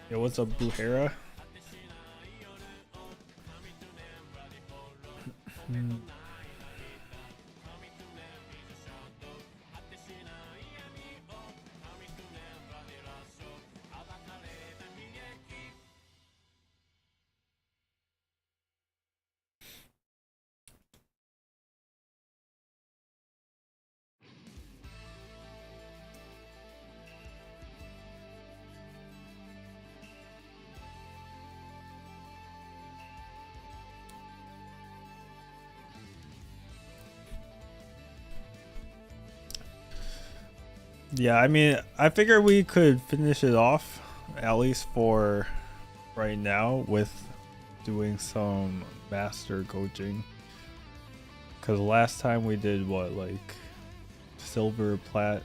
Yo, what's up, Buhera? Yeah, I mean, I figure we could finish it off, at least for right now, with doing some master coaching. Because last time we did what, like silver, plat,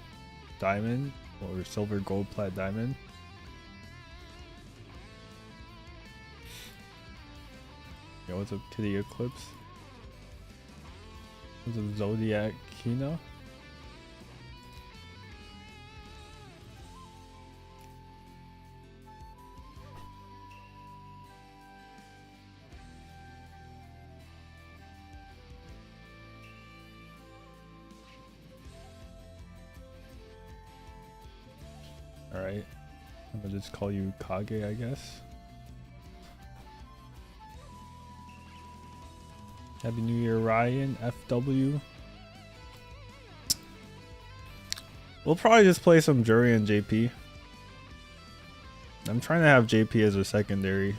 diamond, or silver, gold, plat, diamond. Yo, what's up, Kitty Eclipse? What's up, Zodiac Kino? Alright. I'm gonna just call you Kage, I guess. Happy New Year, Ryan. FW. We'll probably just play some Juri and JP. I'm trying to have JP as a secondary.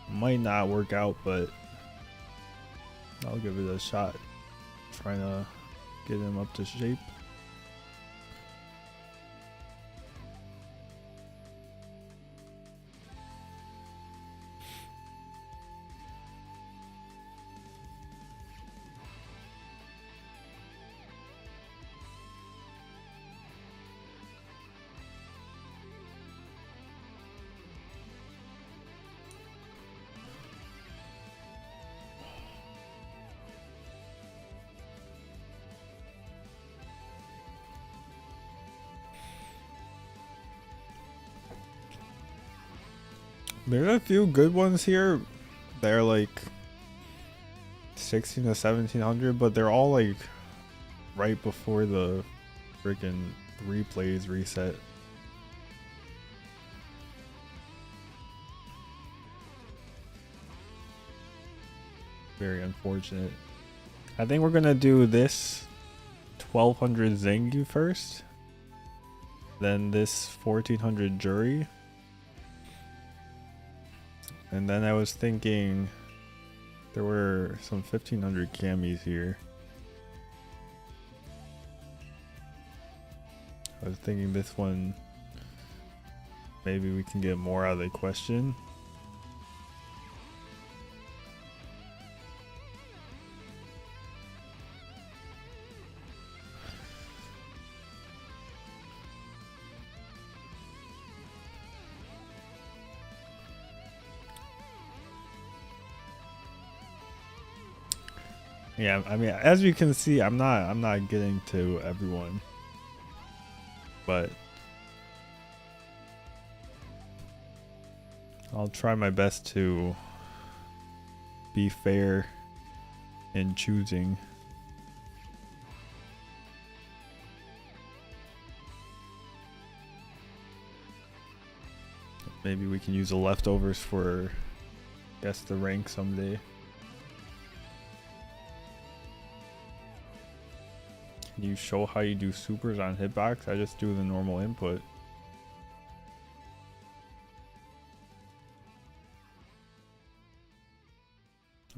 Might not work out, but I'll give it a shot. Trying to get him up to shape. There's a few good ones here. They're like 16 to 1700, but they're all like right before the freaking replays reset. Very unfortunate. I think we're gonna do this 1200 Zengu first, then this 1400 Juri. And then I was thinking there were some 1500 camis here. I was thinking this one, maybe we can get more out of the question. Yeah, I mean, as you can see, I'm not getting to everyone, but I'll try my best to be fair in choosing. Maybe we can use the leftovers for guess the rank someday. Can you show how you do supers on hitbox? I just do the normal input.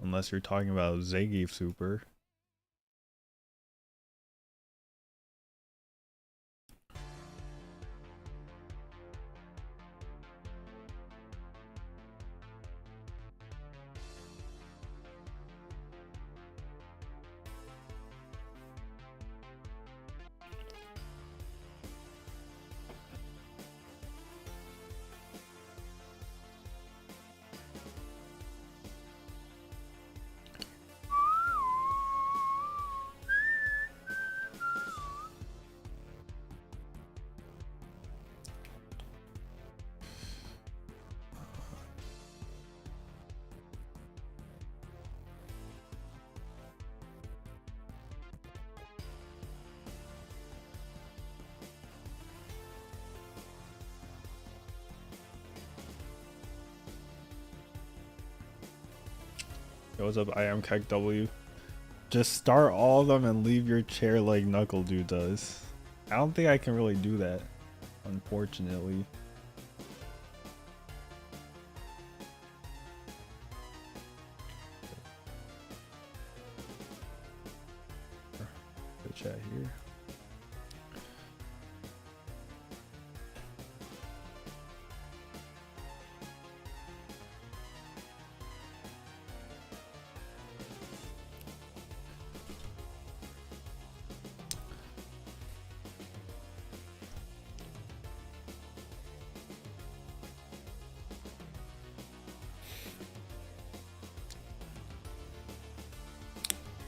Unless you're talking about Zangief super. Goes up, I am Kek W. Just start all of them and leave your chair like Knuckle Dude does. I don't think I can really do that, unfortunately. The chat here.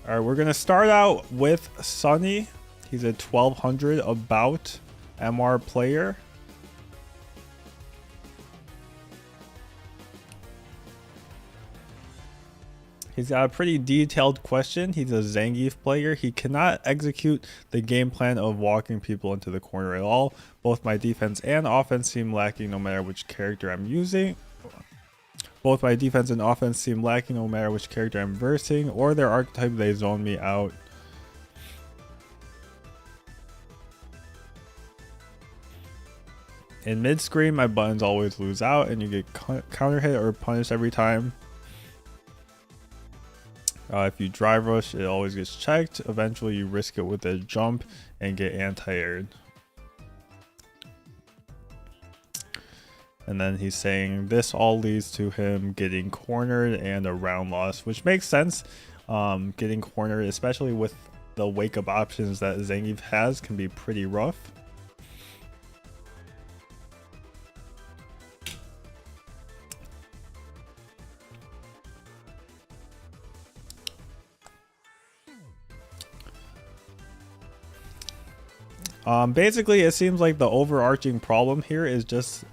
All right, we're gonna start out with Sunny. He's a 1200 about MR player. He's got a pretty detailed question. He's a Zangief player. He cannot execute the game plan of walking people into the corner at all. Both my defense and offense seem lacking no matter which character I'm using. Both my defense and offense seem lacking no matter which character I'm versing or their archetype. They zone me out. In mid-screen, my buttons always lose out and you get counter hit or punished every time. If you drive rush, it always gets checked. Eventually, you risk it with a jump and get anti-aired. And then he's saying this all leads to him getting cornered and a round loss, which makes sense. Getting cornered, especially with the wake up options that Zangief has, can be pretty rough. Basically, it seems like the overarching problem here is just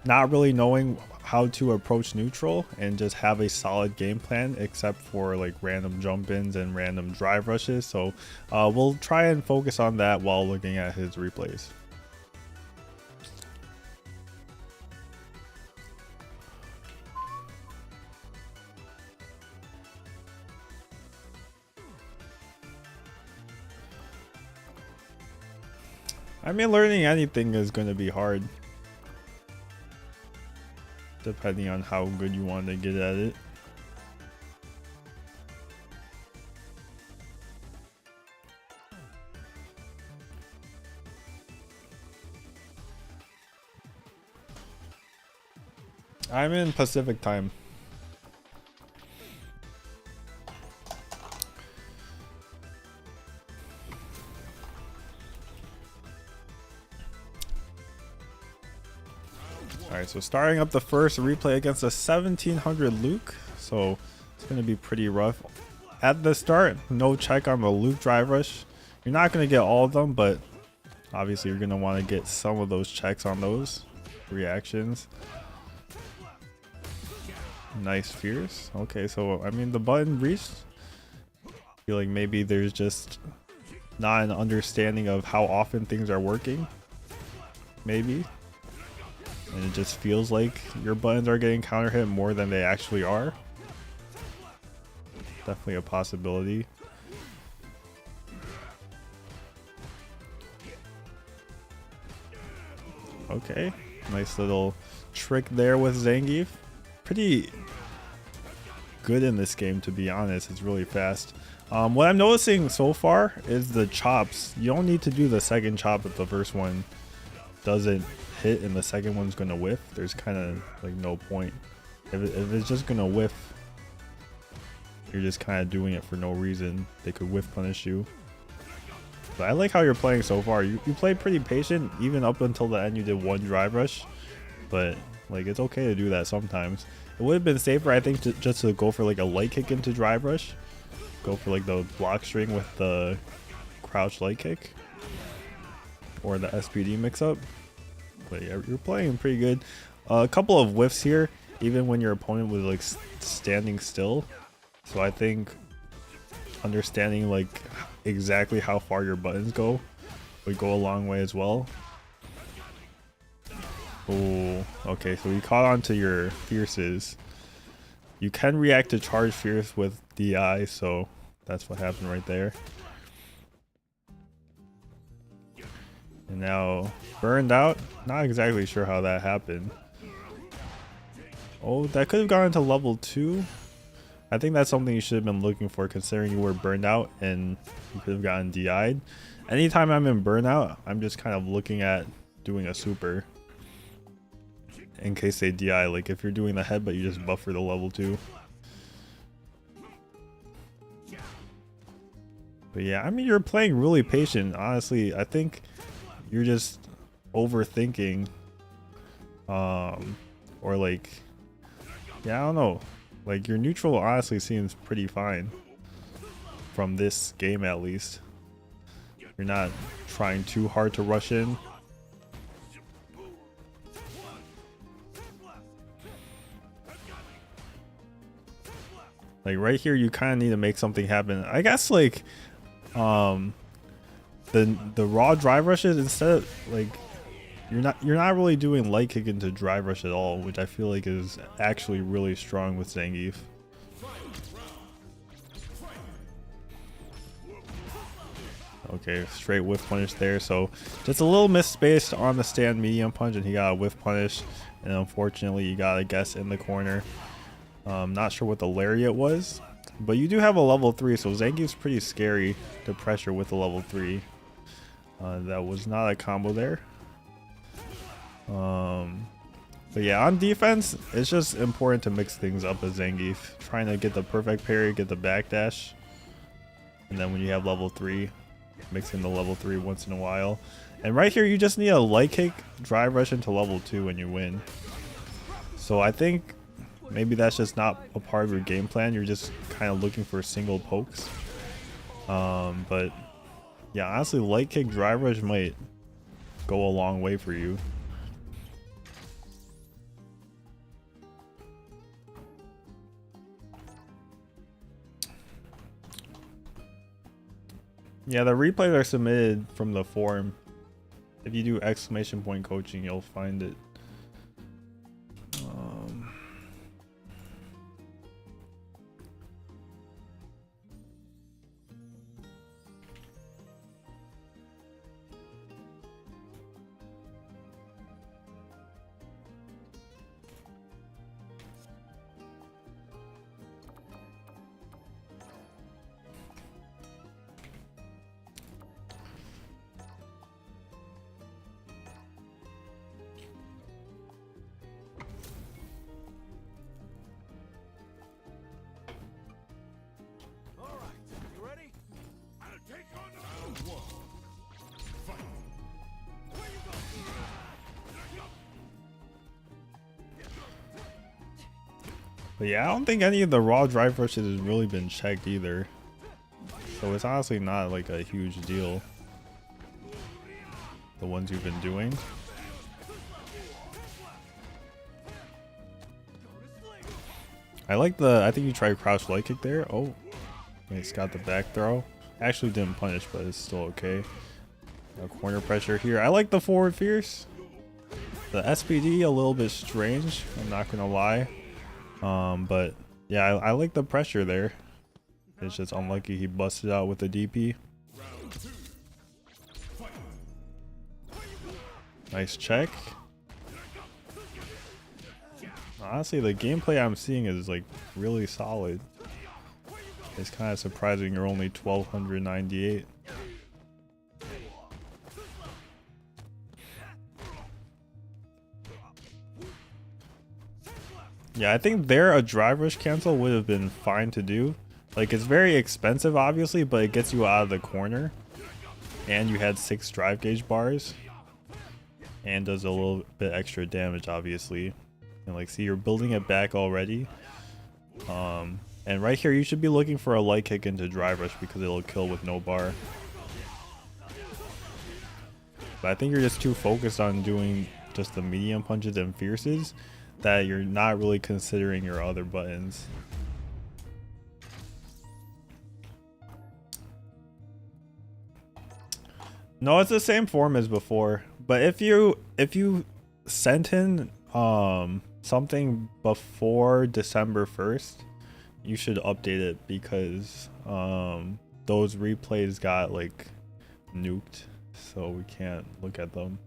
not really knowing how to approach neutral and just have a solid game plan, except for like random jump ins and random drive rushes. So we'll try and focus on that while looking at his replays. I mean, learning anything is going to be hard, depending on how good you want to get at it. I'm in Pacific time. Alright, so starting up the first replay against a 1700 Luke, so it's going to be pretty rough. At the start, no check on the Luke drive rush. You're not going to get all of them, but obviously you're going to want to get some of those checks on those reactions. Nice fierce. Okay, so I mean the button reached. I feel like maybe there's just not an understanding of how often things are working. Maybe. And it just feels like your buttons are getting counter hit more than they actually are. Definitely a possibility. Okay, nice little trick there with Zangief. Pretty good in this game, to be honest. It's really fast. What I'm noticing so far is the chops. You don't need to do the second chop if the first one doesn't hit and the second one's gonna whiff. There's kind of like no point. If it's just gonna whiff, you're just kind of doing it for no reason. They could whiff punish you. But I like how you're playing so far. You played pretty patient, even up until the end. You did one drive rush, but like it's okay to do that sometimes. It would have been safer, I think, just to go for like a light kick into drive rush. Go for like the block string with the crouch light kick or the SPD mix up. But yeah, you're playing pretty good. A couple of whiffs here, even when your opponent was like standing still. So I think understanding like exactly how far your buttons go would go a long way as well. Oh, okay, so you caught on to your fierces. You can react to charge fierce with DI, so that's what happened right there. And now burned out. Not exactly sure how that happened. Oh, that could have gone into level 2. I think that's something you should have been looking for, considering you were burned out and you could have gotten DI'd. Anytime I'm in burnout, I'm just kind of looking at doing a super in case they DI. Like if you're doing the head, but you just buffer the level 2. But yeah, I mean, you're playing really patient. Honestly, I think you're just overthinking, or like, yeah, I don't know. Like your neutral honestly seems pretty fine from this game, at least. You're not trying too hard to rush in. Like right here, you kind of need to make something happen. I guess like, the raw drive rushes, instead of like, you're not really doing light kick into drive rush at all, which I feel like is actually really strong with Zangief. Okay, straight whiff punish there. So just a little misspaced on the stand medium punch, and he got a whiff punish, and unfortunately you got a guess in the corner. Not sure what the lariat was, but you do have a level 3, so Zangief's pretty scary to pressure with a level 3. That was not a combo there. But yeah, on defense, it's just important to mix things up with Zangief. Trying to get the perfect parry, get the backdash, and then when you have level 3, mix in the level 3 once in a while. And right here, you just need a light kick, drive rush into level 2 when you win. So I think maybe that's just not a part of your game plan. You're just kind of looking for single pokes. But yeah, honestly, light kick, drive rush might go a long way for you. Yeah, the replays are submitted from the forum. If you do !point coaching, you'll find it. But yeah, I don't think any of the raw drive rushes has really been checked either. So it's honestly not like a huge deal, the ones you've been doing. I think you tried crouch light kick there. Oh, he's got the back throw. Actually didn't punish, but it's still okay. Corner pressure here. I like the forward fierce. The SPD a little bit strange, I'm not gonna lie. But yeah, I like the pressure there. It's just unlucky he busted out with the DP. Nice check. Honestly, the gameplay I'm seeing is like really solid. It's kind of surprising you're only 1298. Yeah, I think there a drive rush cancel would have been fine to do. Like, it's very expensive obviously, but it gets you out of the corner. And you had 6 drive gauge bars. And does a little bit extra damage obviously. And like, see, you're building it back already. And right here you should be looking for a light kick into drive rush because it'll kill with no bar. But I think you're just too focused on doing just the medium punches and fierces that you're not really considering your other buttons. No, it's the same form as before, but if you sent in something before December 1st, you should update it because those replays got like nuked, so we can't look at them.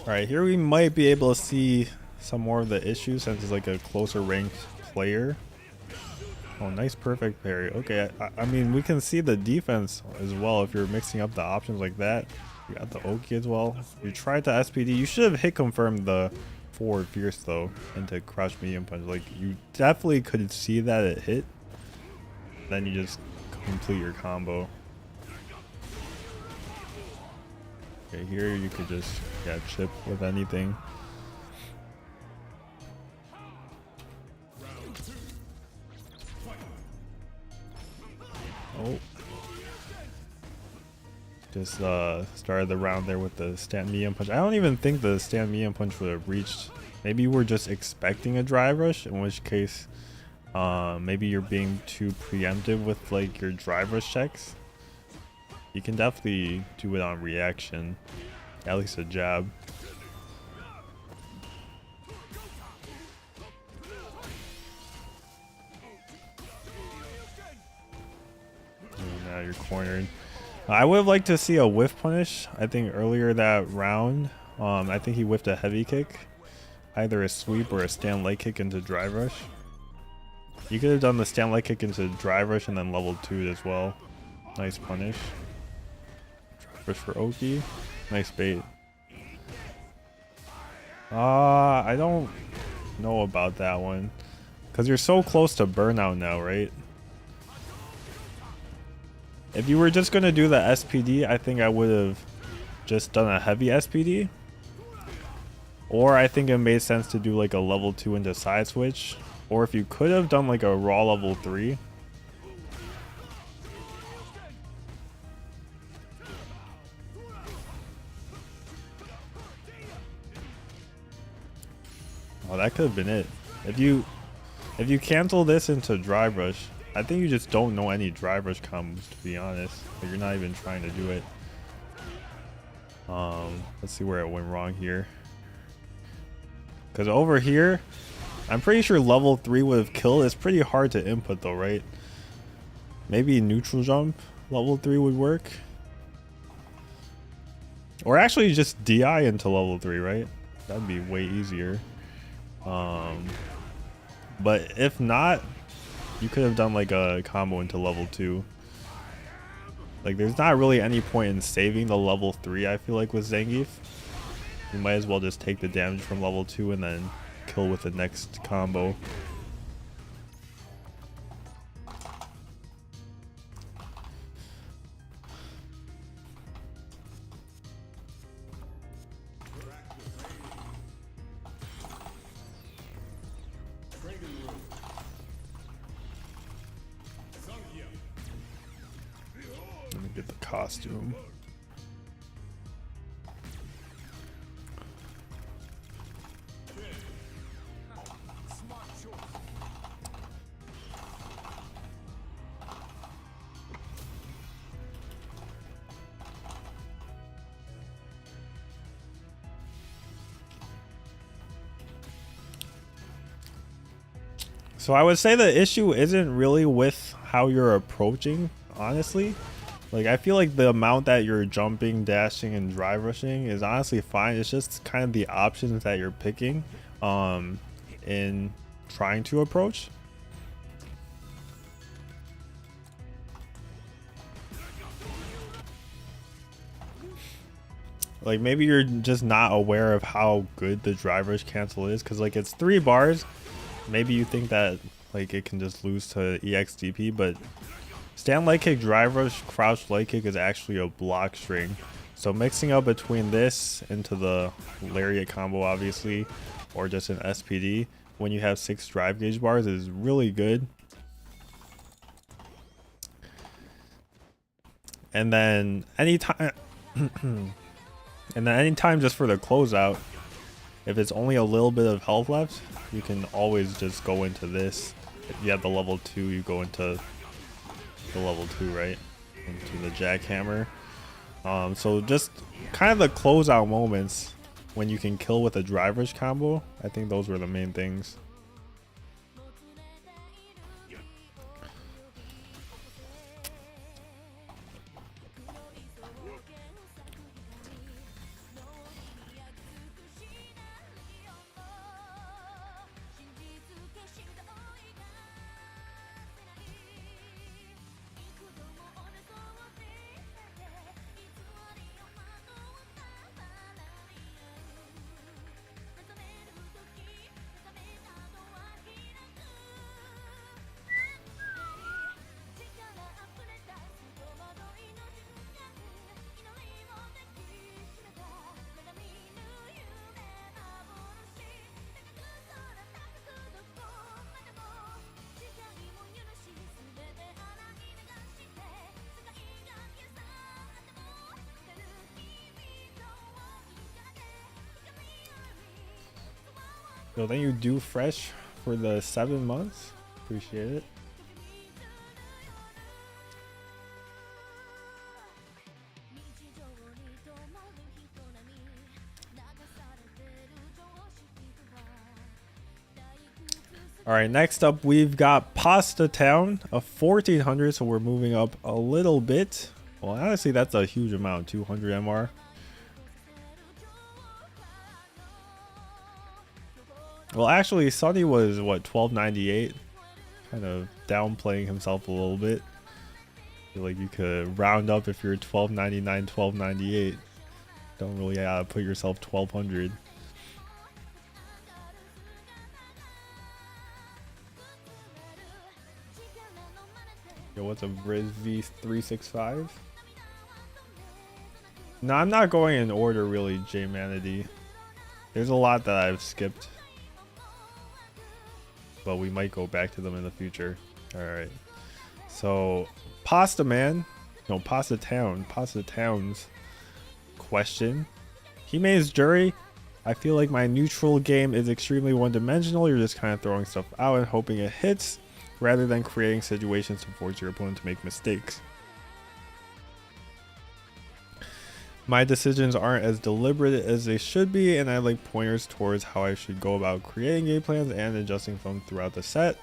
Alright, here we might be able to see some more of the issues since it's like a closer ranked player. Oh, nice perfect parry. Okay, I mean, we can see the defense as well if you're mixing up the options like that. You got the Oki as well. You tried the SPD. You should have hit confirmed the forward fierce though into crouch medium punch. Like, you definitely could see that it hit. Then you just complete your combo. Okay, here you could just chip with anything. Oh, just started the round there with the stand medium punch. I don't even think the stand medium punch would have reached. Maybe you were just expecting a drive rush, in which case maybe you're being too preemptive with like your drive rush checks. You can definitely do it on reaction, at least a jab. And now you're cornered. I would have liked to see a whiff punish. I think earlier that round, I think he whiffed a heavy kick, either a sweep or a stand leg kick into drive rush. You could have done the stand leg kick into drive rush and then level 2 as well. Nice punish. Push for Oki. Nice bait. I don't know about that one. Because you're so close to burnout now, right? If you were just going to do the SPD, I think I would have just done a heavy SPD. Or I think it made sense to do like a level 2 into side switch. Or if you could have done like a raw level 3. Oh, that could have been it. If you cancel this into drive rush, I think you just don't know any drive rush combos, to be honest. Like, you're not even trying to do it. Let's see where it went wrong here. Because over here, I'm pretty sure level 3 would have killed. It's pretty hard to input though, right? Maybe neutral jump level 3 would work. Or actually just DI into level 3, right? That'd be way easier. But if not, you could have done like a combo into level 2. Like, there's not really any point in saving the level 3, I feel like, with Zangief. You might as well just take the damage from level 2 and then kill with the next combo. Let me get the costume. So I would say the issue isn't really with how you're approaching, honestly. Like, I feel like the amount that you're jumping, dashing, and drive rushing is honestly fine. It's just kind of the options that you're picking in trying to approach. Like, maybe you're just not aware of how good the drive rush cancel is, because like, it's 3 bars. Maybe you think that like it can just lose to EXDP, but stand leg kick, drive rush, crouch leg kick is actually a block string. So mixing up between this into the lariat combo, obviously, or just an SPD when you have 6 drive gauge bars is really good. And then anytime just for the closeout, if it's only a little bit of health left, you can always just go into this. If you have the level 2, you go into the level 2, right? Into the jackhammer. So just kind of the closeout moments when you can kill with a drive rush combo. I think those were the main things. So thank you, Do Fresh, for the 7 months. Appreciate it. All right, next up we've got Pasta Town, a 1400, so we're moving up a little bit. Well, honestly, that's a huge amount, 200 MR. Well, actually, Sunny was, what, 1298? Kind of downplaying himself a little bit. I feel like you could round up if you're 1299, 1298. Don't really put yourself 1200. Yo, what's a Briz V365? No, I'm not going in order, really, J-Manity. There's a lot that I've skipped, but we might go back to them in the future. Alright. So, Pasta Town's question. He made his Juri. I feel like my neutral game is extremely one-dimensional. You're just kind of throwing stuff out and hoping it hits, rather than creating situations to force your opponent to make mistakes. My decisions aren't as deliberate as they should be, and I like pointers towards how I should go about creating game plans and adjusting them throughout the set.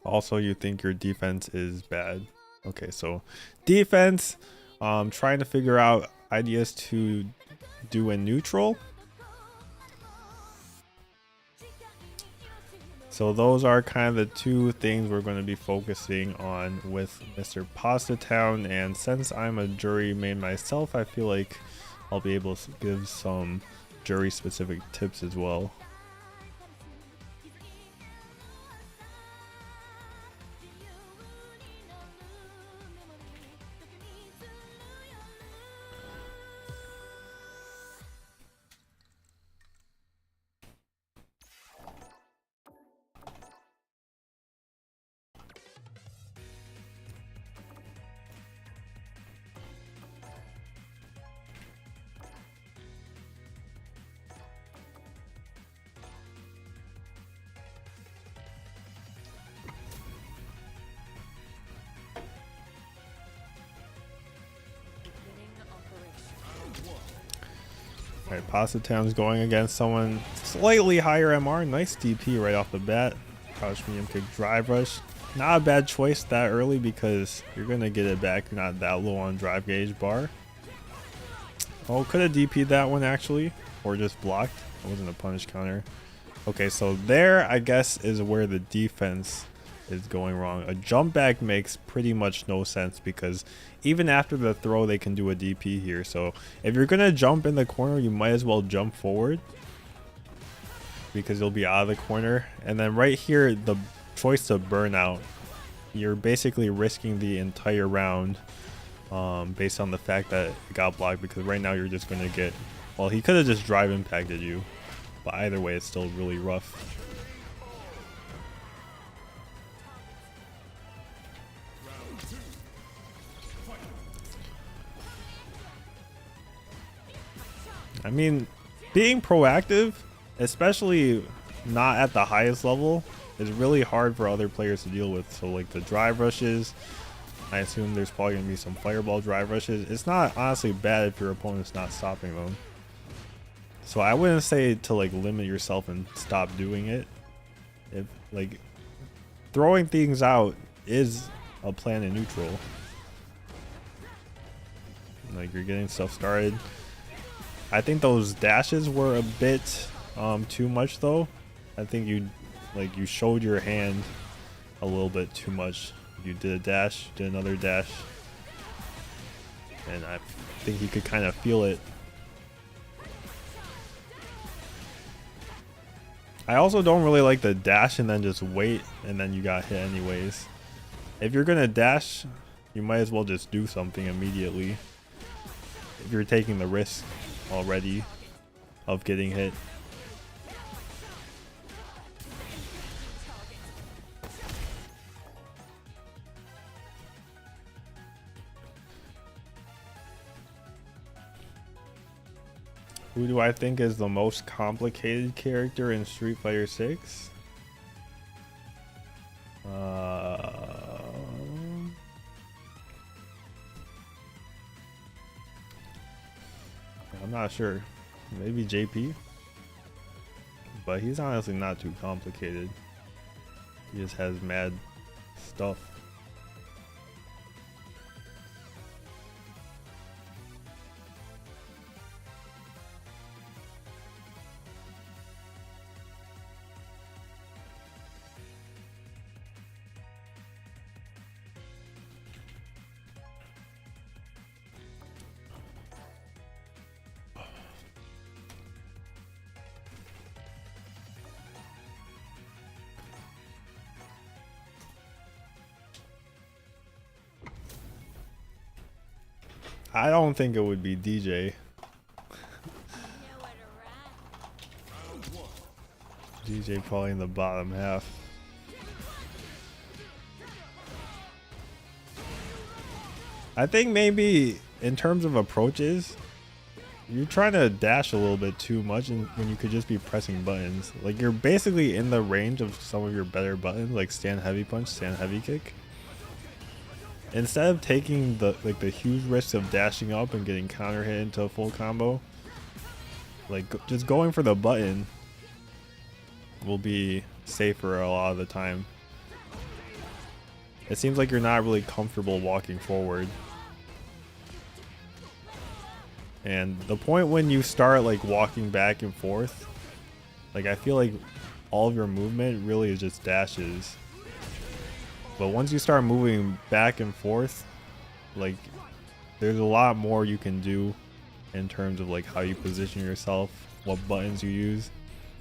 Also, you think your defense is bad. Okay, so defense, trying to figure out ideas to do in neutral. So those are kind of the 2 things we're going to be focusing on with Mr. Pasta Town, and since I'm a Juri main myself, I feel like I'll be able to give some Juri specific tips as well. Alright, Pasta Town's going against someone slightly higher MR. Nice DP right off the bat. Crouch medium kick drive rush. Not a bad choice that early because you're going to get it back. You're not that low on drive gauge bar. Oh, could have DP'd that one actually. Or just blocked. It wasn't a punish counter. Okay, so there I guess is where the defense is going wrong. A jump back makes pretty much no sense because even after the throw they can do a DP here. So if you're gonna jump in the corner, you might as well jump forward because you'll be out of the corner. And then right here, the choice to burn out, you're basically risking the entire round based on the fact that it got blocked, because right now you're just gonna get, well, he could have just drive impacted you, but either way it's still really rough. I mean, being proactive, especially not at the highest level, is really hard for other players to deal with. So like the drive rushes, I assume there's probably going to be some fireball drive rushes. It's not honestly bad if your opponent's not stopping them. So I wouldn't say to like limit yourself and stop doing it. If like throwing things out is a plan in neutral. Like you're getting stuff started. I think those dashes were a bit too much though. I think you showed your hand a little bit too much. You did a dash, did another dash, and I think you could kind of feel it. I also don't really like the dash and then just wait and then you got hit anyways. If you're gonna dash, you might as well just do something immediately. If you're taking the risk already of getting hit. Who do I think is the most complicated character in Street Fighter 6? I'm not sure. Maybe JP? But he's honestly not too complicated. He just has mad stuff. I don't think it would be DJ. DJ probably in the bottom half. I think maybe in terms of approaches, you're trying to dash a little bit too much and when you could just be pressing buttons. Like you're basically in the range of some of your better buttons, like stand heavy punch, stand heavy kick. Instead of taking the huge risk of dashing up and getting counter hit into a full combo, like just going for the button will be safer a lot of the time. It seems like you're not really comfortable walking forward. And the point when you start like walking back and forth, like I feel like all of your movement really is just dashes. But once you start moving back and forth, like there's a lot more you can do in terms of like how you position yourself, what buttons you use.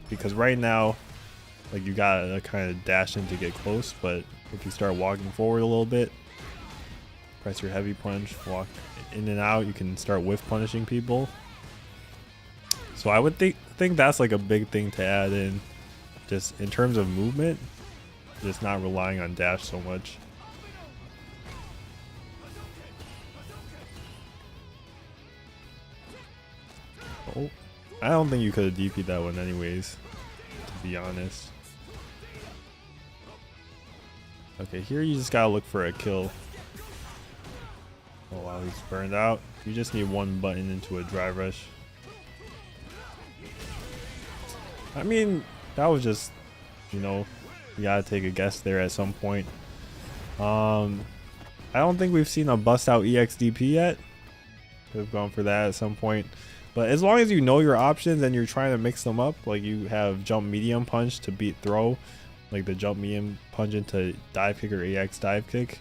Because right now, like you gotta kind of dash in to get close, but if you start walking forward a little bit, press your heavy punch, walk in and out, you can start whiff punishing people. So I would think that's like a big thing to add in, just in terms of movement. Just not relying on dash so much. Oh, I don't think you could have DP'd that one anyways, to be honest. Okay, here you just gotta look for a kill. Oh wow, he's burned out. You just need one button into a drive rush. I mean, that was just, you know, you gotta take a guess there at some point. I don't think we've seen a bust out EXDP yet. We've gone for that at some point. But as long as you know your options and you're trying to mix them up, like you have jump medium punch to beat throw, like the jump medium punch into dive kick or AX dive kick.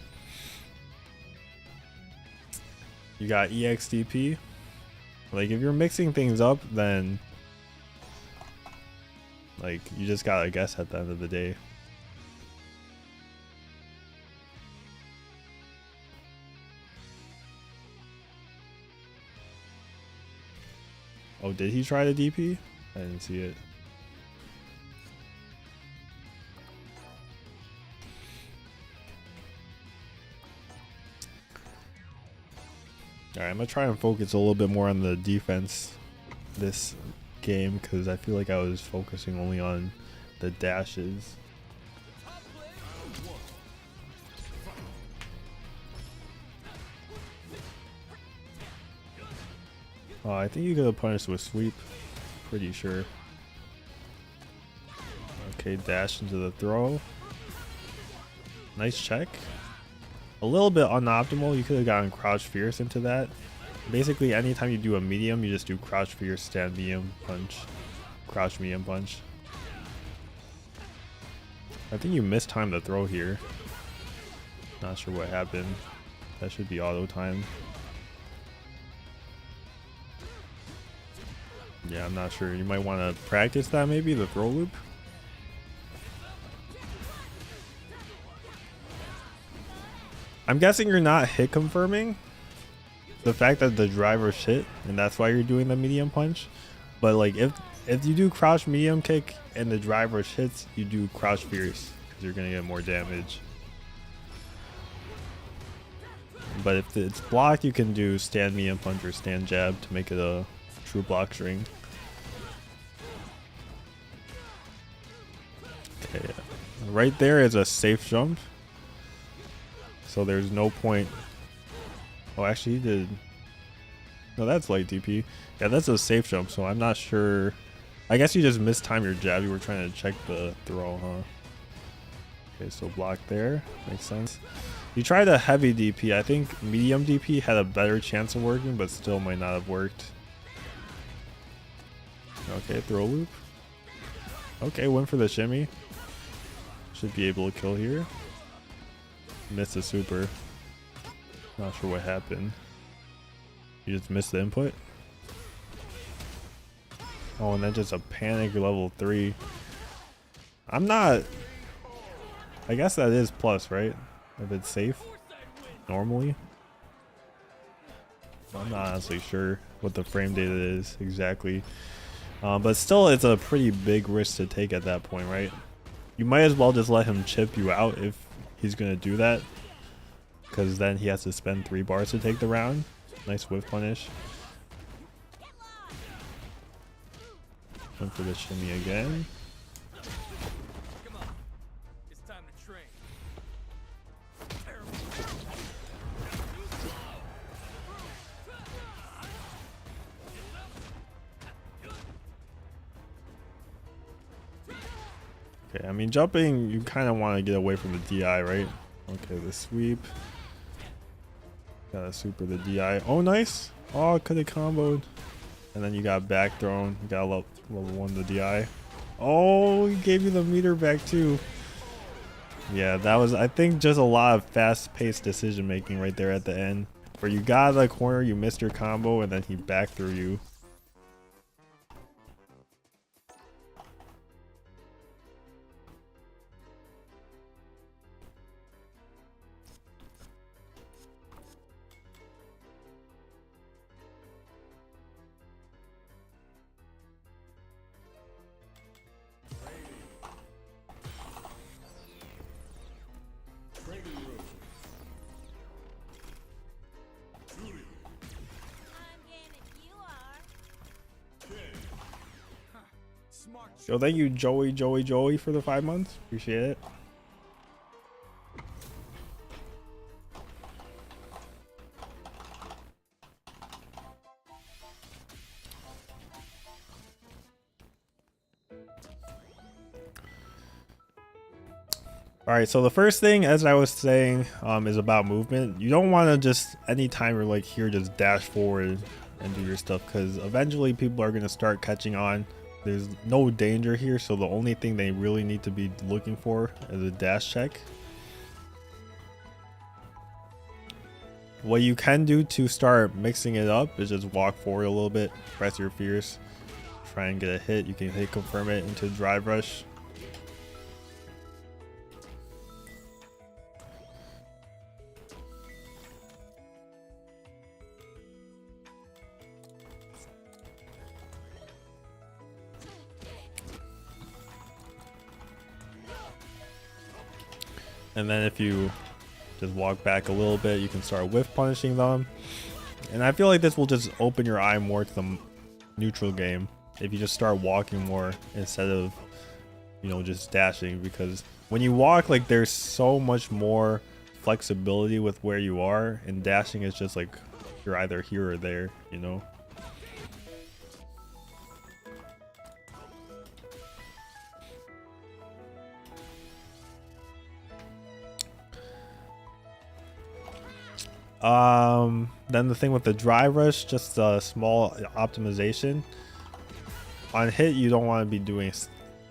You got EXDP. Like if you're mixing things up, then like you just gotta guess at the end of the day. Oh, did he try the DP? I didn't see it. Alright, I'm gonna try and focus a little bit more on the defense this game because I feel like I was focusing only on the dashes. Oh, I think you could have punished with sweep. Pretty sure. Okay, dash into the throw. Nice check. A little bit unoptimal. You could have gotten crouch fierce into that. Basically, anytime you do a medium, you just do crouch fierce, stand medium, punch, crouch medium, punch. I think you mistimed the throw here. Not sure what happened. That should be auto time. Yeah, I'm not sure. You might want to practice that maybe, the throw loop. I'm guessing you're not hit confirming the fact that the driver's hit and that's why you're doing the medium punch. But like if you do crouch medium kick and the driver's hits, you do crouch fierce because you're gonna get more damage. But if it's blocked, you can do stand medium punch or stand jab to make it a true block string. Okay, right there is a safe jump. So there's no point. Oh, actually he did. No, that's light DP. Yeah, that's a safe jump, so I'm not sure. I guess you just mistimed your jab. You were trying to check the throw, huh? Okay, so block there. Makes sense. You tried a heavy DP. I think medium DP had a better chance of working, but still might not have worked. Okay, throw loop. Okay, went for the shimmy. Should be able to kill here. Missed the super. Not sure what happened. You just missed the input. Oh, and then just a panic level 3. I'm not. I guess that is plus, right? If it's safe. Normally. I'm not honestly sure what the frame data is exactly. But still, it's a pretty big risk to take at that point, right? You might as well just let him chip you out if he's gonna do that, because then he has to spend 3 bars to take the round. Nice whiff punish. Went for the shimmy again. Come on. It's time to train. Okay, I mean jumping, you kind of want to get away from the DI, right? Okay, the sweep. Got a super the DI. Oh, nice. Oh, could have comboed. And then you got back thrown. You got level 1 the DI. Oh, he gave you the meter back too. Yeah, that was, I think, just a lot of fast-paced decision making right there at the end. Where you got the corner, you missed your combo, and then he back threw you. Yo, thank you, Joey, for the 5 months. Appreciate it. Alright, so the first thing, as I was saying, is about movement. You don't want to just, anytime you're like here, just dash forward and do your stuff, because eventually people are going to start catching on. There's no danger here, so the only thing they really need to be looking for is a dash check. What you can do to start mixing it up is just walk forward a little bit, press your fierce, try and get a hit. You can hit confirm it into drive rush. And then if you just walk back a little bit, you can start whiff punishing them. And I feel like this will just open your eye more to the neutral game if you just start walking more instead of, you know, just dashing, because when you walk, like, there's so much more flexibility with where you are, and dashing is just like you're either here or there, you know. Then the thing with the dry rush, just a small optimization. On hit, you don't want to be doing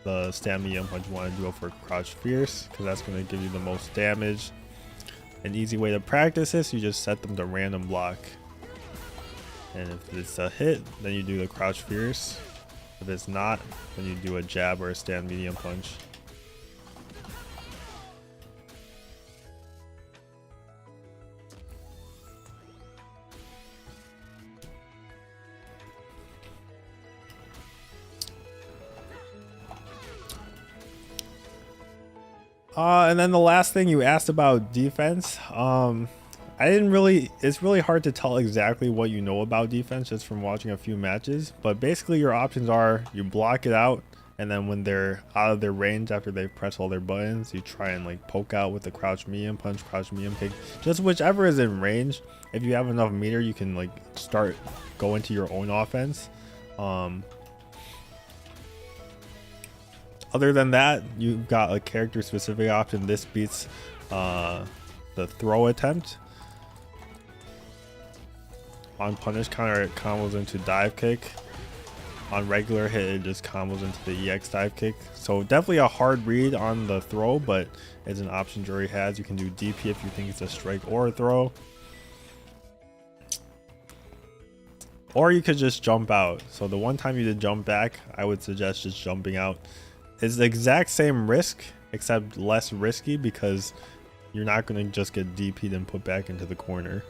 the stand medium punch. You want to do it for crouch fierce, because that's going to give you the most damage. An easy way to practice this, you just set them to random block. And if it's a hit, then you do the crouch fierce. If it's not, then you do a jab or a stand medium punch. And then the last thing you asked about defense. I didn't really, it's really hard to tell exactly what you know about defense just from watching a few matches, but basically your options are you block it out, and then when they're out of their range after they've pressed all their buttons, you try and like poke out with the crouch medium punch, crouch medium kick, just whichever is in range. If you have enough meter, you can like start going to your own offense. Other than that, you've got a character specific option. This beats the throw attempt. On punish counter, it combos into dive kick. On regular hit, it just combos into the EX dive kick. So definitely a hard read on the throw, but it's an option Juri has. You can do DP if you think it's a strike or a throw. Or you could just jump out. So the one time you did jump back, I would suggest just jumping out. It's the exact same risk, except less risky, because you're not going to just get DP'd and put back into the corner.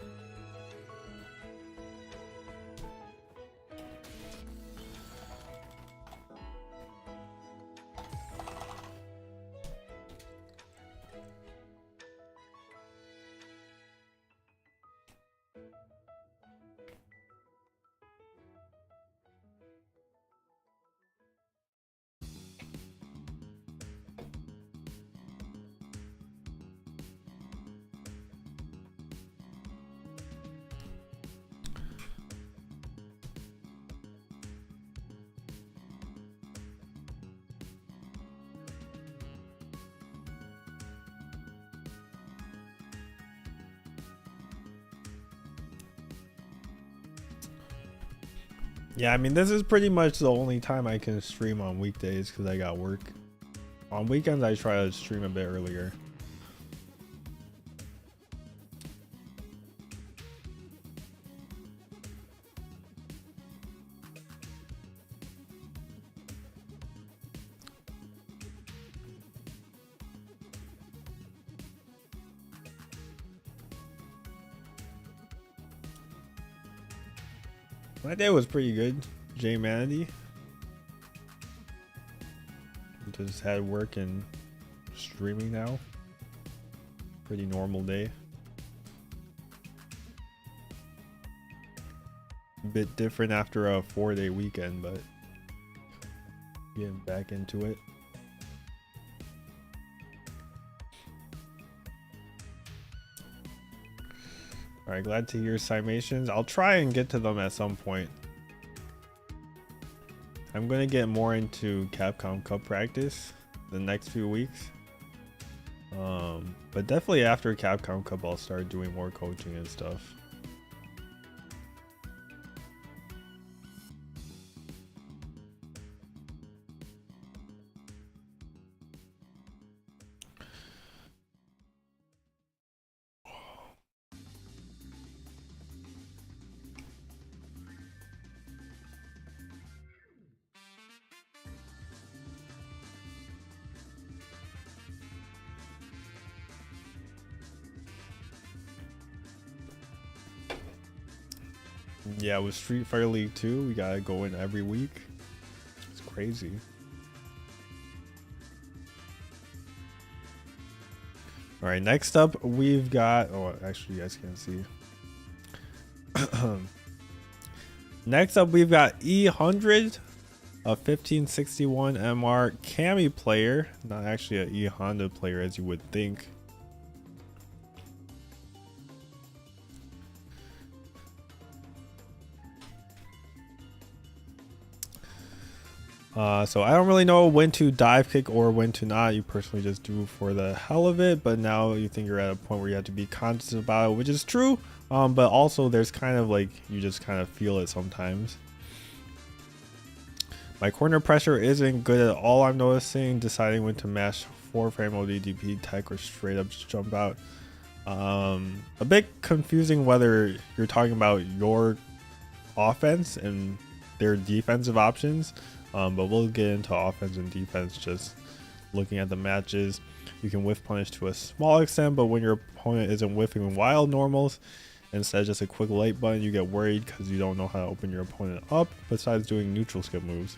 Yeah, I mean, this is pretty much the only time I can stream on weekdays because I got work. On weekends, I try to stream a bit earlier. My day was pretty good. J Manity. Just had work and streaming now. Pretty normal day. A bit different after a 4-day weekend, but getting back into it. Alright, glad to hear Cymations. I'll try and get to them at some point. I'm going to get more into Capcom Cup practice the next few weeks. But definitely after Capcom Cup, I'll start doing more coaching and stuff. Yeah, with Street Fighter League 2, we gotta go in every week. It's crazy. All right, next up we've got. Oh, actually, you guys can't see. Next up, we've got E100, a 1561 MR Cami player. Not actually an E Honda player as you would think. So I don't really know when to dive kick or when to not. You personally just do for the hell of it, but now you think you're at a point where you have to be conscious about it, which is true. But also there's kind of like, you just kind of feel it sometimes. My corner pressure isn't good at all, I'm noticing. Deciding when to mash 4-frame ODDP tech or straight up just jump out. A bit confusing whether you're talking about your offense and their defensive options. But we'll get into offense and defense just looking at the matches. You can whiff punish to a small extent, but when your opponent isn't whiffing wild normals, instead of just a quick light button, you get worried because you don't know how to open your opponent up besides doing neutral skip moves.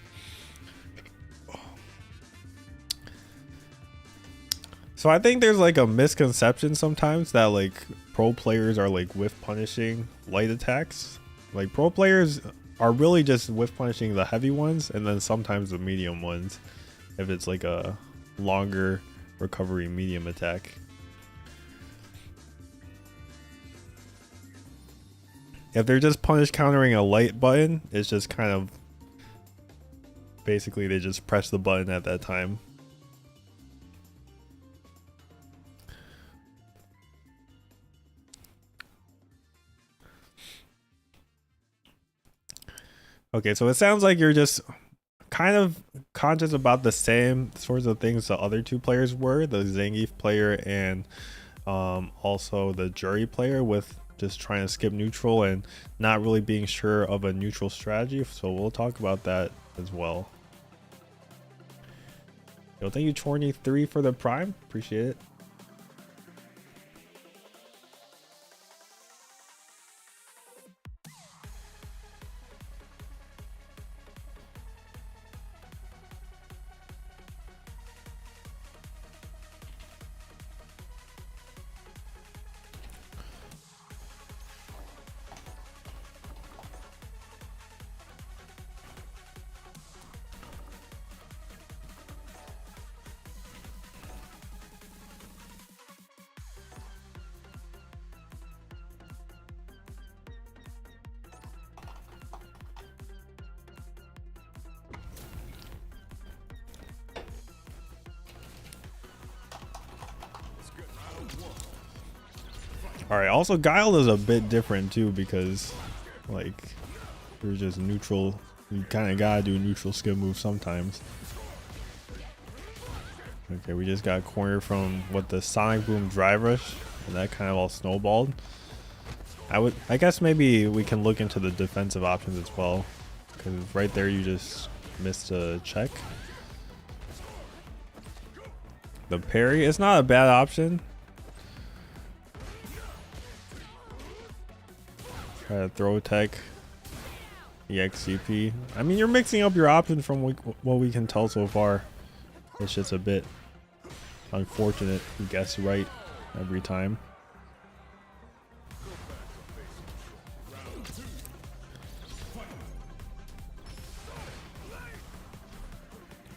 So I think there's like a misconception sometimes that like pro players are like whiff punishing light attacks. Like pro players are really just whiff punishing the heavy ones and then sometimes the medium ones if it's like a longer recovery medium attack. If they're just punish countering a light button, it's just kind of basically they just press the button at that time. Okay, so it sounds like you're just kind of conscious about the same sorts of things the other two players were, the Zangief player and also the Juri player, with just trying to skip neutral and not really being sure of a neutral strategy. So we'll talk about that as well. Yo, thank you Chun-Li for the prime, appreciate it. All right, also Guile is a bit different too because like you're just neutral, you kind of gotta do neutral skip moves sometimes. Okay, we just got cornered from what, the Sonic Boom Drive Rush, and that kind of all snowballed. I guess maybe we can look into the defensive options as well, because right there you just missed a check. The parry is not a bad option. Try to throw tech, EXCP. I mean, you're mixing up your options from what we can tell so far. It's just a bit unfortunate you guess right every time.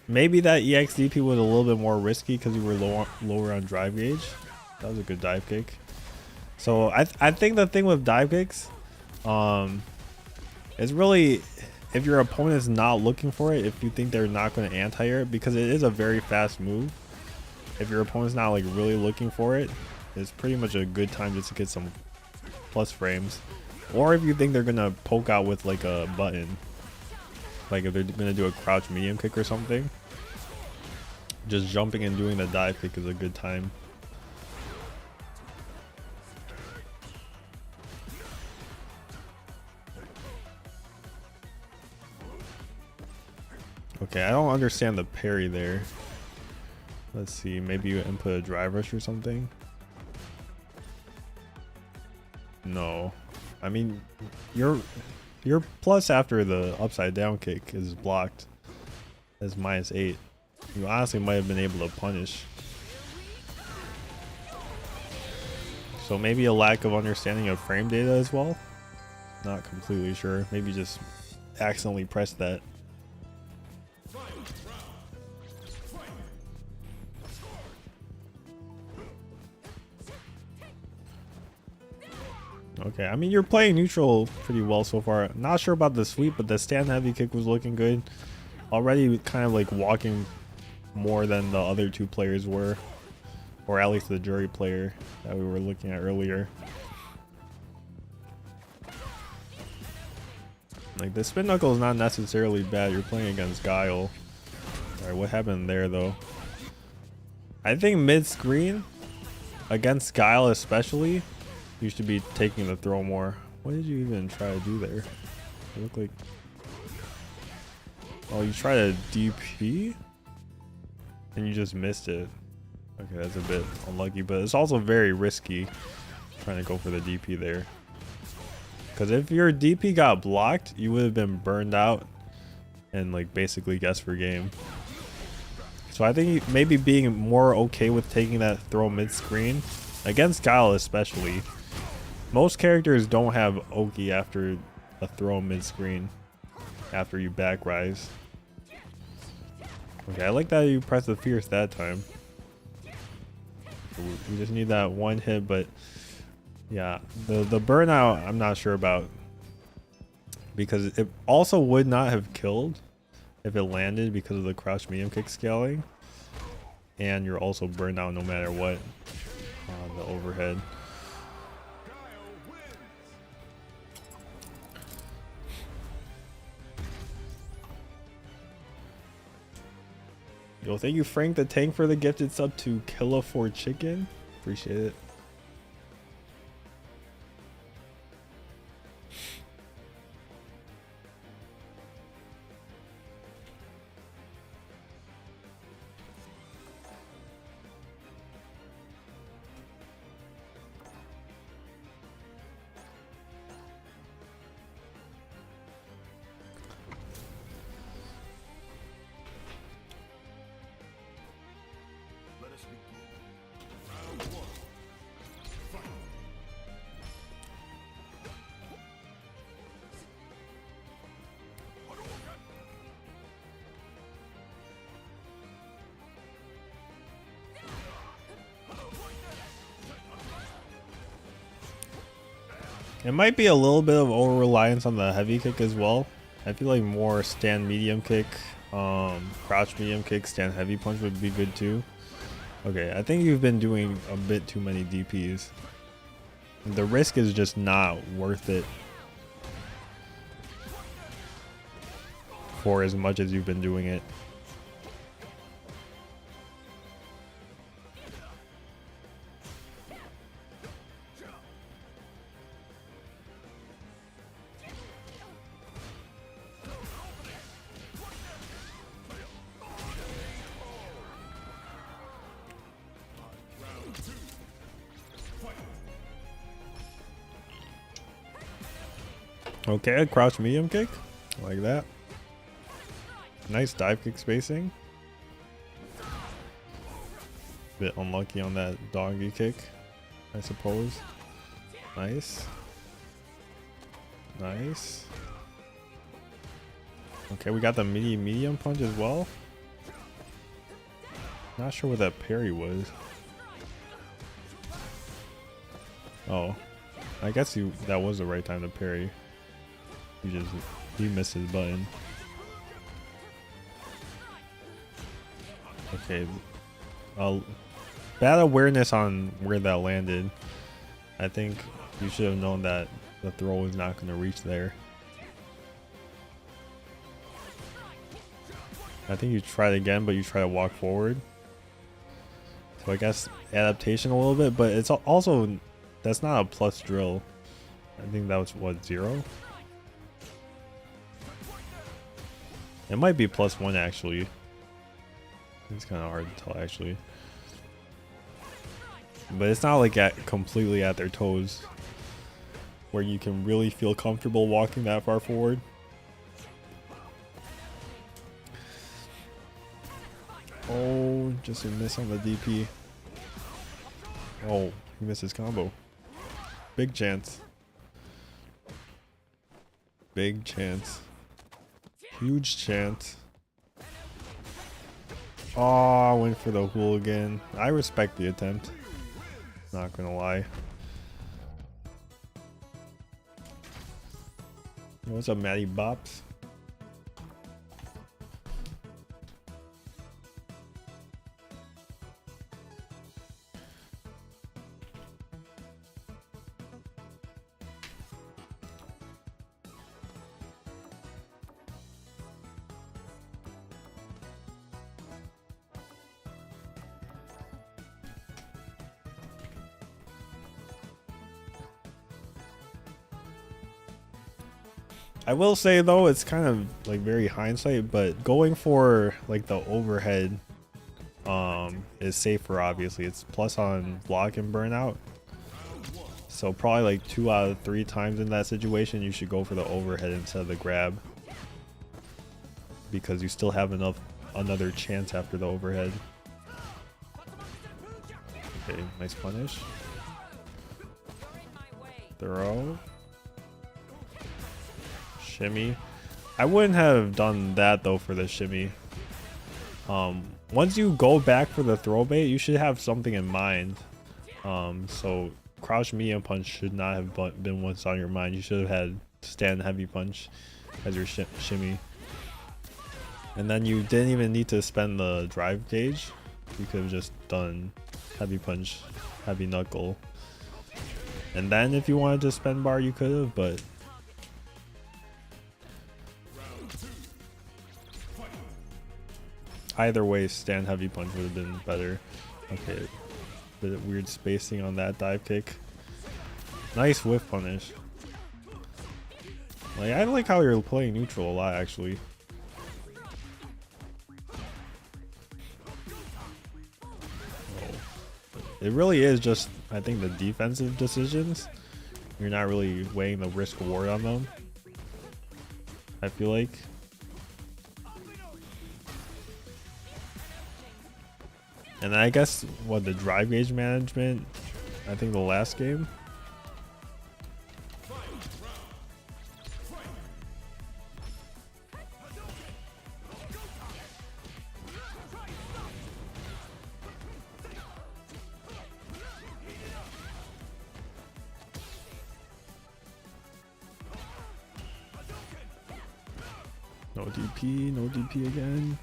Maybe that EXDP was a little bit more risky because you were lower on drive gauge. That was a good dive kick. So I think the thing with dive kicks is really if your opponent's not looking for it, if you think they're not going to anti-air it, because it is a very fast move. If your opponent's not like really looking for it, it's pretty much a good time just to get some plus frames. Or if you think they're going to poke out with like a button, like if they're going to do a crouch medium kick or something, just jumping and doing the dive kick is a good time. Okay, I don't understand the parry there. Let's see, maybe you input a drive rush or something. No, I mean your plus after the upside down kick is blocked as -8. You honestly might have been able to punish. So maybe a lack of understanding of frame data as well. Not completely sure. Maybe just accidentally pressed that. Okay, I mean, you're playing neutral pretty well so far. Not sure about the sweep, but the stand heavy kick was looking good. Already kind of like walking more than the other two players were. Or at least the Juri player that we were looking at earlier. Like, the spin knuckle is not necessarily bad. You're playing against Guile. Alright, what happened there though? I think mid-screen, against Guile especially, you should be taking the throw more. What did you even try to do there? It looked like... Oh, you tried a DP? And you just missed it. Okay, that's a bit unlucky, but it's also very risky trying to go for the DP there. Because if your DP got blocked, you would have been burned out and like basically guess for game. So I think maybe being more okay with taking that throw mid-screen, against Guile especially. Most characters don't have Oki after a throw mid-screen, after you back rise. Okay, I like that you pressed the fierce that time. We just need that one hit, but yeah, the burnout I'm not sure about, because it also would not have killed if it landed because of the crouch medium kick scaling, and you're also burned out no matter what on the overhead. Yo, thank you Frank the Tank for the gifted sub to Killa for Chicken. Appreciate it. It might be a little bit of over reliance on the heavy kick as well. I feel like more stand medium kick, crouch medium kick, stand heavy punch would be good too. Okay, I think you've been doing a bit too many DPs. The risk is just not worth it for as much as you've been doing it. Okay, crouch medium kick, like that. Nice dive kick spacing. Bit unlucky on that doggy kick, I suppose. Nice. Nice. Okay, we got the medium punch as well. Not sure what that parry was. Oh, I guess that was the right time to parry. He missed his button. Okay, bad awareness on where that landed. I think you should have known that the throw was not going to reach there. I think you tried again, but you try to walk forward. So I guess adaptation a little bit, but it's also, that's not a plus drill. I think that was what, 0? It might be +1 actually. It's kind of hard to tell actually. But it's not like completely at their toes where you can really feel comfortable walking that far forward. Oh, just a miss on the DP. Oh, he missed his combo. Big chance. Big chance. Huge chance. Oh, I went for the hooligan. I respect the attempt. Not gonna lie. What's up, Matty Bops? I will say though, it's kind of like very hindsight, but going for like the overhead is safer. Obviously, it's plus on block and burnout, so probably like 2 out of 3 times in that situation you should go for the overhead instead of the grab, because you still have another chance after the overhead. Okay, nice punish. Throw. Shimmy. I wouldn't have done that though for the shimmy. Once you go back for the throw bait, you should have something in mind. So crouch medium punch should not have been what's on your mind. You should have had stand heavy punch as your shimmy. And then you didn't even need to spend the drive gauge. You could have just done heavy punch, heavy knuckle. And then if you wanted to spend bar, you could have, but either way, stand heavy punch would have been better. Okay, bit of weird spacing on that dive kick. Nice whiff punish. Like, I like how you're playing neutral a lot, actually. It really is just, I think, the defensive decisions. You're not really weighing the risk reward on them, I feel like. And I guess what the drive gauge management, I think the last game. No DP, no DP again.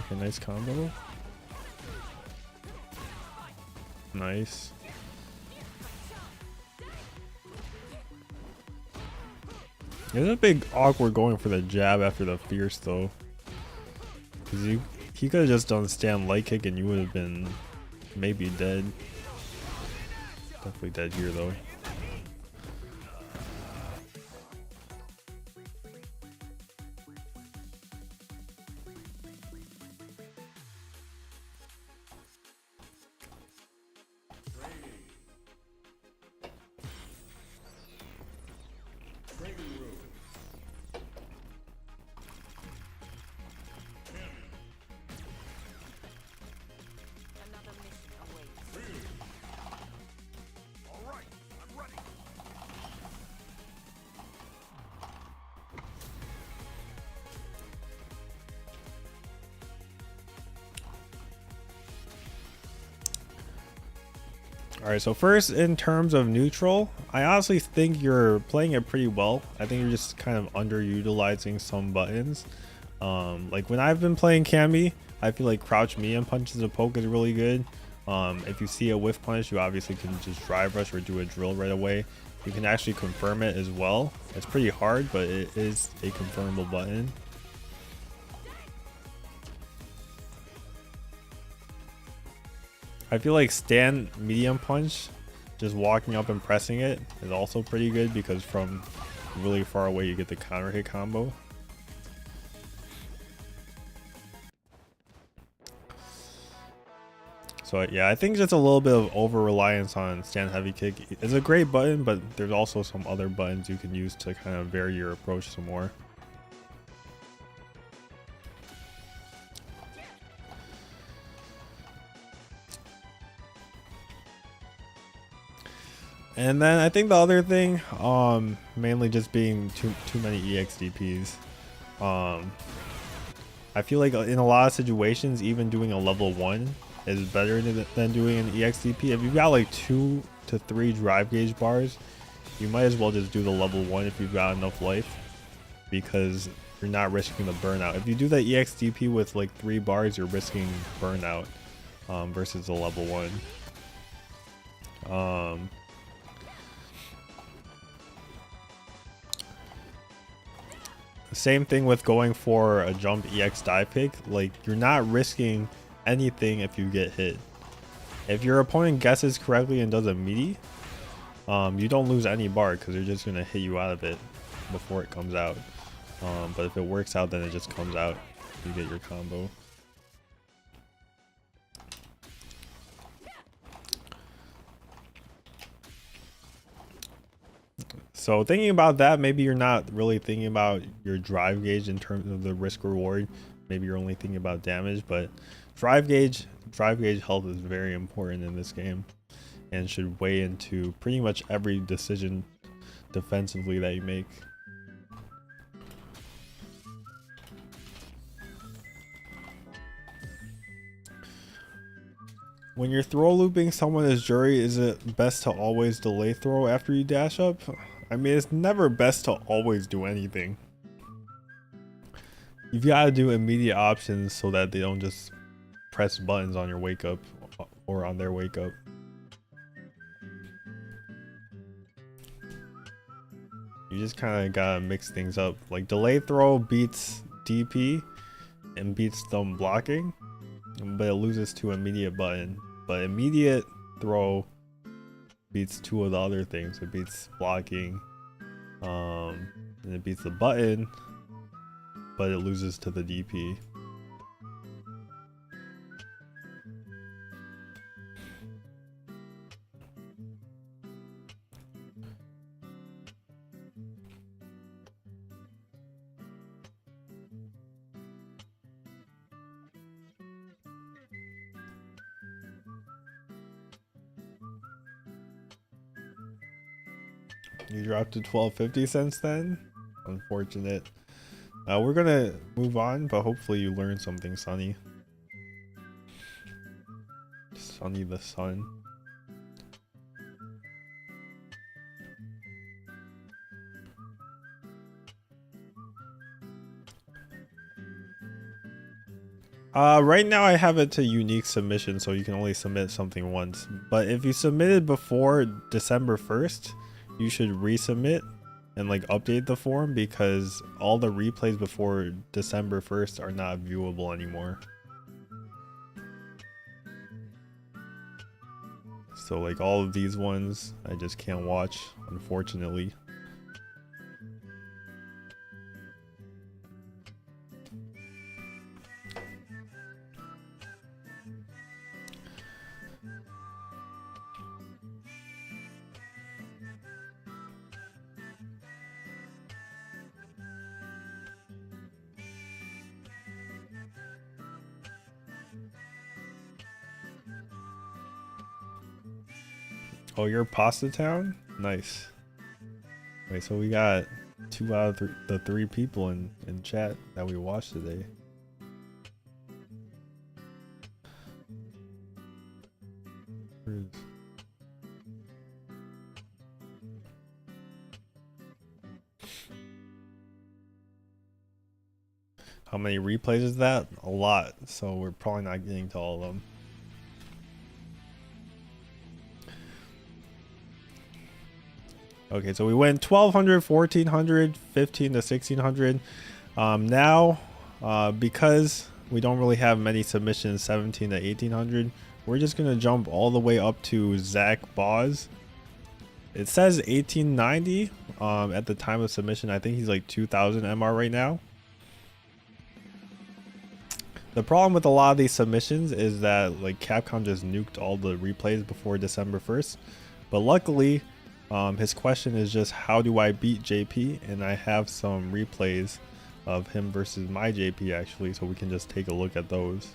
Okay, nice combo. Nice. It's a big awkward going for the jab after the fierce though. Cause he could have just done stand light kick and you would have been maybe dead. Definitely dead here though. Alright, so first in terms of neutral, I honestly think you're playing it pretty well. I think you're just kind of underutilizing some buttons. Like when I've been playing Cammy, I feel like crouch medium punches a poke is really good. If you see a whiff punish, you obviously can just drive rush or do a drill right away. You can actually confirm it as well. It's pretty hard, but it is a confirmable button. I feel like stand medium punch, just walking up and pressing it is also pretty good because from really far away you get the counter hit combo. So yeah, I think just a little bit of over reliance on stand heavy kick. It's a great button, but there's also some other buttons you can use to kind of vary your approach some more. And then I think the other thing, mainly just being too many EXDPs. I feel like in a lot of situations, even doing a level 1 is better than doing an EXDP. If you've got like 2 to 3 drive gauge bars, you might as well just do the level 1 if you've got enough life, because you're not risking the burnout. If you do the EXDP with like 3 bars, you're risking burnout versus the level 1. Same thing with going for a jump EX die pick. Like, you're not risking anything if you get hit. If your opponent guesses correctly and does a meaty, you don't lose any bar because they're just gonna hit you out of it before it comes out. But if it works out, then it just comes out. You get your combo. So thinking about that, maybe you're not really thinking about your drive gauge in terms of the risk reward. Maybe you're only thinking about damage, but drive gauge health is very important in this game and should weigh into pretty much every decision defensively that you make. When you're throw looping someone as Juri, is it best to always delay throw after you dash up? I mean, it's never best to always do anything. You've got to do immediate options so that they don't just press buttons on your wake up or on their wake up. You just kind of gotta mix things up. Like, delay throw beats DP and beats them blocking, but it loses to immediate button. But immediate throw beats 2 of the other things. It beats blocking, and it beats the button, but it loses to the DP. You dropped to 12.50 since then? Unfortunate. We're gonna move on, but hopefully you learned something, Sunny. Sunny the Sun. Right now I have it to unique submission, so you can only submit something once. But if you submitted before December 1st, you should resubmit and like update the form, because all the replays before December 1st are not viewable anymore. So like all of these ones I just can't watch, unfortunately. Oh, you're Pasta Town? Nice. Wait, so we got 2 out of the 3 people in chat that we watched today. How many replays is that? A lot. So we're probably not getting to all of them. Okay, so we went 1200, 1400, 15 to 1600. Now, because we don't really have many submissions, 17 to 1800, we're just gonna jump all the way up to Zach Boz. It says 1890 at the time of submission. I think he's like 2000 MR right now. The problem with a lot of these submissions is that like Capcom just nuked all the replays before December 1st. But luckily, his question is just how do I beat JP, and I have some replays of him versus my JP actually, so we can just take a look at those.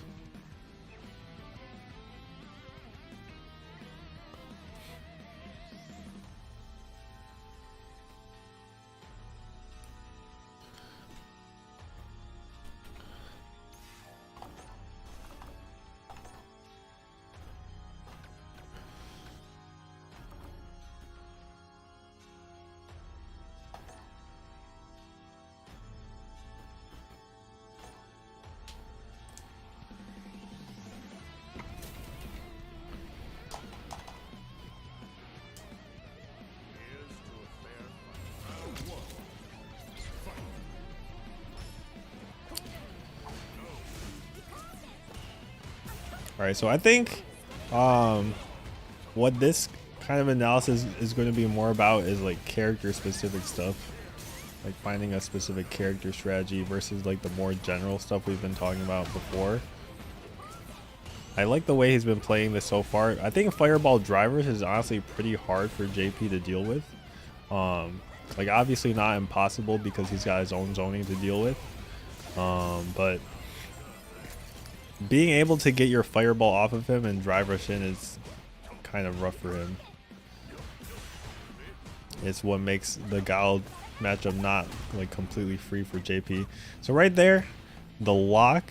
All right, so I think what this kind of analysis is going to be more about is like character specific stuff, like finding a specific character strategy versus like the more general stuff we've been talking about before. I like the way he's been playing this so far. I think fireball drivers is honestly pretty hard for JP to deal with. Like obviously not impossible because he's got his own zoning to deal with. But being able to get your fireball off of him and drive rush in is kind of rough for him. It's what makes the Gal matchup not like completely free for JP. So right there, the lock.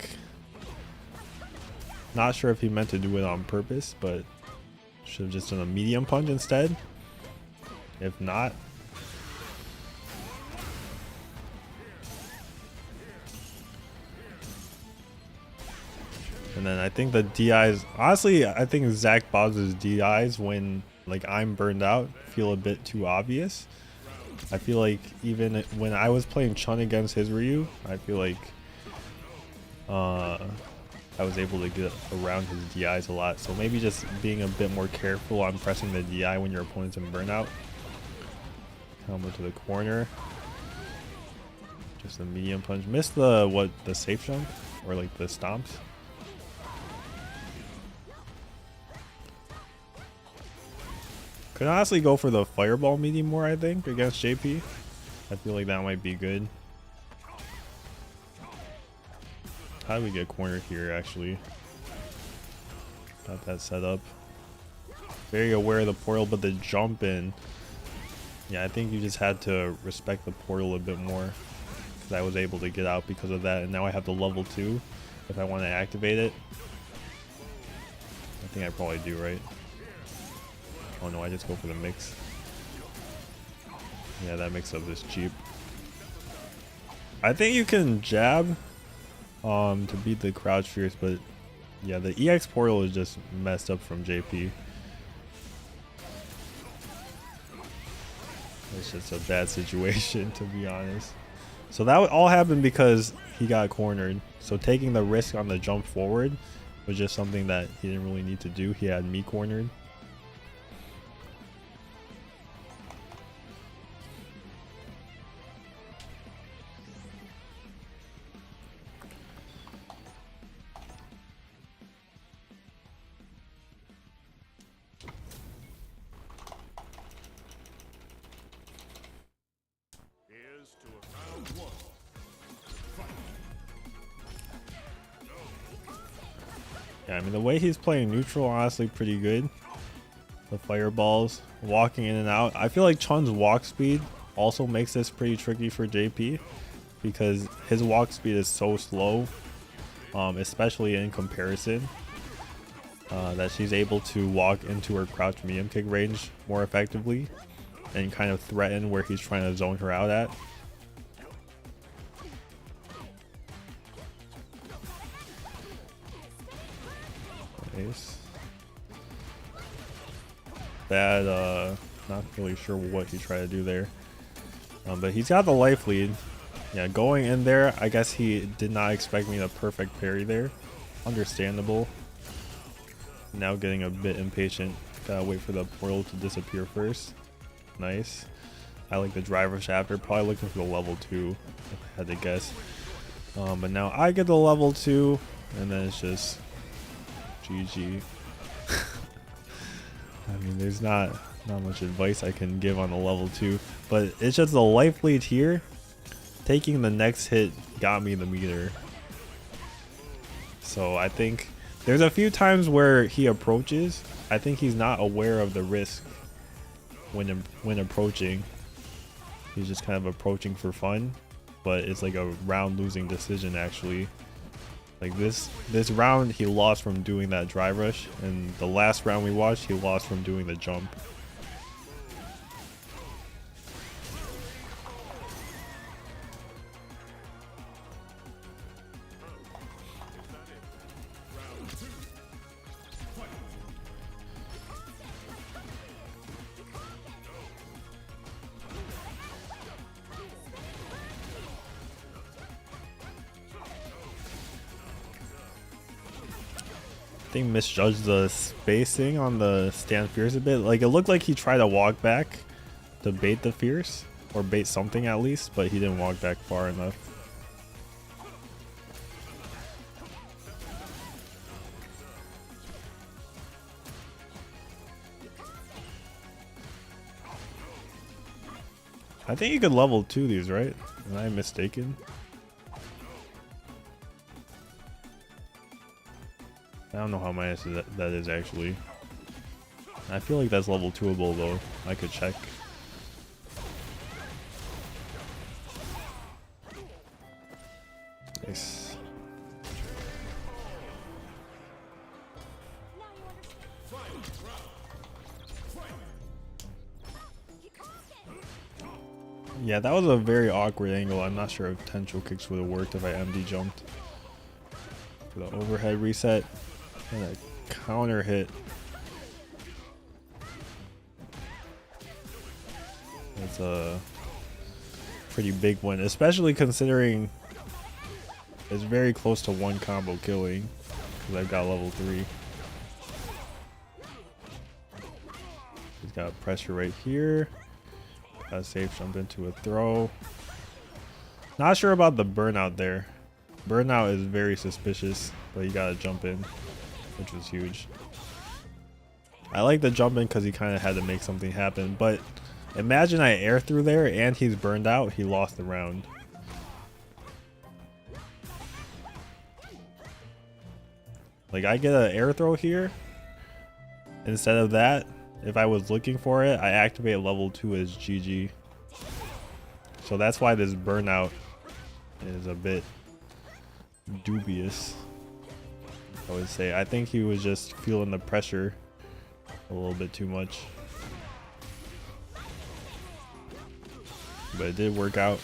Not sure if he meant to do it on purpose, but should have just done a medium punch instead. If not, and then I think the DIs, honestly, I think Zach Bob's DIs when like I'm burned out feel a bit too obvious. I feel like even when I was playing Chun against his Ryu, I feel like I was able to get around his DIs a lot. So maybe just being a bit more careful on pressing the DI when your opponent's in burnout. Combo to the corner. Just a medium punch. Missed the safe jump or like the stomps. Could honestly go for the fireball medium more, I think, against JP. I feel like that might be good. How do we get cornered here, actually? Got that set up. Very aware of the portal, but the jump in. Yeah, I think you just had to respect the portal a bit more. Because I was able to get out because of that. And now I have the level 2 if I want to activate it. I think I probably do, right? Oh no, I just go for the mix. Yeah, that mix up is cheap. I think you can jab to beat the crouch fierce, but yeah, the EX portal is just messed up from JP. It's just a bad situation, to be honest. So that all happened because he got cornered. So taking the risk on the jump forward was just something that he didn't really need to do. He had me cornered. Yeah, I mean, the way he's playing neutral, honestly, pretty good. The fireballs, walking in and out. I feel like Chun's walk speed also makes this pretty tricky for JP because his walk speed is so slow, especially in comparison, that she's able to walk into her crouch medium kick range more effectively and kind of threaten where he's trying to zone her out at. Bad, not really sure what he tried to do there, but he's got the life lead. Yeah, going in there, I guess he did not expect me to perfect parry there. Understandable. Now getting a bit impatient. Gotta wait for the portal to disappear first. Nice. I like the driver after. Probably looking for the level 2 if I had to guess. But now I get the level 2 and then it's just GG. I mean, there's not much advice I can give on the level 2, but it's just the life lead here. Taking the next hit got me the meter. So I think there's a few times where he approaches. I think he's not aware of the risk when approaching. He's just kind of approaching for fun, but it's like a round losing decision actually. Like this round he lost from doing that drive rush, and the last round we watched he lost from doing the jump. I think misjudged the spacing on the stand fierce a bit. Like, it looked like he tried to walk back to bait the fierce, or bait something at least, but he didn't walk back far enough. I think you could level 2 these, right? Am I mistaken? I don't know how minus that is actually. I feel like that's level 2able though. I could check. Nice. Yeah, that was a very awkward angle. I'm not sure if potential kicks would have worked if I MD jumped. For the overhead reset and a counter hit. That's a pretty big one, especially considering it's very close to one combo killing because I've got level 3. He's got pressure right here. Got a safe jump into a throw. Not sure about the burnout there. Burnout is very suspicious, but you gotta jump in, which was huge. I like the jump in because he kind of had to make something happen, but imagine I air through there and he's burned out, he lost the round. Like, I get an air throw here. Instead of that, if I was looking for it, I activate level 2 as GG. So that's why this burnout is a bit dubious, I would say. I think he was just feeling the pressure a little bit too much. But it did work out.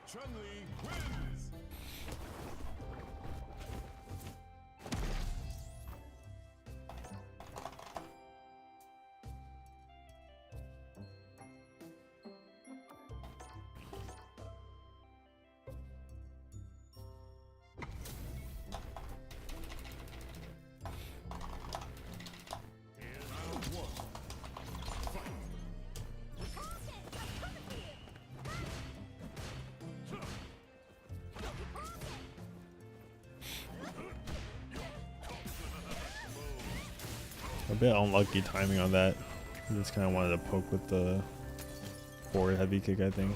Chun-Li wins. A bit unlucky timing on that. I just kind of wanted to poke with the forward heavy kick, I think.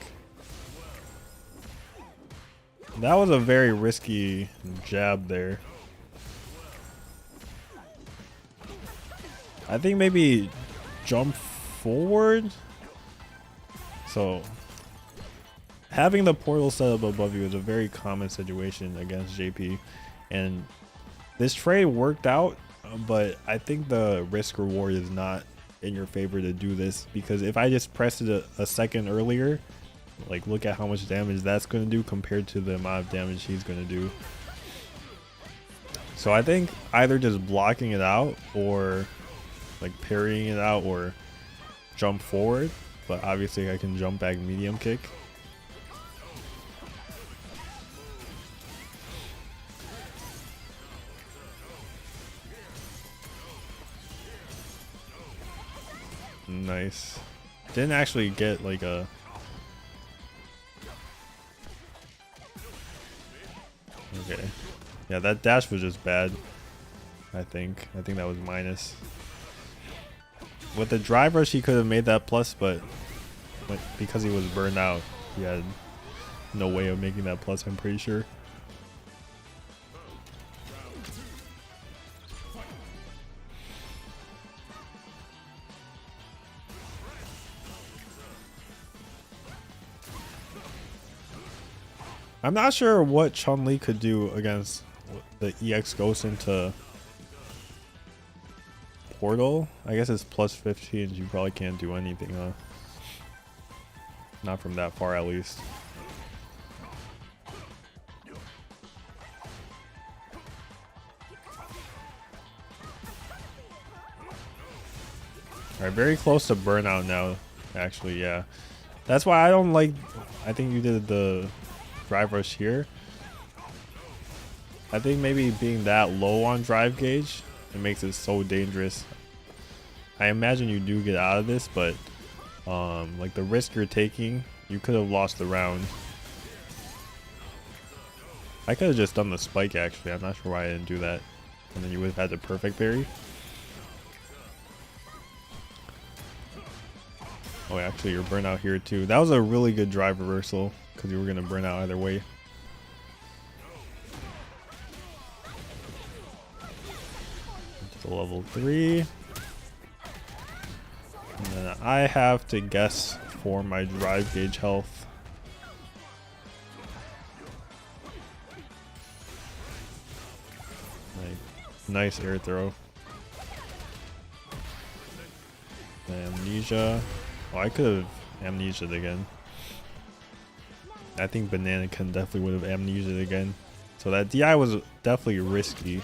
That was a very risky jab there. I think maybe jump forward. So having the portal set up above you is a very common situation against JP, and this trade worked out. But I think the risk reward is not in your favor to do this, because if I just pressed it a second earlier, like, look at how much damage that's going to do compared to the amount of damage he's going to do. So I think either just blocking it out or like parrying it out or jump forward, but obviously I can jump back medium kick. Nice. Didn't actually get like a... Okay. Yeah, that dash was just bad. I think that was minus. With the drive rush, he could have made that plus, but because he was burned out, he had no way of making that plus, I'm pretty sure. I'm not sure what Chun-Li could do against the EX Ghost into Portal. I guess it's plus 15. You probably can't do anything, huh? Not from that far, at least. Alright, very close to burnout now, actually, yeah. That's why I don't like... I think you did the drive rush here. I think maybe being that low on drive gauge, it makes it so dangerous. I imagine you do get out of this, but like the risk you're taking, you could have lost the round. I could have just done the spike actually. I'm not sure why I didn't do that. And then you would have had the perfect parry. Oh, actually, you're burnt out here too. That was a really good drive reversal because you were gonna burn out either way. To level 3. And then I have to guess for my drive gauge health. Nice air throw. Amnesia. Oh, I could have amnesia'd again. I think Banana Can definitely would have amnesia'd again. So that DI was definitely risky.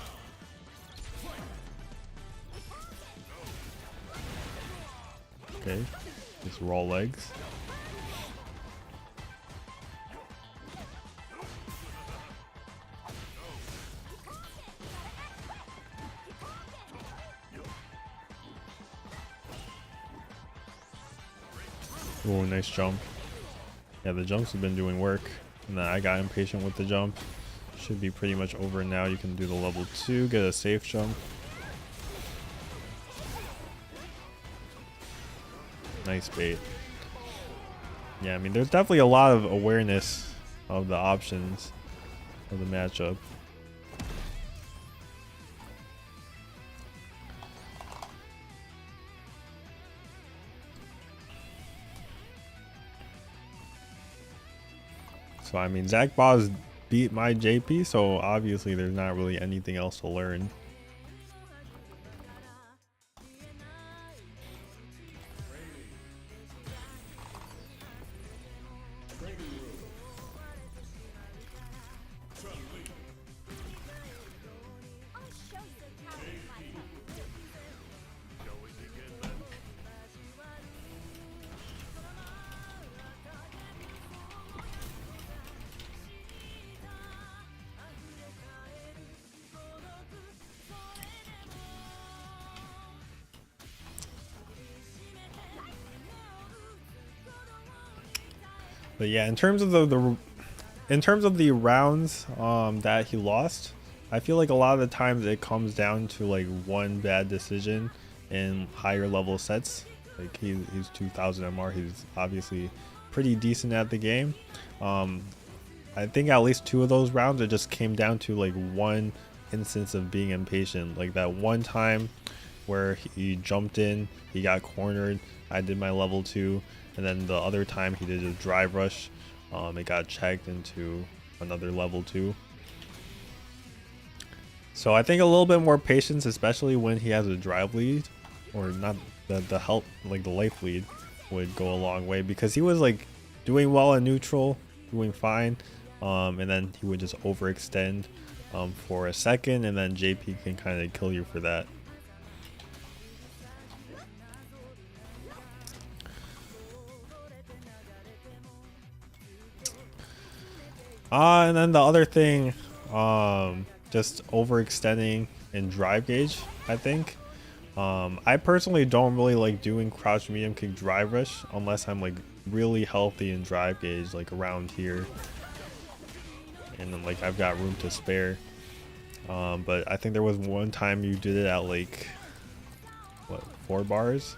Okay, just raw legs. Oh, nice jump. Yeah, the jumps have been doing work. And then I got impatient with the jump. Should be pretty much over now. You can do the level 2, get a safe jump. Nice bait. Yeah, I mean, there's definitely a lot of awareness of the options of the matchup. So I mean, Zach Boz beat my JP, so obviously there's not really anything else to learn. Chun-Li. But yeah, in terms of the rounds that he lost, I feel like a lot of the times it comes down to like one bad decision in higher level sets. Like he's 2000 MR, he's obviously pretty decent at the game. I think at least 2 of those rounds it just came down to like one instance of being impatient. Like that one time where he jumped in, he got cornered, I did my level 2, and then the other time he did a drive rush, it got checked into another level 2. So I think a little bit more patience, especially when he has a drive lead, or not the help, like the life lead, would go a long way, because he was like doing well in neutral, doing fine, and then he would just overextend for a second, and then JP can kind of kill you for that. And then the other thing, just overextending in drive gauge, I think. I personally don't really like doing crouch medium kick drive rush unless I'm like really healthy in drive gauge, like around here. And then like I've got room to spare. But I think there was one time you did it at like, what, 4 bars?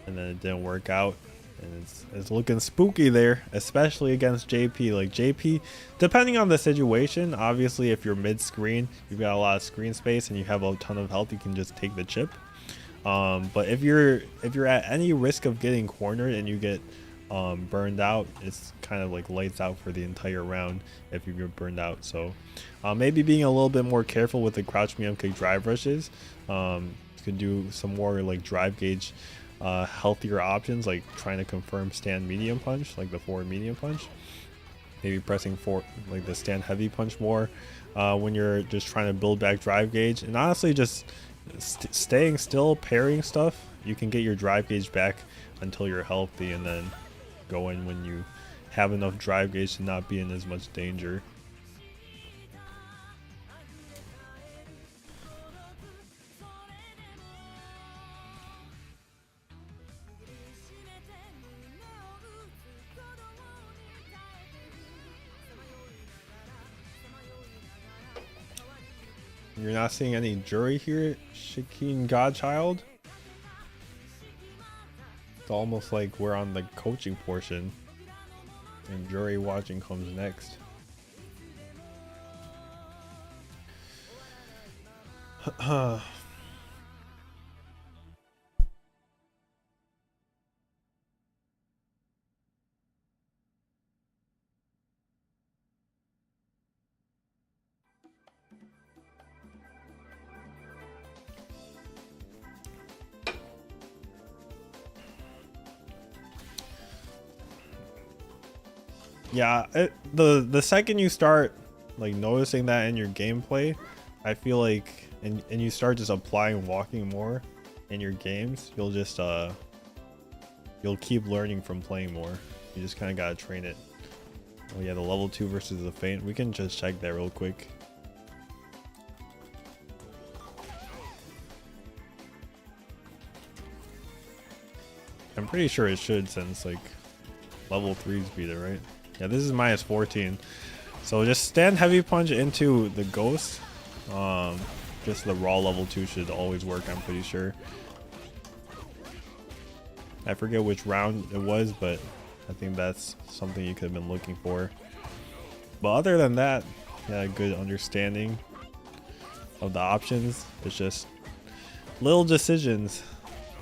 And then it didn't work out. And it's looking spooky there, especially against JP. Like JP, depending on the situation, obviously if you're mid-screen, you've got a lot of screen space and you have a ton of health, you can just take the chip. But if you're at any risk of getting cornered and you get burned out, it's kind of like lights out for the entire round if you get burned out. So maybe being a little bit more careful with the crouch medium kick drive rushes. You could do some more like drive gauge healthier options, like trying to confirm stand medium punch, like the forward medium punch. Maybe pressing for like the stand heavy punch more when you're just trying to build back drive gauge. And honestly, just staying still, parrying stuff, you can get your drive gauge back until you're healthy, and then go in when you have enough drive gauge to not be in as much danger. You're not seeing any Juri here, Shikeen Godchild? It's almost like we're on the coaching portion and Juri watching comes next. Yeah, the second you start like noticing that in your gameplay, I feel like and you start just applying walking more in your games, you'll just you'll keep learning from playing more. You just kind of gotta train it. Oh yeah, the level 2 versus the feint. We can just check that real quick. I'm pretty sure it should, since like level 3s beat it, right? Yeah, this is minus 14. So just stand heavy punch into the ghost. Just the raw level 2 should always work, I'm pretty sure. I forget which round it was, but I think that's something you could have been looking for. But other than that, yeah, good understanding of the options. It's just little decisions.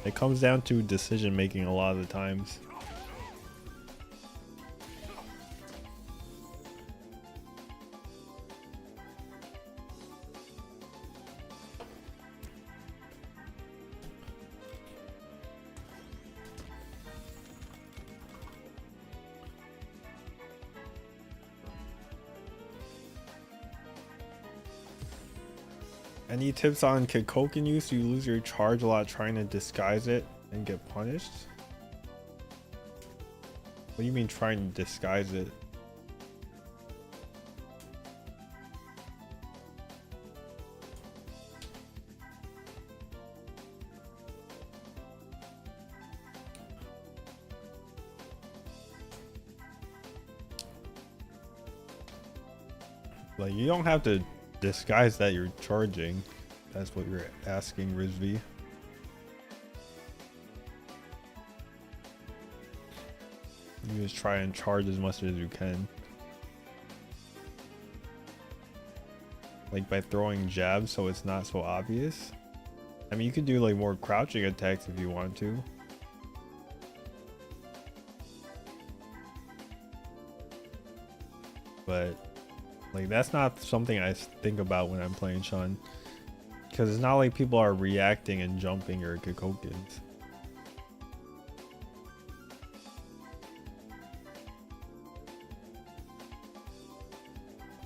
It comes down to decision making a lot of the times. Any tips on Kikoken use? You lose your charge a lot trying to disguise it and get punished? What do you mean trying to disguise it? Like, you don't have to disguise that you're charging. That's what you're asking, Rizvi. You just try and charge as much as you can. Like by throwing jabs so it's not so obvious. I mean, you could do like more crouching attacks if you want to. But like, that's not something I think about when I'm playing Chun, because it's not like people are reacting and jumping or Kikokens.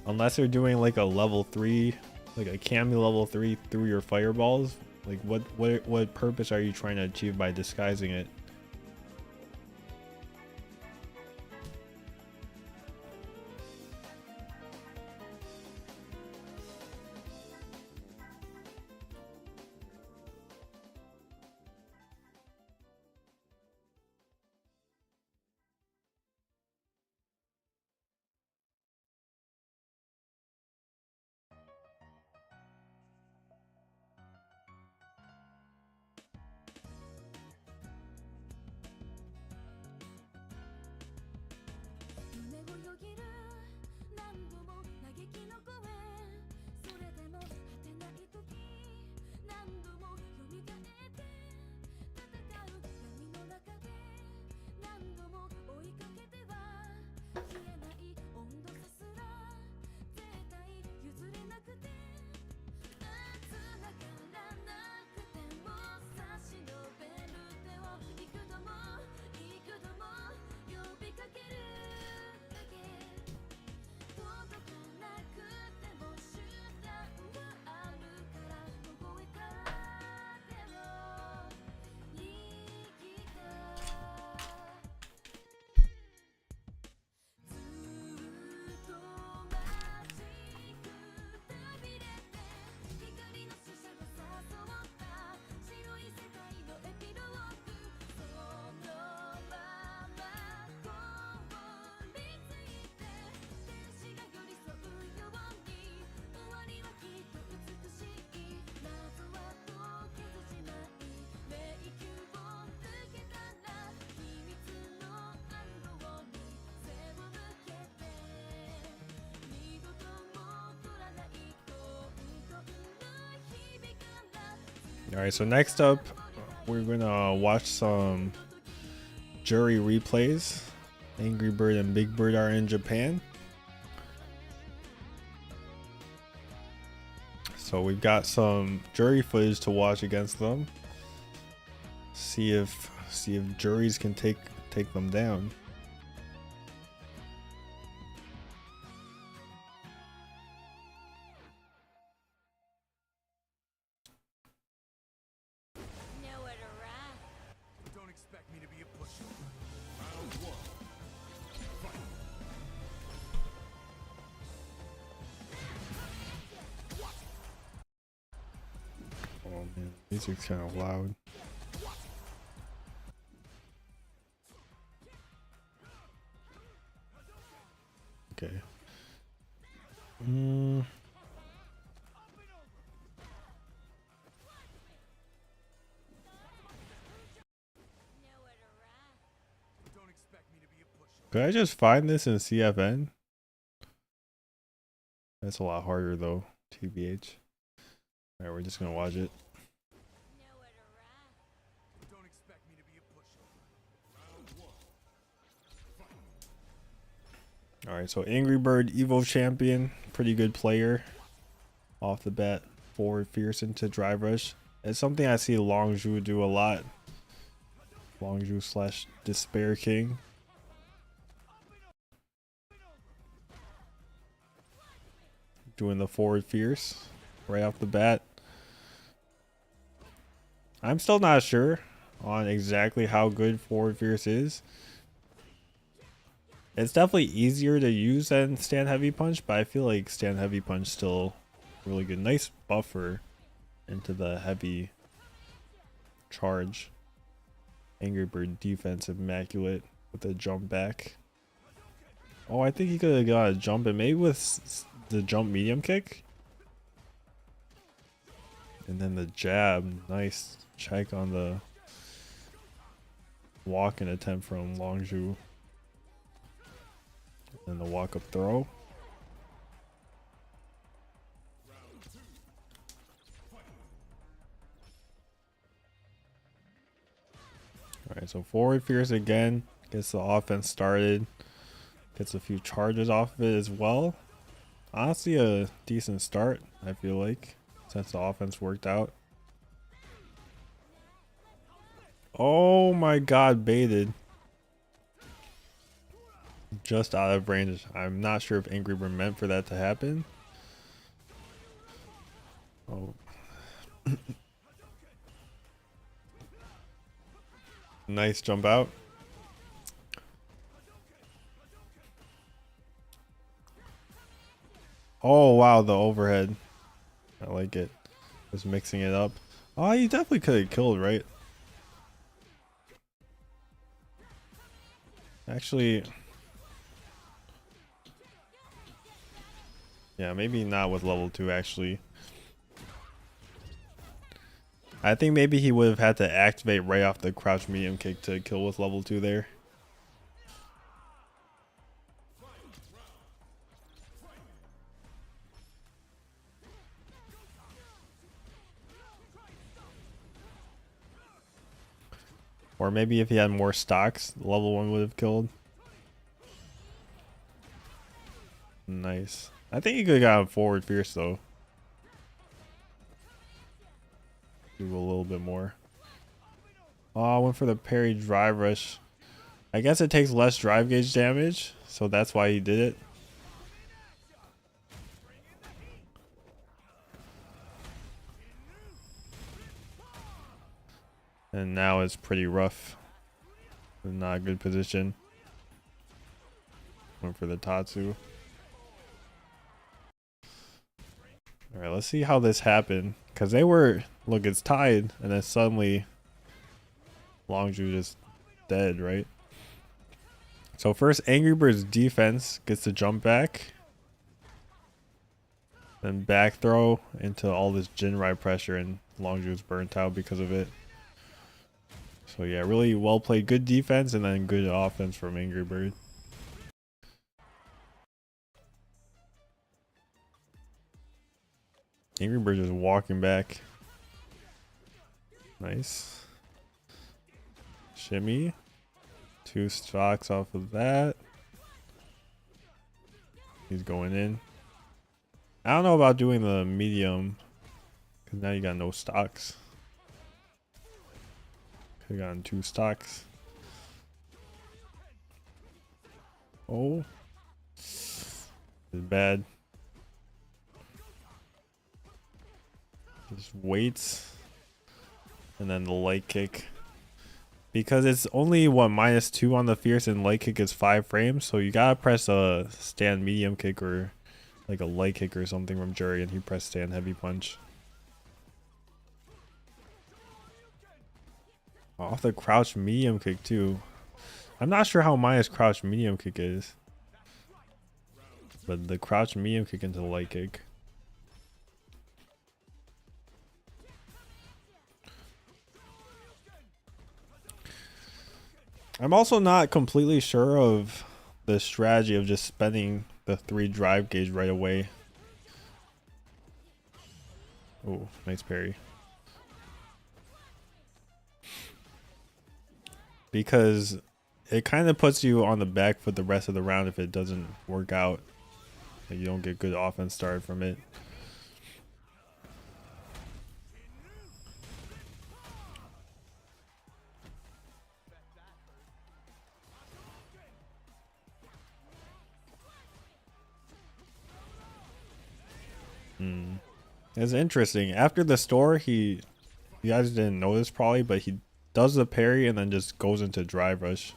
Unless they're doing like a level 3, like a Kami level 3 through your fireballs. Like what purpose are you trying to achieve by disguising it? Alright, so next up, we're gonna watch some Juri replays. Angry Bird and Big Bird are in Japan. So we've got some Juri footage to watch against them. See if Juris can take them down. Nowhere to run. Don't expect me to be a pushover. Round one. Oh man, music's kind of loud. Okay. Don't expect me to be a pushover. Could I just find this in CFN? That's a lot harder though, TBH. Alright, we're just gonna watch it. Nowhere to run. Don't expect me to be a pushover. Round one. Alright, so Angry Bird Evo champion, pretty good player. Off the bat, forward fierce into drive rush. It's something I see Longzhu do a lot. Longzhu slash Despair King. Doing the forward fierce right off the bat. I'm still not sure on exactly how good forward fierce is. It's definitely easier to use than stand heavy punch, but I feel like stand heavy punch still really good. Nice buffer into the heavy charge. Angry Bird defense immaculate with a jump back. Oh, I think he could have got a jump, and maybe with the jump medium kick. And then the jab, nice check on the walk-in attempt from Longzhu. And the walk-up throw. Alright, so forward fierce again. Gets the offense started. Gets a few charges off of it as well. Honestly, a decent start, I feel like, since the offense worked out. Oh my god, baited. Just out of range. I'm not sure if Angry Bird meant for that to happen. Oh. Nice jump out. Oh wow, the overhead. I like it. Just mixing it up. Oh, you definitely could have killed, right? Actually, yeah, maybe not with level 2 actually. I think maybe he would have had to activate right off the crouch medium kick to kill with level 2 there. Or maybe if he had more stocks, level 1 would have killed. Nice. I think he could have gotten forward fierce though. Do a little bit more. Oh, I went for the parry drive rush. I guess it takes less drive gauge damage, so that's why he did it. And now it's pretty rough. Not a good position. Went for the Tatsu. Alright, let's see how this happened. Because they were... Look, it's tied. And then suddenly... Longzhu just dead, right? So first, Angry Bird's defense gets the jump back. Then back throw into all this Jinrai pressure. And Longzhu's burnt out because of it. So yeah, really well played. Good defense and then good offense from Angry Bird. Angry Bird just walking back. Nice. Shimmy. 2 stocks off of that. He's going in. I don't know about doing the medium, because now you got no stocks. Could have gotten 2 stocks. Oh. This is bad. Just waits. And then the light kick. Because it's only what, -2 on the fierce, and light kick is 5 frames, so you gotta press a stand medium kick or like a light kick or something from Juri, and he pressed stand heavy punch. Off the crouch medium kick too. I'm not sure how Maya's crouch medium kick is, but the crouch medium kick into the light kick. I'm also not completely sure of the strategy of just spending the 3 drive gauge right away. Oh, nice parry. Because it kind of puts you on the back foot the rest of the round if it doesn't work out. Like you don't get good offense started from it. It's interesting. After the store, you guys didn't know this probably, but he does the parry and then just goes into drive rush.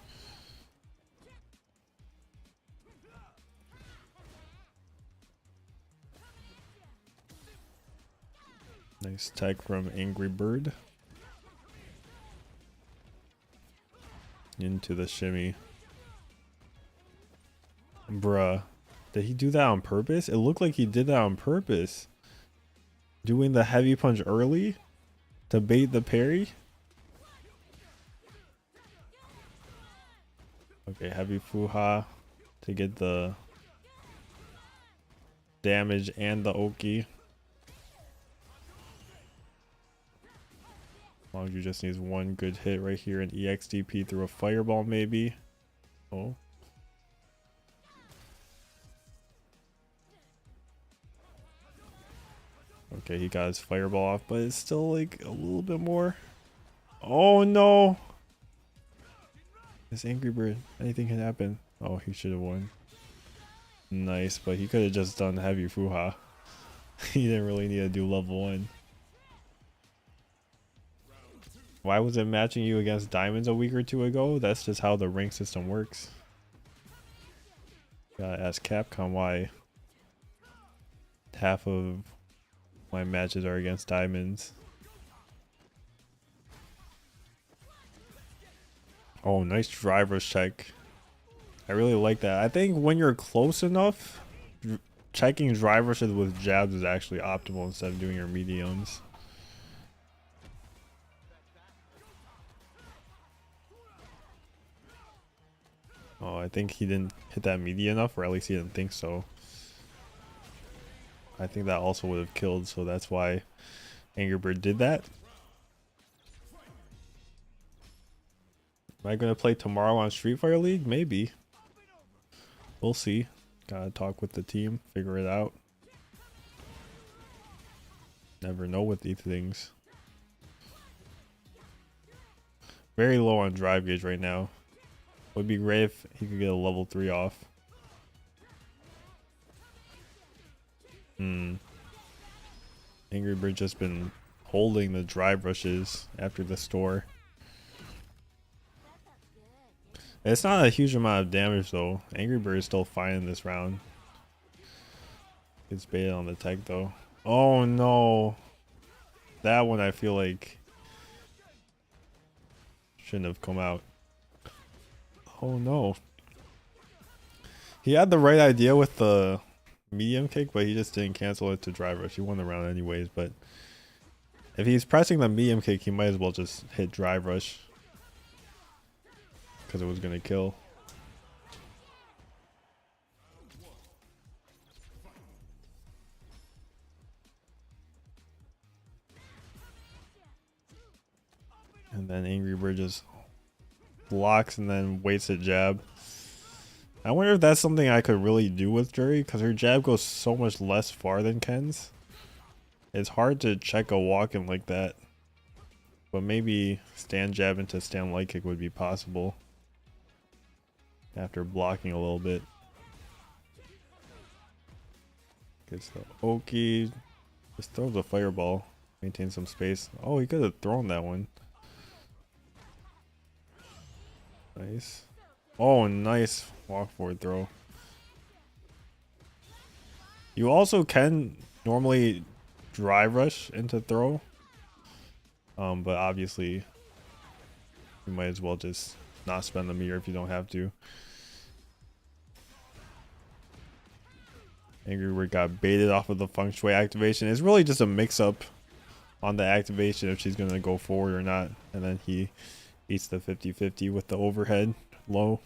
Nice tech from Angry Bird. Into the shimmy. Bruh. Did he do that on purpose? It looked like he did that on purpose. Doing the heavy punch early to bait the parry. Okay, heavy fuha to get the damage and the oki. As long as you just needs 1 good hit right here, an EXDP through a fireball maybe. Oh. Okay, he got his fireball off, but it's still like a little bit more. Oh no! This Angry Bird, anything can happen. Oh, he should have won. Nice, but he could have just done heavy fuha. He didn't really need to do level 1. Why was it matching you against diamonds a week or 2 ago? That's just how the rank system works. Gotta ask Capcom why half of my matches are against diamonds. Oh, nice driver's check. I really like that. I think when you're close enough, checking drivers with jabs is actually optimal instead of doing your mediums. Oh, I think he didn't hit that media enough, or at least he didn't think so. I think that also would have killed, so that's why Angry Bird did that. Am I going to play tomorrow on Street Fighter League? Maybe. We'll see. Gotta talk with the team, figure it out. Never know with these things. Very low on drive gauge right now. Would be great if he could get a level 3 off. Angry Bird just been holding the drive rushes after the store. It's not a huge amount of damage though. Angry Bird is still fine in this round. Gets baited on the tech though. Oh no. That one I feel like shouldn't have come out. Oh no. He had the right idea with the medium kick, but he just didn't cancel it to drive rush. He won the round anyways, but if he's pressing the medium kick, he might as well just hit drive rush because it was going to kill. And then Angry Bird just blocks and then waits a jab. I wonder if that's something I could really do with Juri, because her jab goes so much less far than Ken's. It's hard to check a walk-in like that. But maybe stand jab into stand light kick would be possible after blocking a little bit. Gets the Oki. Just throws a fireball. Maintain some space. Oh, he could have thrown that one. Nice. Oh, nice walk forward throw. You also can normally drive rush into throw. But obviously you might as well just not spend the meter if you don't have to. Angry Bird got baited off of the feng shui activation. It's really just a mix up on the activation if she's gonna go forward or not. And then he eats the 50-50 with the overhead low.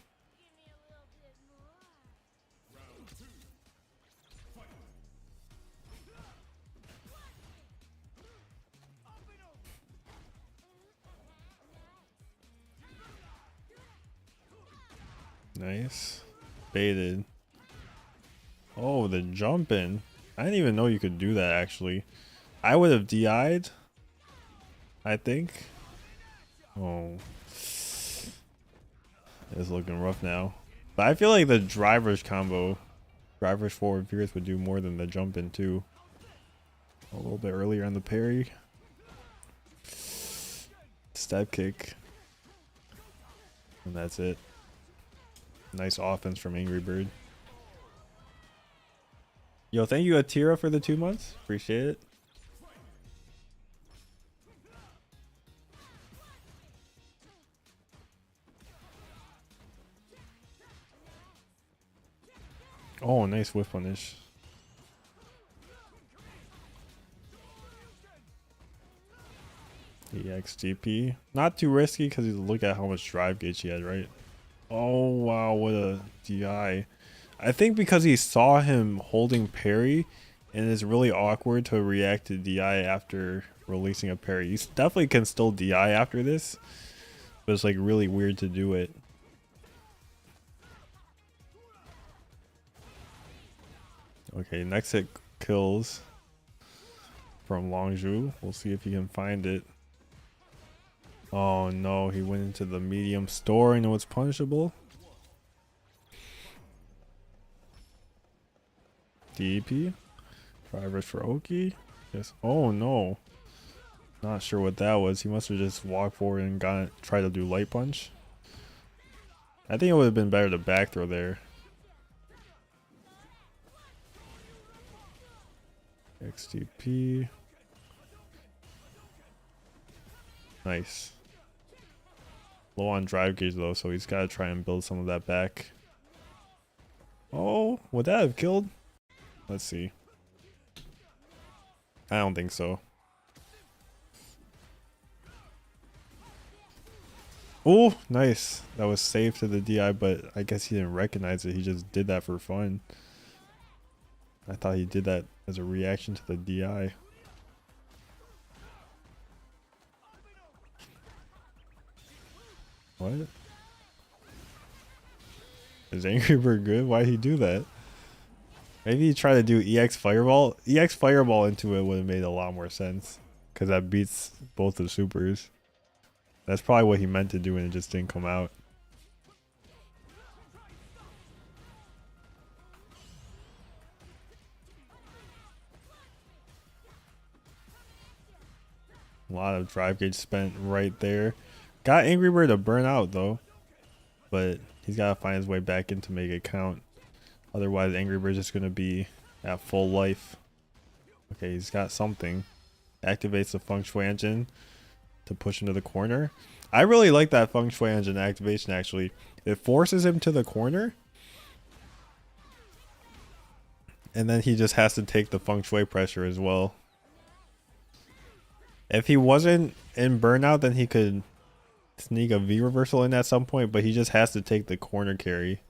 Nice. Baited. Oh, the jump in. I didn't even know you could do that actually. I would have DI'd, I think. Oh. It's looking rough now. But I feel like the driver's combo, driver's forward fierce, would do more than the jump in too. A little bit earlier on the parry. Step kick. And that's it. Nice offense from Angry Bird. Yo, thank you Atira for the 2 months. Appreciate it. Oh, nice whiff punish. EXGP. Not too risky because you look at how much drive gauge he had, right? Oh, wow. What a DI. I think because he saw him holding parry and it's really awkward to react to DI after releasing a parry. You definitely can still DI after this, but it's like really weird to do it. Okay, next hit kills from Longzhu. We'll see if he can find it. Oh no, he went into the medium store and it was punishable. DP. Drivers for Oki. Yes. Oh no. Not sure what that was. He must have just walked forward and tried to do light punch. I think it would have been better to back throw there. XTP. Nice. Low on drive gauge though, so he's got to try and build some of that back. Oh, would that have killed? Let's see. I don't think so. Oh, nice. That was safe to the DI, but I guess he didn't recognize it. He just did that for fun. I thought he did that as a reaction to the DI. What? Is Angry Bird good? Why'd he do that? Maybe he tried to do EX Fireball. EX Fireball into it would have made a lot more sense. Because that beats both the supers. That's probably what he meant to do and it just didn't come out. A lot of drive gauge spent right there. Got Angry Bird to burn out though. But he's got to find his way back in to make it count. Otherwise Angry Bird's just going to be at full life. Okay, he's got something. Activates the Feng Shui engine to push into the corner. I really like that Feng Shui engine activation actually. It forces him to the corner. And then he just has to take the Feng Shui pressure as well. If he wasn't in burnout, then he could sneak a V reversal in at some point, but he just has to take the corner carry.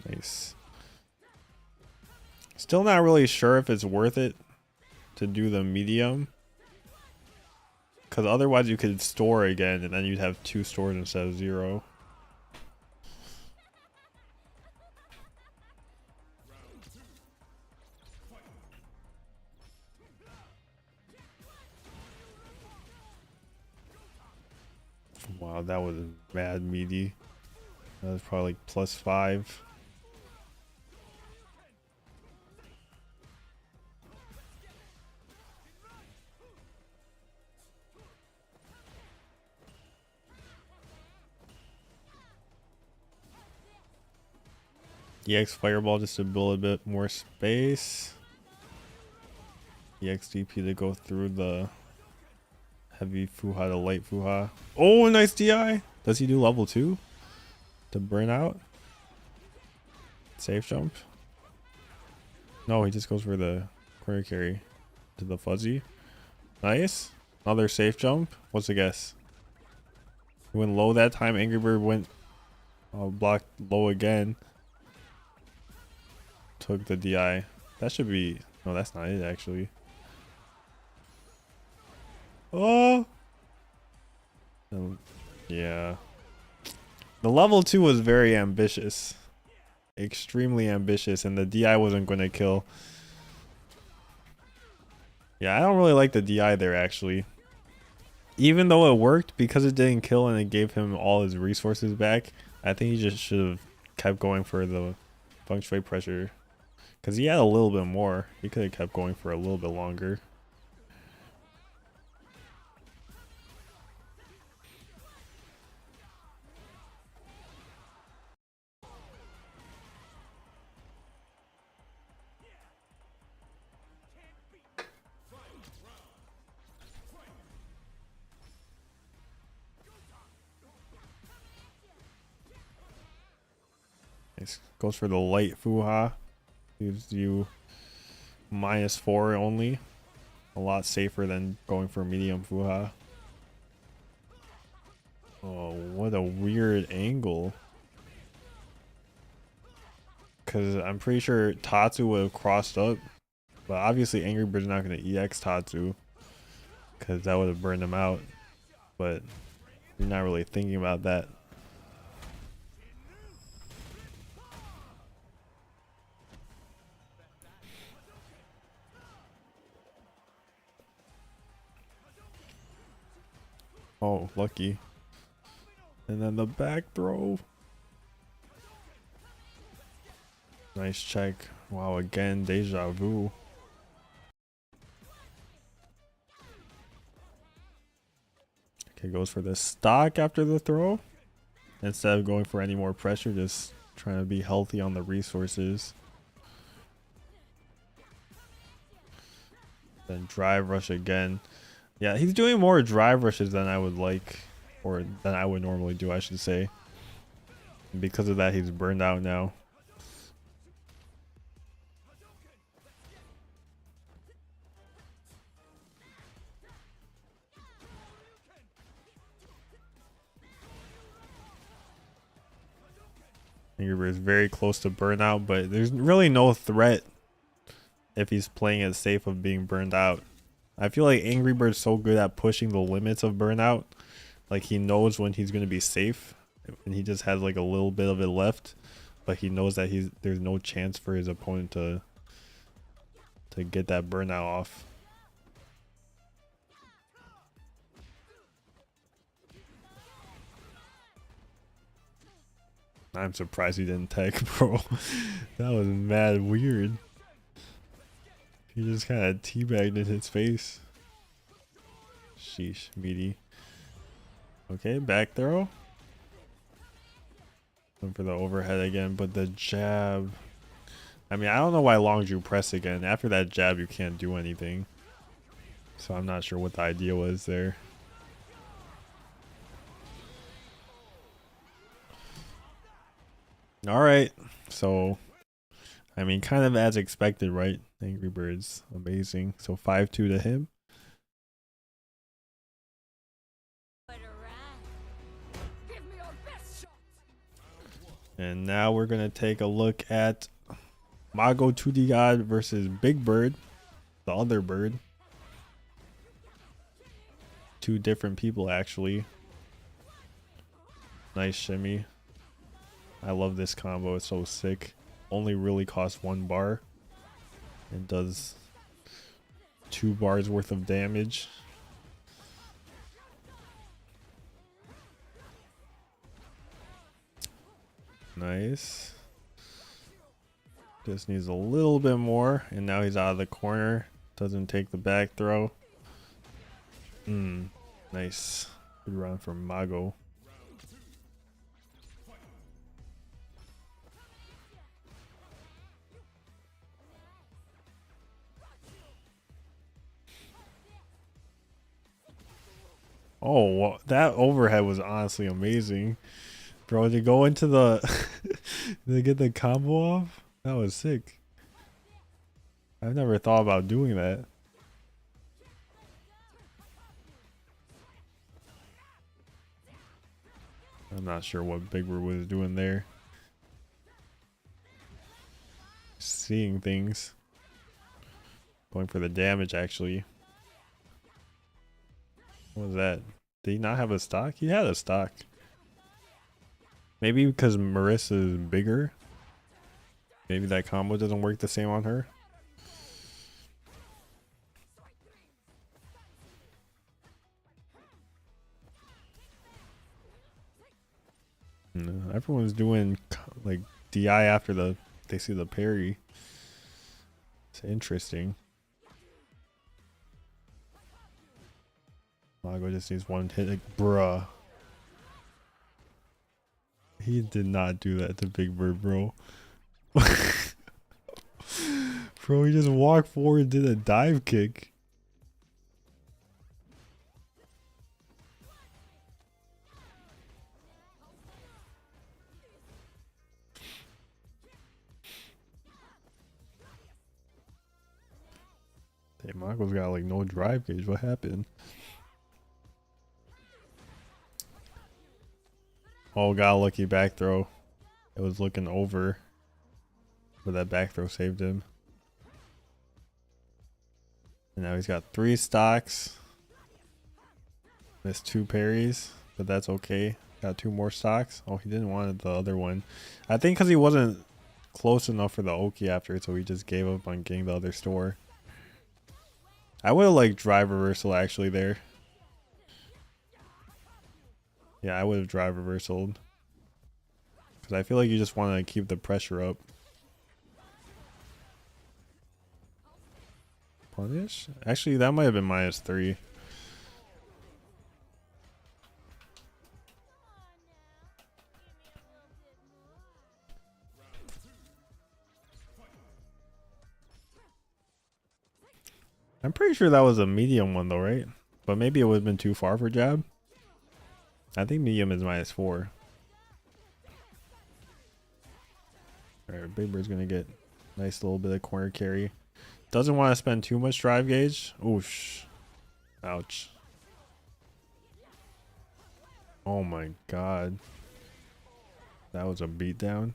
Nice. Still not really sure if it's worth it to do the medium. Because otherwise you could store again and then you'd have 2 stores instead of 0. Wow, that was mad meaty. That was probably like +5. EX Fireball just to build a bit more space. EX DP to go through the heavy Fuha to light Fuha. Oh, nice DI! Does he do level 2? To burn out? Safe jump? No, he just goes for the corner carry to the fuzzy. Nice. Another safe jump. What's the guess? He went low that time. Angry Bird went blocked low again. Took the DI. That should be... No, that's not it actually. Oh! Yeah. The level 2 was very ambitious. Extremely ambitious, and the DI wasn't going to kill. Yeah, I don't really like the DI there actually. Even though it worked, because it didn't kill and it gave him all his resources back, I think he just should have kept going for the feng shui pressure. Because he had a little bit more. He could have kept going for a little bit longer. Nice. Goes for the light Fuha. Gives you -4 only. A lot safer than going for medium Fuha. Oh, what a weird angle. Because I'm pretty sure Tatsu would have crossed up. But obviously Angry Bird's not going to EX Tatsu. Because that would have burned him out. But you're not really thinking about that. Oh, lucky. And then the back throw. Nice check. Wow, again, deja vu. Okay, goes for the stock after the throw. Instead of going for any more pressure, just trying to be healthy on the resources. Then drive rush again. Yeah, he's doing more drive rushes than I would like, or than I would normally do, I should say. And because of that, he's burned out now. Angry Bird is very close to burnout, but there's really no threat if he's playing it safe of being burned out. I feel like Angry Bird's so good at pushing the limits of burnout. Like he knows when he's going to be safe and he just has like a little bit of it left, but he knows that there's no chance for his opponent to get that burnout off. I'm surprised he didn't tech, bro. That was mad weird. He just kind of teabagged in his face. Sheesh, meaty. Okay, back throw. Going for the overhead again, but the jab. I mean, I don't know why Long Drew press again. After that jab, you can't do anything. So I'm not sure what the idea was there. All right, so I mean, kind of as expected, right? Angry Birds, amazing. So 5-2 to him. And now we're gonna take a look at Mago 2D God versus Big Bird, the other bird. Two different people actually. Nice shimmy. I love this combo, it's so sick. Only really costs 1 bar. It does 2 bars worth of damage. Nice. Just needs a little bit more, and now he's out of the corner. Doesn't take the back throw. Nice. Good run from Mago. Oh, that overhead was honestly amazing. Bro, to go into the to get the combo off, that was sick. I've never thought about doing that. I'm not sure what Big Bird was doing there. Seeing things. Going for the damage actually. What was that? Did he not have a stock? He had a stock. Maybe because Marissa is bigger. Maybe that combo doesn't work the same on her. No, everyone's doing like DI after they see the parry. It's interesting. Mago just needs one hit, like, bruh. He did not do that to Big Bird, bro. Bro, he just walked forward and did a dive kick. Hey, Mago's got like no drive gauge. What happened? Oh, got a lucky back throw. It was looking over, but that back throw saved him. And now he's got 3 stocks. Missed 2 parries, but that's okay. Got 2 more stocks. Oh, he didn't want the other one. I think because he wasn't close enough for the Oki after it, so he just gave up on getting the other store. I would have liked drive reversal actually there. Yeah, I would have drive reversaled. Because I feel like you just want to keep the pressure up. Punish? Actually, that might have been -3. I'm pretty sure that was a medium one though, right? But maybe it would have been too far for jab. I think medium is -4. Alright, Big Bird's gonna get a nice little bit of corner carry. Doesn't want to spend too much drive gauge. Oosh. Ouch. Oh my god. That was a beatdown.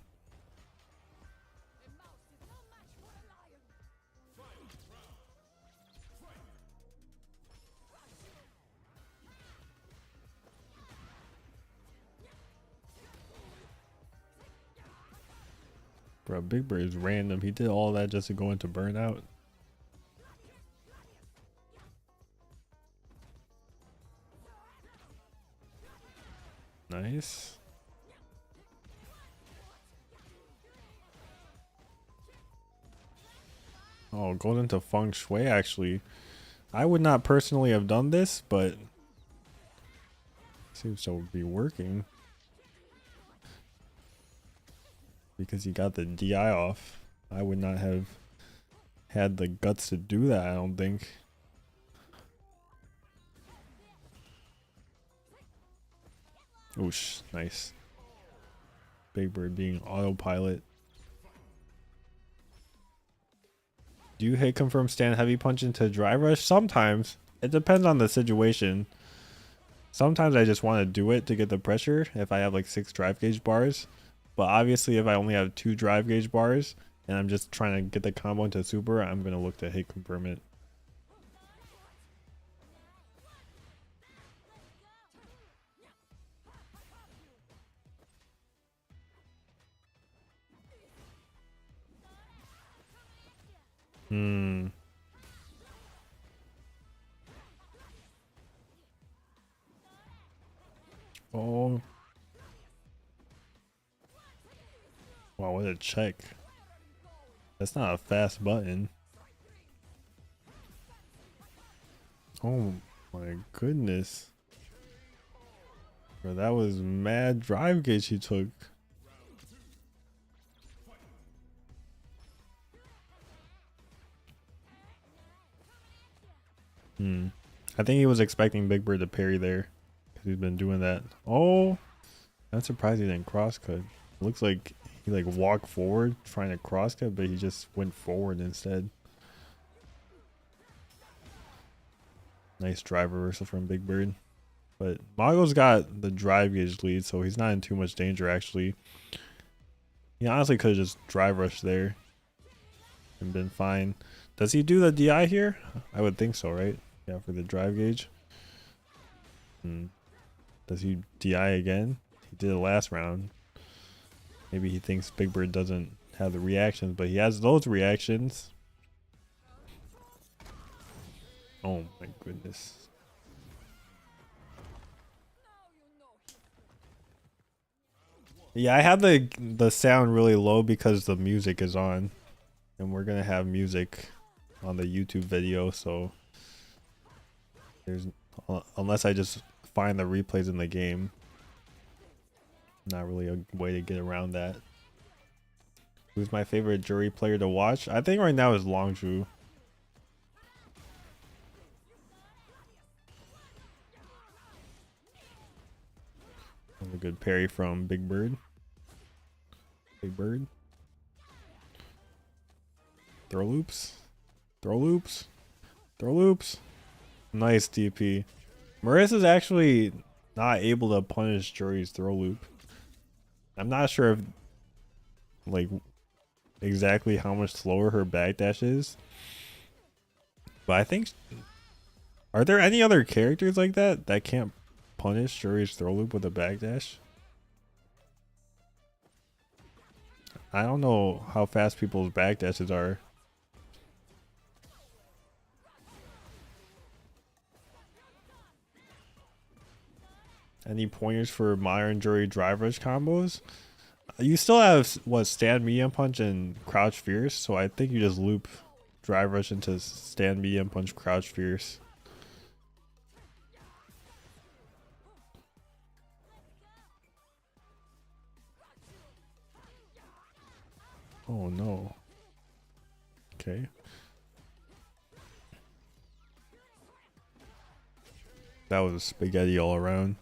Bro, Big Bird is random. He did all that just to go into burnout. Nice. Oh, goes into feng shui actually. I would not personally have done this, but seems to be working. Because he got the DI off. I would not have had the guts to do that, I don't think. Oosh, nice. Big Bird being autopilot. Do you hit confirm stand heavy punch into drive rush? Sometimes. It depends on the situation. Sometimes I just want to do it to get the pressure if I have like 6 drive gauge bars. But obviously, if I only have 2 drive gauge bars and I'm just trying to get the combo into super, I'm gonna look to hit confirm it. Hmm. Oh. Wow, what a check. That's not a fast button. Oh my goodness. Bro, that was mad drive gauge he took. I think he was expecting Big Bird to parry there. Because he's been doing that. Oh, I'm surprised he didn't cross cut. Looks like he like walked forward trying to cross cut, but he just went forward instead. Nice drive reversal from Big Bird. But Mago's got the drive gauge lead, so he's not in too much danger actually. He honestly could have just drive rushed there and been fine. Does he do the DI here? I would think so, right? Yeah, for the drive gauge. Does he DI again? He did it last round. Maybe he thinks Big Bird doesn't have the reactions, but he has those reactions. Oh my goodness. Yeah, I have the sound really low because the music is on. And we're gonna have music on the YouTube video, so there's unless I just find the replays in the game. Not really a way to get around that. Who's my favorite Juri player to watch? I think right now is Longju. A good parry from Big Bird. Big Bird. Throw loops. Throw loops. Throw loops. Nice DP. Marissa's actually not able to punish Juri's throw loop. I'm not sure if like exactly how much slower her backdash is. But I think are there any other characters like that that can't punish Juri's throw loop with a backdash? I don't know how fast people's backdashes are. Any pointers for modern Juri drive rush combos? You still have what, stand medium punch and crouch fierce, so I think you just loop drive rush into stand medium punch crouch fierce. Oh no. Okay. That was spaghetti all around.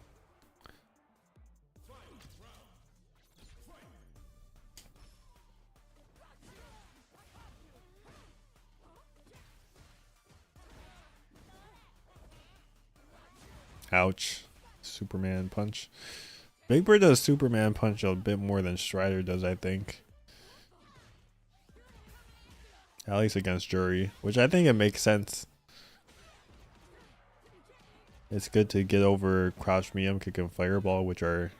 Ouch. Superman punch. Big Bird does Superman punch a bit more than Strider does, I think. At least against Juri, which I think it makes sense. It's good to get over crouch medium kick and fireball, which are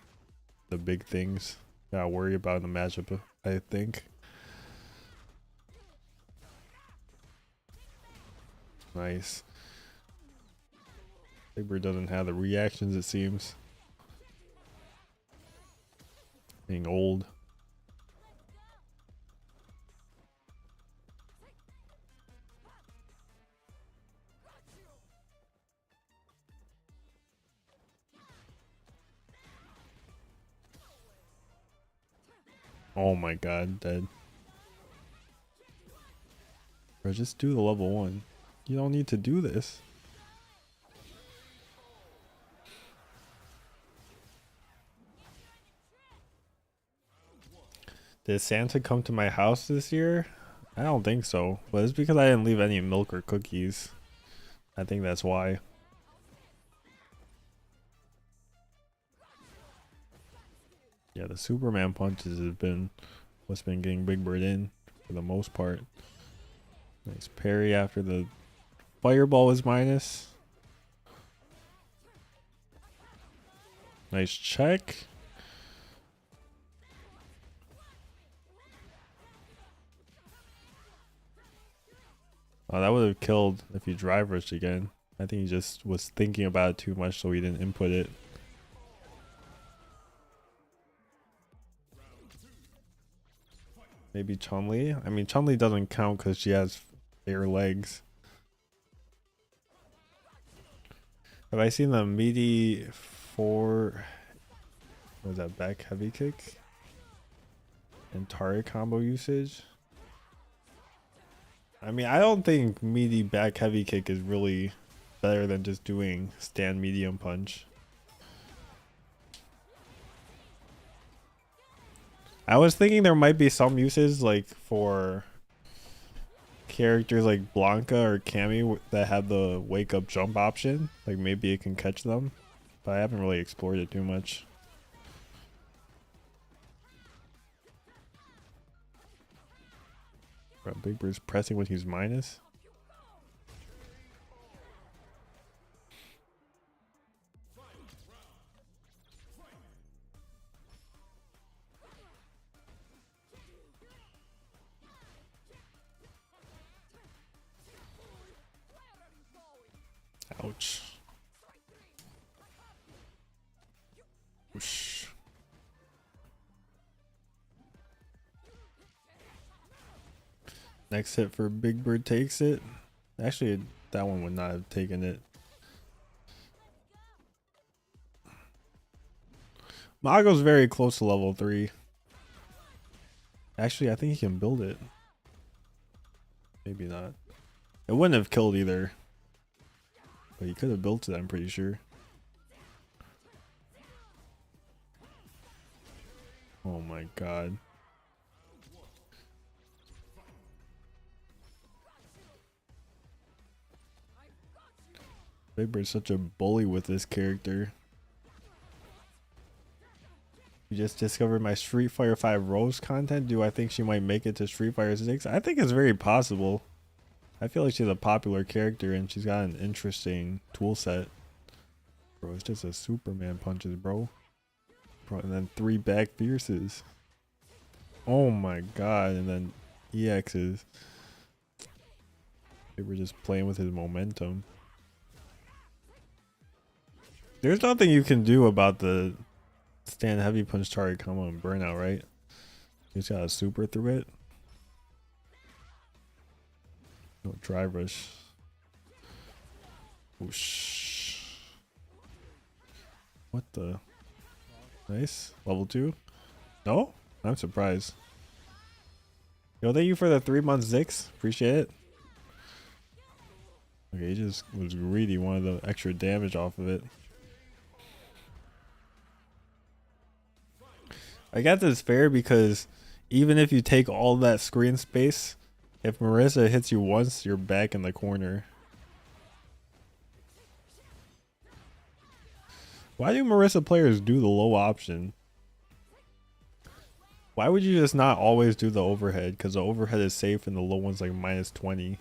the big things gotta worry about in the matchup, I think. Nice. Big Bird doesn't have the reactions, it seems. Being old. Oh my god, dead. Bro, just do the level 1. You don't need to do this. Did Santa come to my house this year? I don't think so, but it's because I didn't leave any milk or cookies. I think that's why. Yeah, The Superman punches have been what's been getting Big Bird in for the most part. Nice parry after the fireball was minus. Nice check. Oh, that would have killed if he drive rushed again. I think he just was thinking about it too much, so he didn't input it. Maybe Chun-Li? I mean, Chun-Li doesn't count because she has air legs. Have I seen the meaty what was that, back heavy kick? And Tari combo usage? I mean, I don't think meaty back heavy kick is really better than just doing stand medium punch. I was thinking there might be some uses like for characters like Blanca or Cammy that have the wake up jump option. Like maybe it can catch them, but I haven't really explored it too much. Bro, Big Bird's pressing when he's minus. Ouch. Whoosh. Next hit for Big Bird takes it. Actually, that one would not have taken it. Mago's very close to level 3. Actually, I think he can build it. Maybe not. It wouldn't have killed either. But he could have built it, I'm pretty sure. Oh my god. Big Bird's such a bully with this character. You just discovered my Street Fighter 5 Rose content. Do I think she might make it to Street Fighter 6? I think it's very possible. I feel like she's a popular character and she's got an interesting tool set. Bro, it's just a Superman punches, bro. And then 3 back fierces. Oh my god, and then EXs. They were just playing with his momentum. There's nothing you can do about the stand heavy punch target combo and burnout, right? You just gotta super through it. No drive rush. Whoosh. What the? Nice. Level 2. No? I'm surprised. Yo, thank you for the 3-month Zix. Appreciate it. Okay, he just was greedy. Wanted the extra damage off of it. I guess it's fair because even if you take all that screen space, if Marissa hits you once, you're back in the corner. Why do Marissa players do the low option? Why would you just not always do the overhead? Because the overhead is safe and the low one's like minus 20.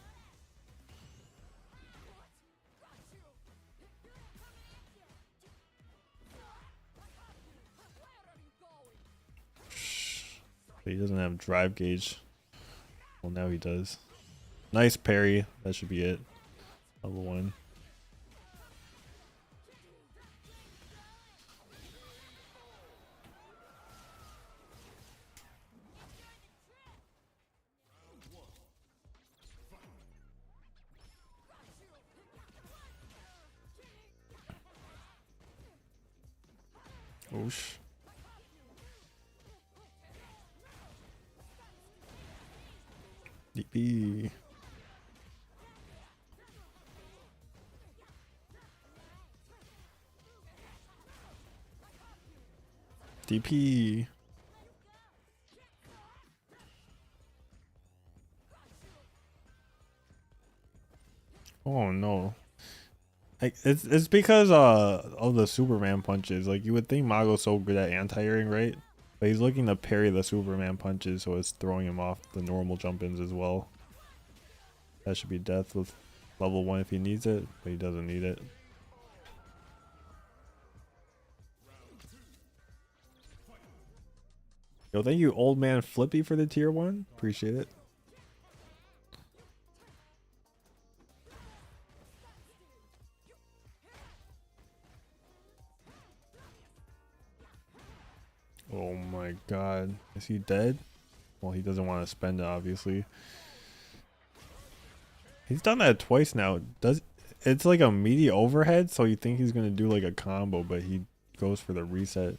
He doesn't have drive gauge. Well, now he does. Nice parry. That should be it. Level 1. Oosh. DP. DP. Oh no. Like it's because of the Superman punches. Like you would think Mago's so good at anti-airing, right? But he's looking to parry the Superman punches, so it's throwing him off the normal jump-ins as well. That should be death with level 1 if he needs it, but he doesn't need it. Yo, thank you, old man Flippy, for the tier 1. Appreciate it. Oh my god. Is he dead? Well, he doesn't want to spend it, obviously. He's done that twice now. It's like a meaty overhead, so you think he's gonna do like a combo, but he goes for the reset.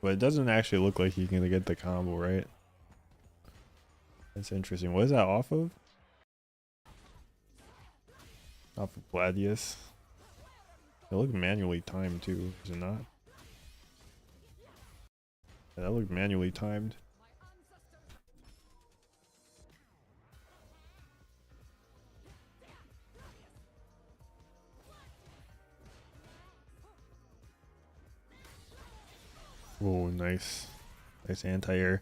But it doesn't actually look like he's gonna get the combo, right? That's interesting. What is that off of? Off of Gladius. It looked manually timed too, is it not? Yeah, that looked manually timed. Oh, nice. Nice anti-air.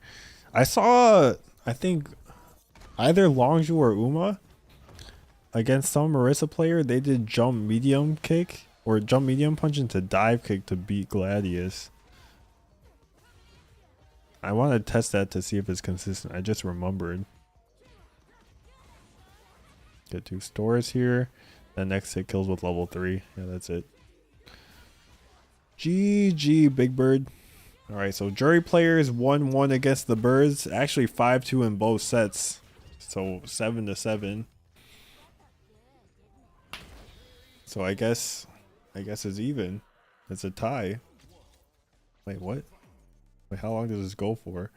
I saw, I think, either Longzhu or Uma against some Marissa player. They did jump medium kick or jump medium punch into dive kick to beat Gladius. I want to test that to see if it's consistent. I just remembered. Get 2 stores here. The next hit kills with level 3. Yeah, that's it. GG, Big Bird. Alright, so Juri players 1-1 against the Birds. Actually 5-2 in both sets. So 7-7. So I guess it's even. It's a tie. Wait, what? Wait, how long does this go for?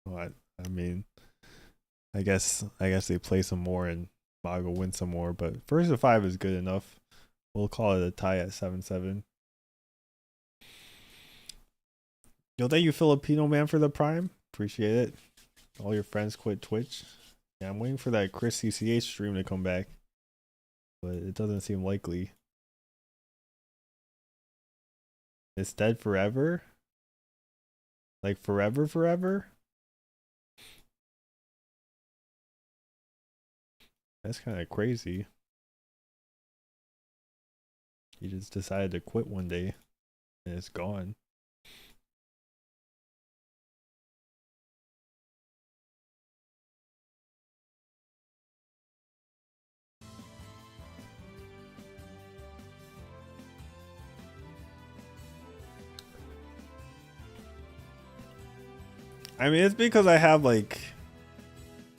Well, I mean, I guess they play some more and Mago win some more, but 1st to 5 is good enough. We'll call it a tie at 7-7. Yo, thank you, Filipino man, for the prime. Appreciate it. All your friends quit Twitch. Yeah, I'm waiting for that Chris CCH stream to come back, but it doesn't seem likely. It's dead forever? Like forever? That's kind of crazy. He just decided to quit one day and it's gone. I mean, it's because I have like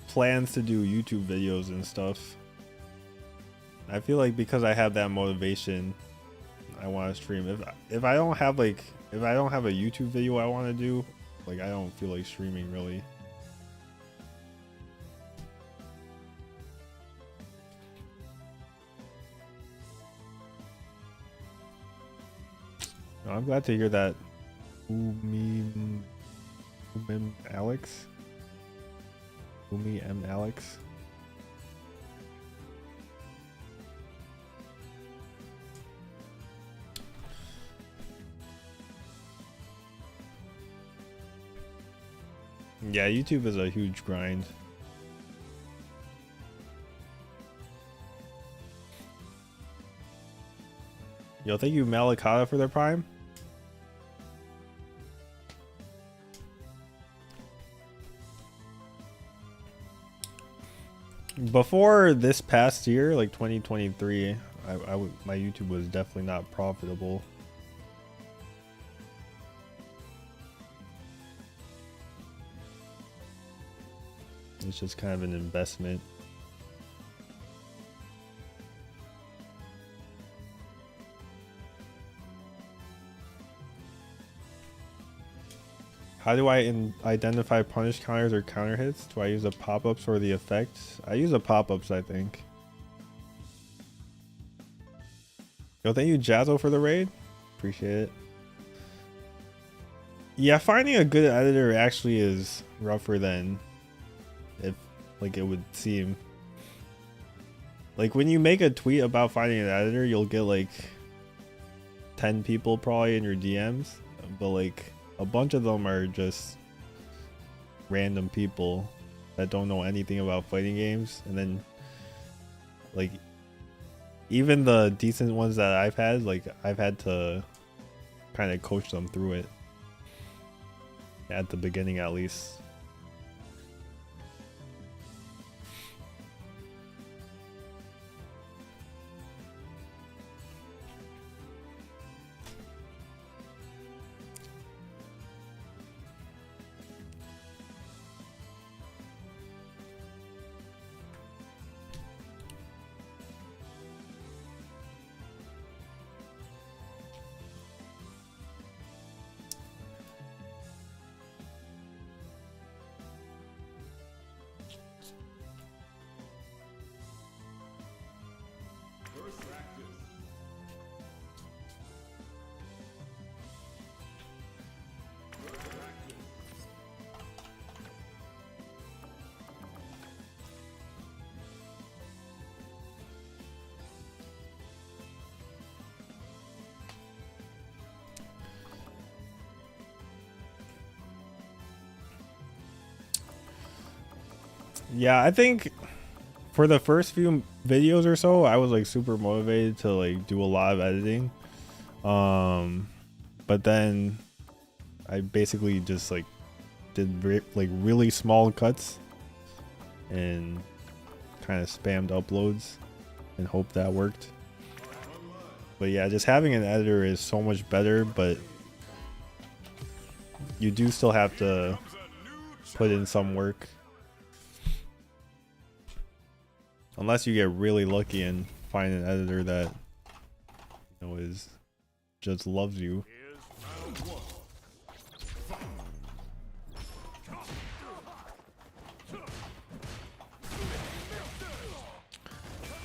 plans to do YouTube videos and stuff. I feel like because I have that motivation, I want to stream. If I don't have a YouTube video I want to do, like I don't feel like streaming really. No, I'm glad to hear that. Alex. Umi M Alex. Yeah, YouTube is a huge grind. Yo, thank you Malakata for their prime. Before this past year, like 2023, my YouTube was definitely not profitable. It's just kind of an investment. How do I identify punish counters or counter hits? Do I use the pop-ups or the effects? I use the pop-ups, I think. Yo, thank you Jazzo for the raid. Appreciate it. Yeah, finding a good editor actually is rougher than if like it would seem. Like when you make a tweet about finding an editor, you'll get like 10 people probably in your DMs, but like a bunch of them are just random people that don't know anything about fighting games. And then like even the decent ones that I've had, like I've had to kind of coach them through it at the beginning at least. Yeah, I think for the first few videos or so, I was like super motivated to like do a lot of editing. But then I basically just like did like really small cuts and kind of spammed uploads and hope that worked. But yeah, just having an editor is so much better, but you do still have to put in some work. Unless you get really lucky and find an editor that, you know, is just loves you.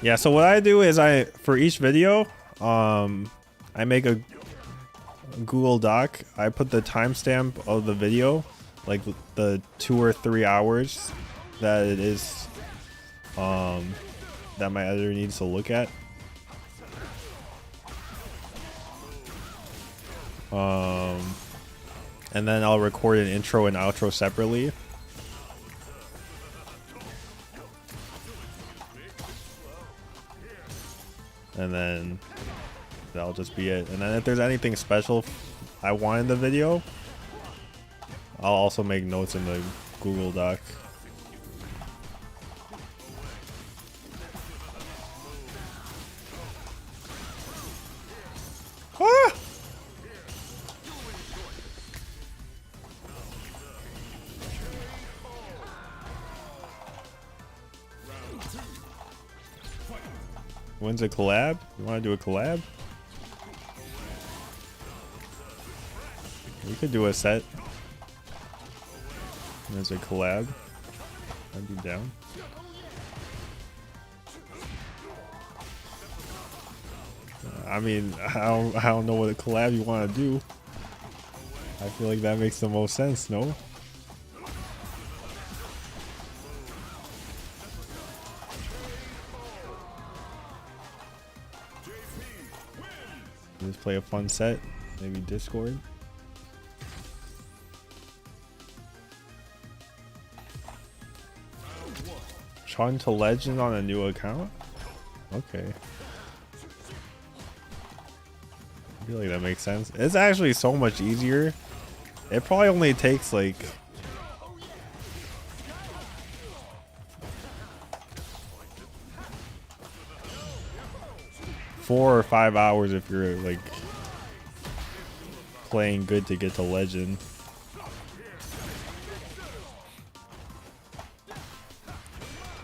Yeah, so what I do is for each video, I make a Google Doc. I put the timestamp of the video, like the 2 or 3 hours that it is that my editor needs to look at. And then I'll record an intro and outro separately. And then that'll just be it. And then if there's anything special I want in the video, I'll also make notes in the Google Doc. Ah! When's a collab? You want to do a collab? We could do a set. There's a collab. I'd be down. I mean, I don't know what a collab you want to do. I feel like that makes the most sense, no? Just play a fun set, maybe Discord. Chun to Legend on a new account? Okay. I feel like that makes sense. It's actually so much easier. It probably only takes like four or 5 hours if you're like playing good to get to Legend.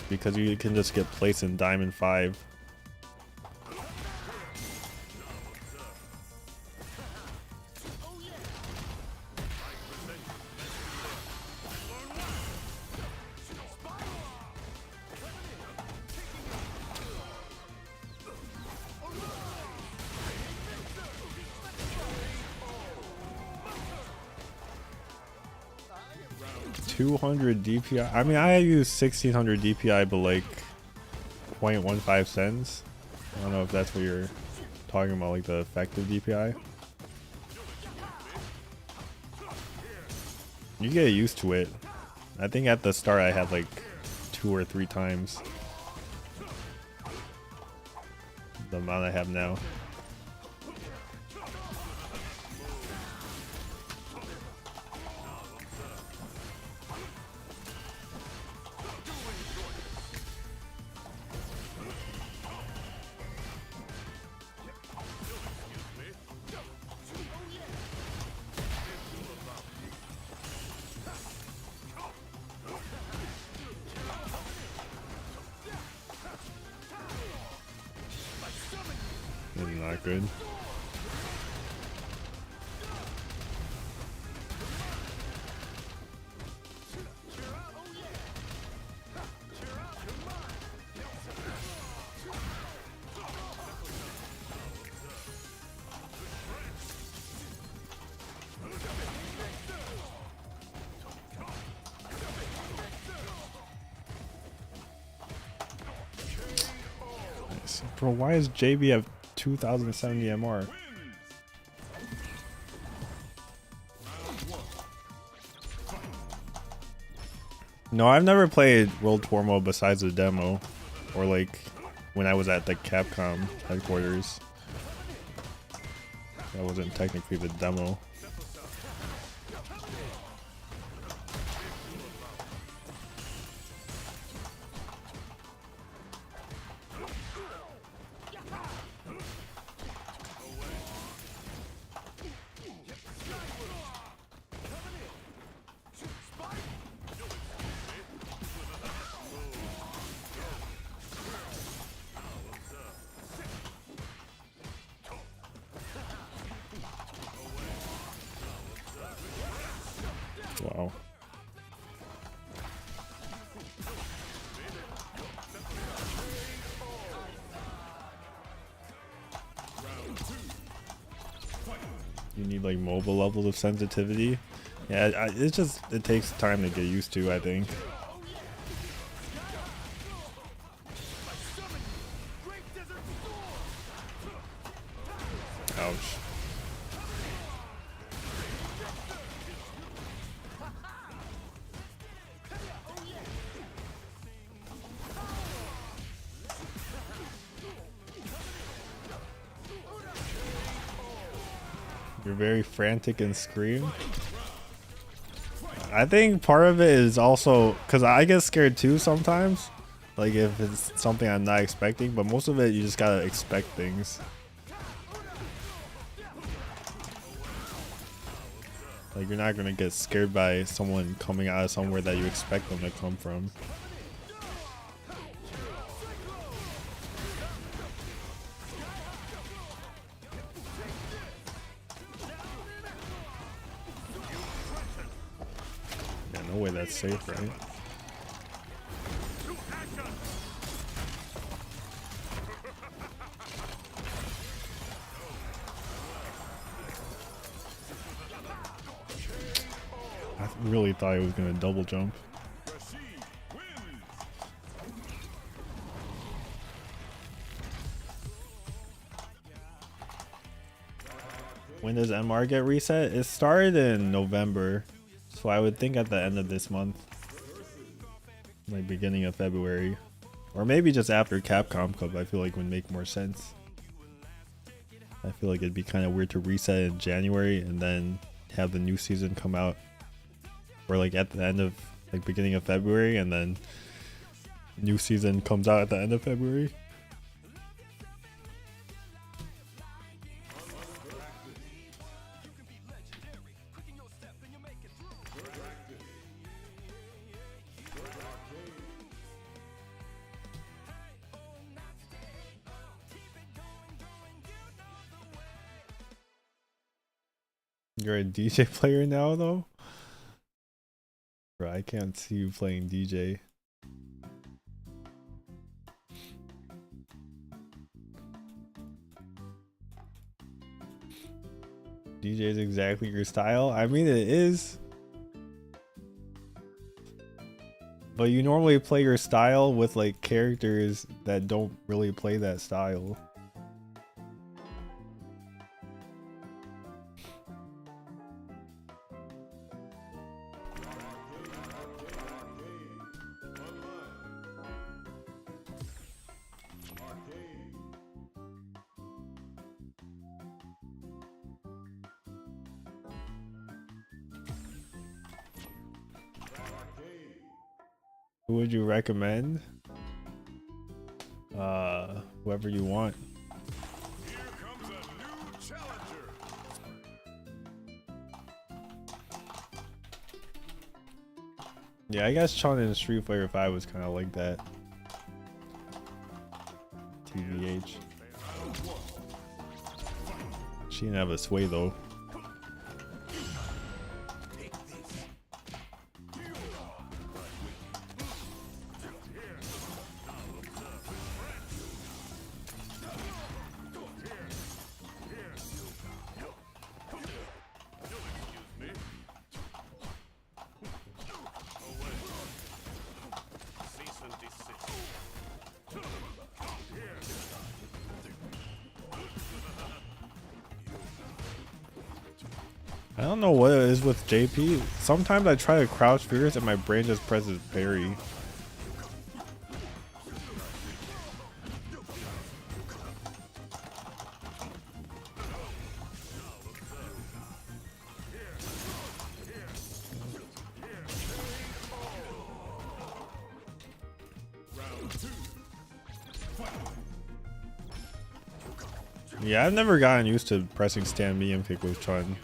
Because you can just get placed in Diamond 5. DPI. I mean, I use 1600 DPI, but like 0.15 cents. I don't know if that's what you're talking about like the effective DPI. You get used to it. I think at the start I had like 2 or 3 times the amount I have now. This is not good. Bro, why is JB have 2070 MR? No, I've never played World Tour mode besides the demo, or like when I was at the Capcom headquarters. That wasn't technically the demo. Wow. You need like mobile levels of sensitivity. Yeah, it takes time to get used to, I think. Ouch. You're very frantic and scream. I think part of it is also because I get scared too sometimes. Like if it's something I'm not expecting, but most of it you just gotta expect things. Like you're not gonna get scared by someone coming out of somewhere that you expect them to come from. Yeah, no way that's safe, right? I really thought he was gonna double jump. When does MR get reset? It started in November, so I would think at the end of this month, like beginning of February, or maybe just after Capcom Cup. I feel like would make more sense. I feel like it'd be kind of weird to reset in January and then have the new season come out, or like at the end of like beginning of February and then new season comes out at the end of February. You're a DJ player now though? Bro, I can't see you playing DJ. DJ is exactly your style? I mean it is. But you normally play your style with like characters that don't really play that style. Who would you recommend? Whoever you want. Here comes a new challenger. Yeah, I guess Chun in Street Fighter 5 was kind of like that. TVH. She didn't have a sway though. I don't know what it is with JP. Sometimes I try to crouch fierce and my brain just presses parry. Yeah, I've never gotten used to pressing stand medium kick with Chun.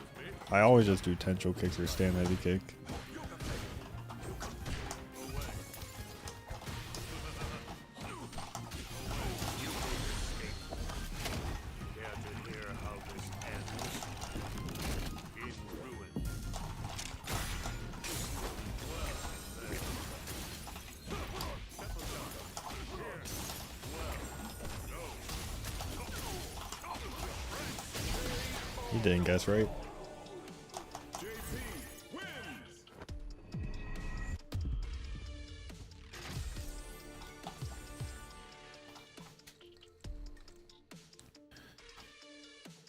I always just do tensho kicks or stand heavy kick. You didn't guess right.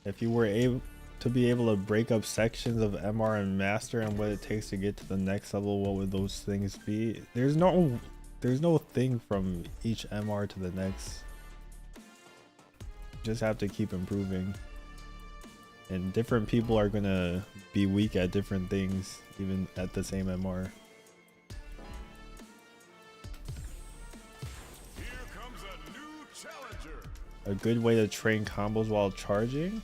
If you were able to break up sections of MR and Master and what it takes to get to the next level, what would those things be? There's no thing from each MR to the next. You just have to keep improving. And different people are gonna be weak at different things, even at the same MR. Here comes a new challenger. A good way to train combos while charging?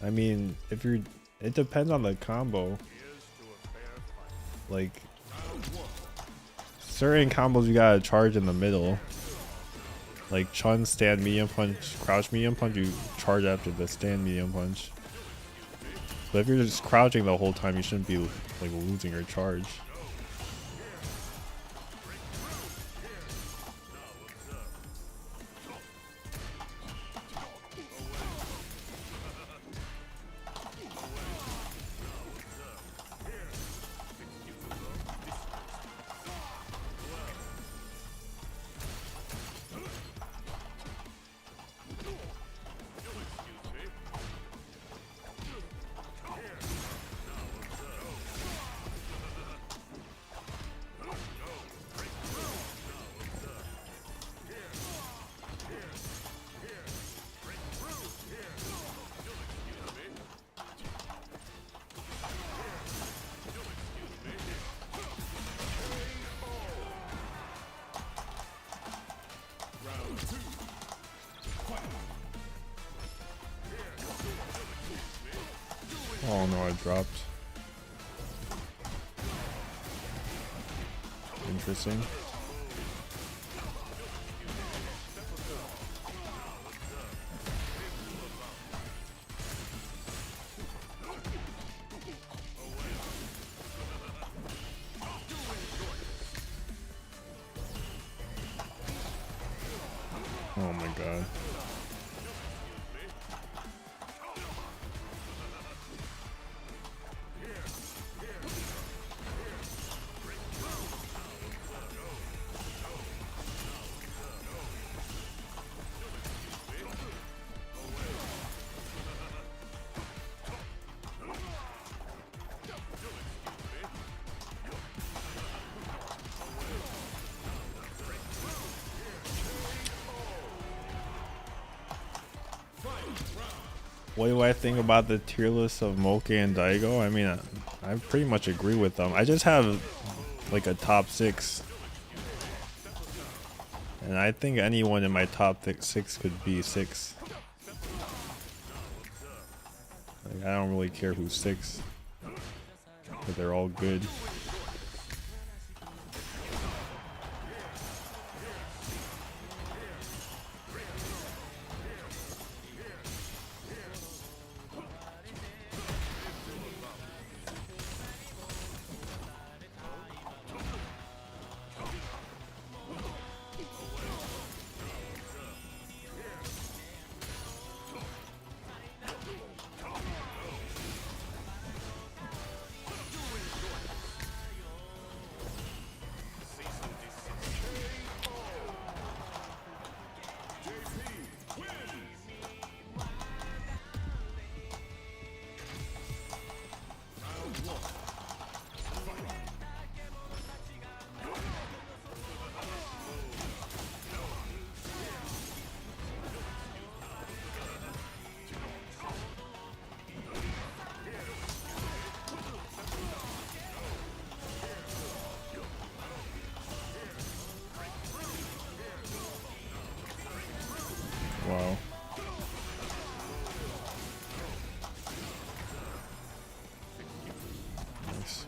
I mean, it depends on the combo. Like, certain combos you gotta charge in the middle. Like Chun stand medium punch, crouch medium punch, you charge after the stand medium punch. But if you're just crouching the whole time, you shouldn't be like losing your charge. Oh no, I dropped. Interesting. Oh my god. what do I think about the tier list of Moke and Daigo? I mean, I pretty much agree with them. I just have like a top 6. And I think anyone in my top 6 could be 6. Like, I don't really care who's 6. But they're all good. Wow. Nice.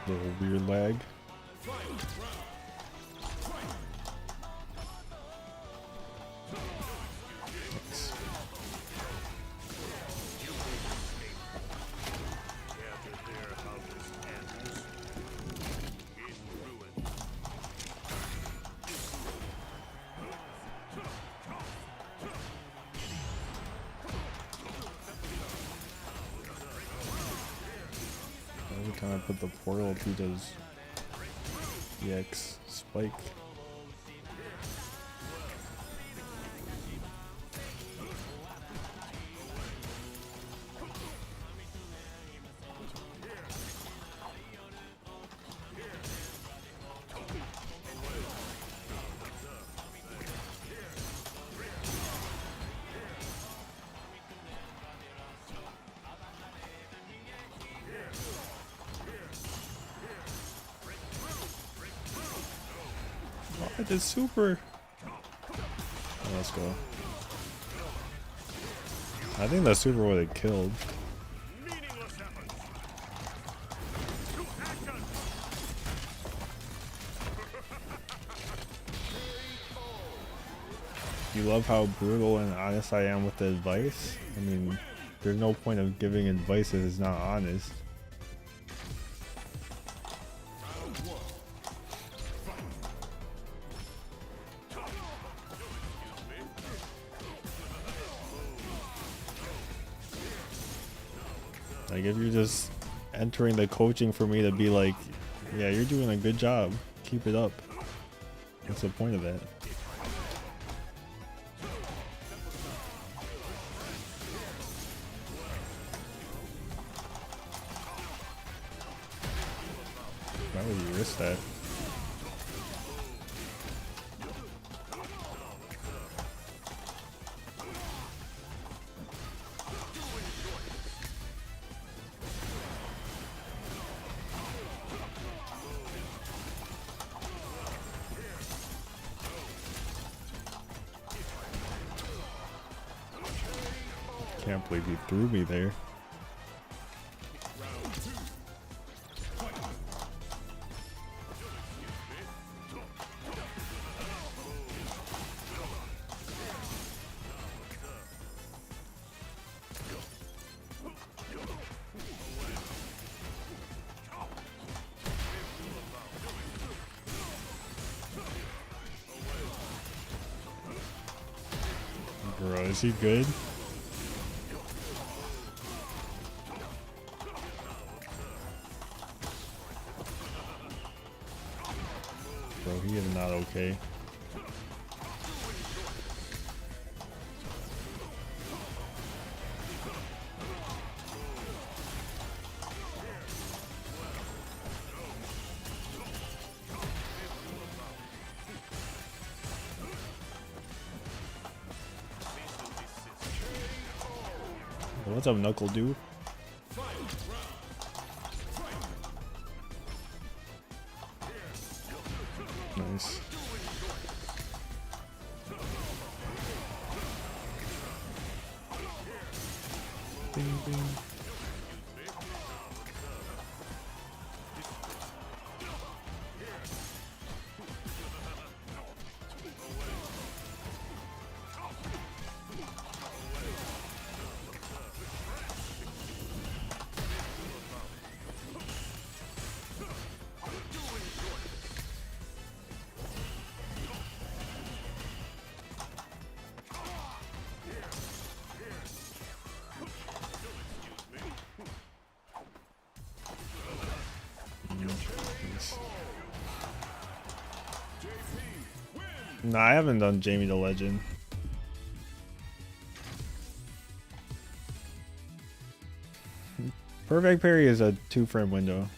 Little weird lag. Nice. Every time I put the portal up, he does EX spike. Oh, I did super. Oh, let's go. I think that super would have killed. You love how brutal and honest I am with the advice? I mean, there's no point of giving advice if it's not honest. Like, if you're just entering the coaching for me to be like, yeah, you're doing a good job, keep it up. What's the point of that? Why would you risk that? Can't believe you threw me there. Is he good? Bro, he is not okay. What's up, Knuckle Dude? Nice. Ding, ding. Nah, I haven't done Jamie the Legend. Perfect parry is a 2-frame window.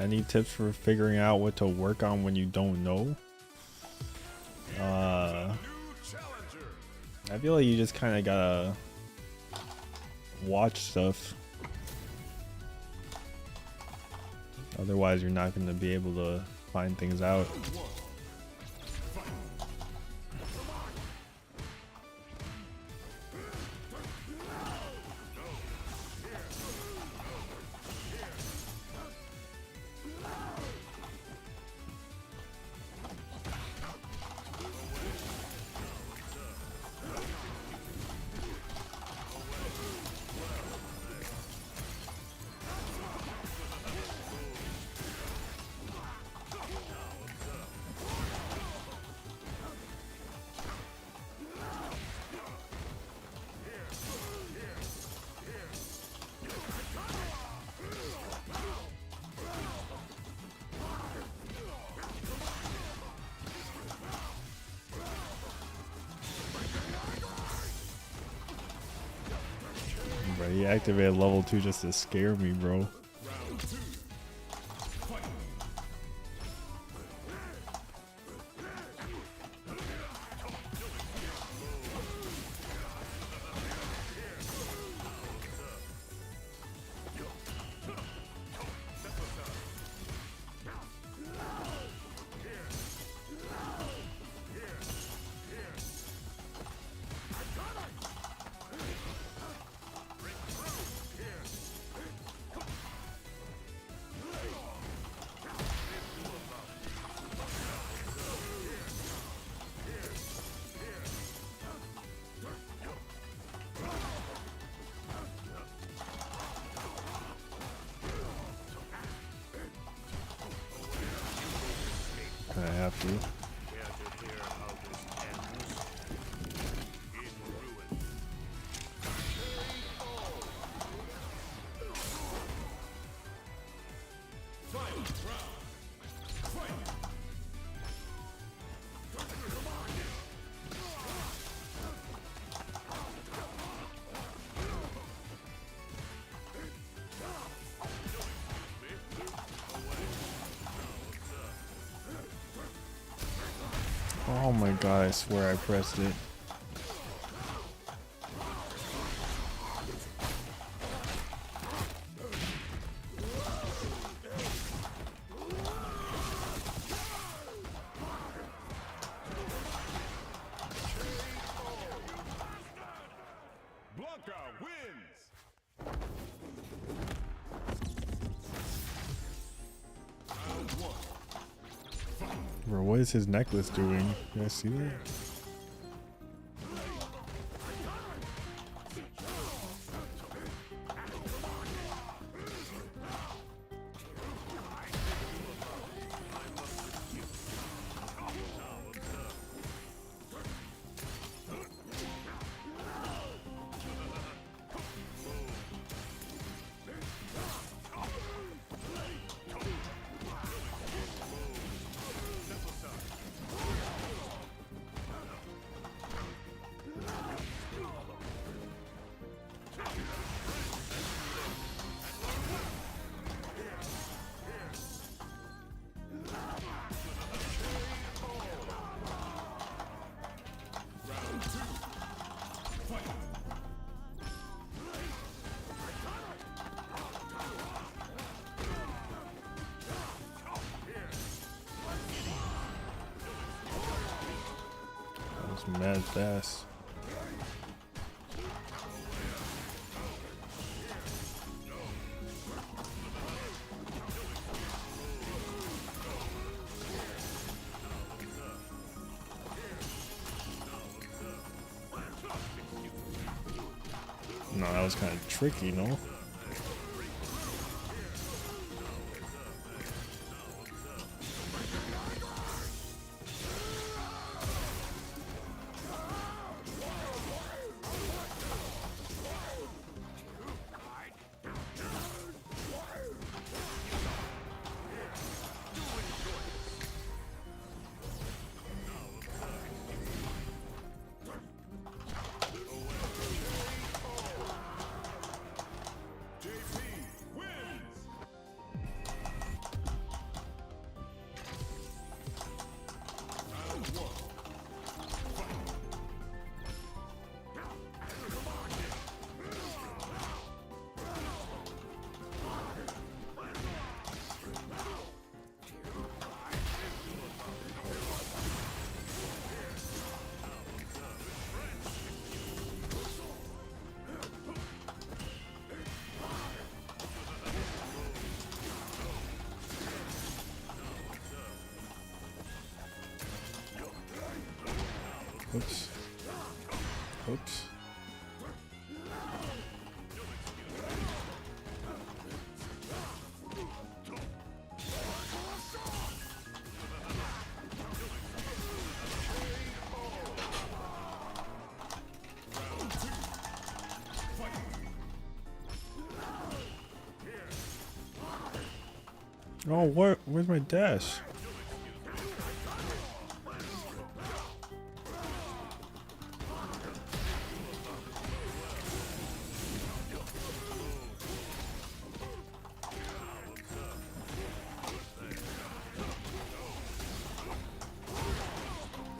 Any tips for figuring out what to work on when you don't know? I feel like you just kind of gotta watch stuff. Otherwise, you're not going to be able to find things out. Bro, he activated level 2 just to scare me, bro. I have to. Oh my god, I swear I pressed it. Bro, what is his necklace doing? You guys see that? Mad fast. No, that was kind of tricky, no? Oops. Oops. Oh, what? Where's my dash?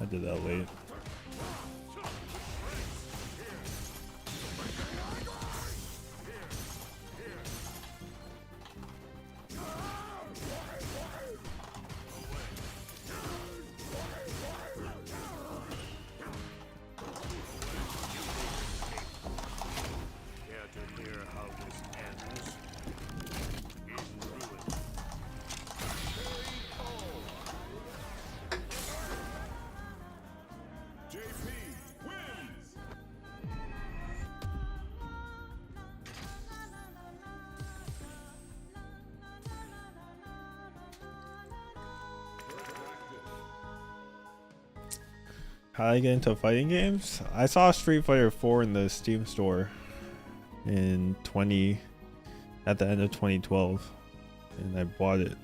I did that late. How I get into fighting games? I saw Street Fighter 4 in the Steam store in at the end of 2012, and I bought it.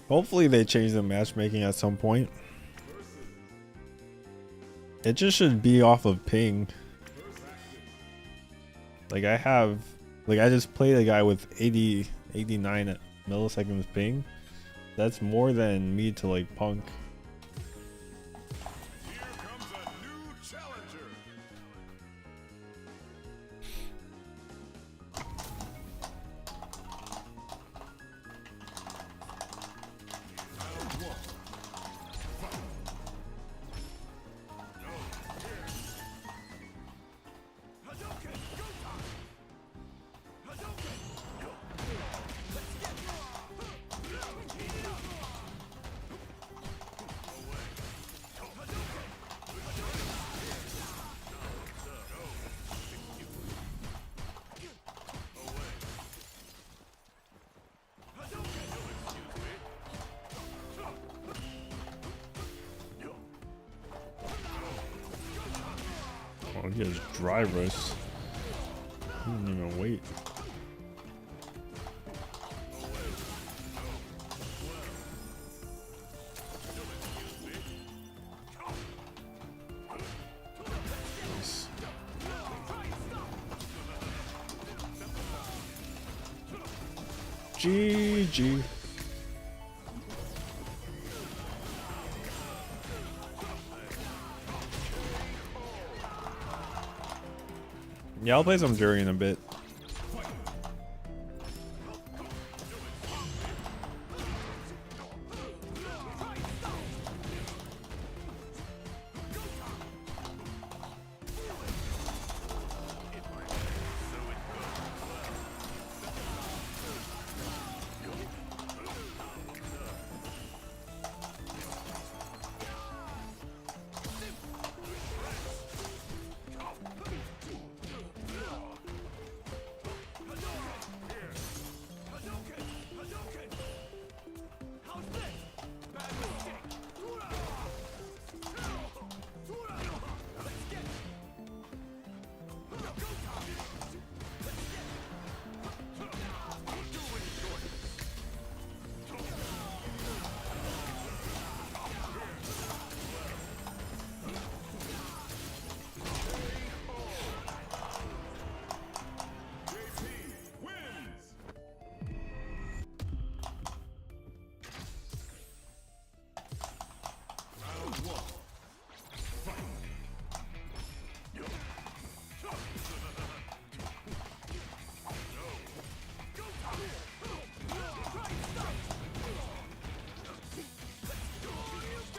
Hopefully they change the matchmaking at some point. It just should be off of ping. Like I just played a guy with 89 milliseconds ping. That's more than me to like punk. Here comes a new challenger. Oh, he has dry roast. He didn't even wait. Nice. GG. Yeah, I'll play some Juri in a bit.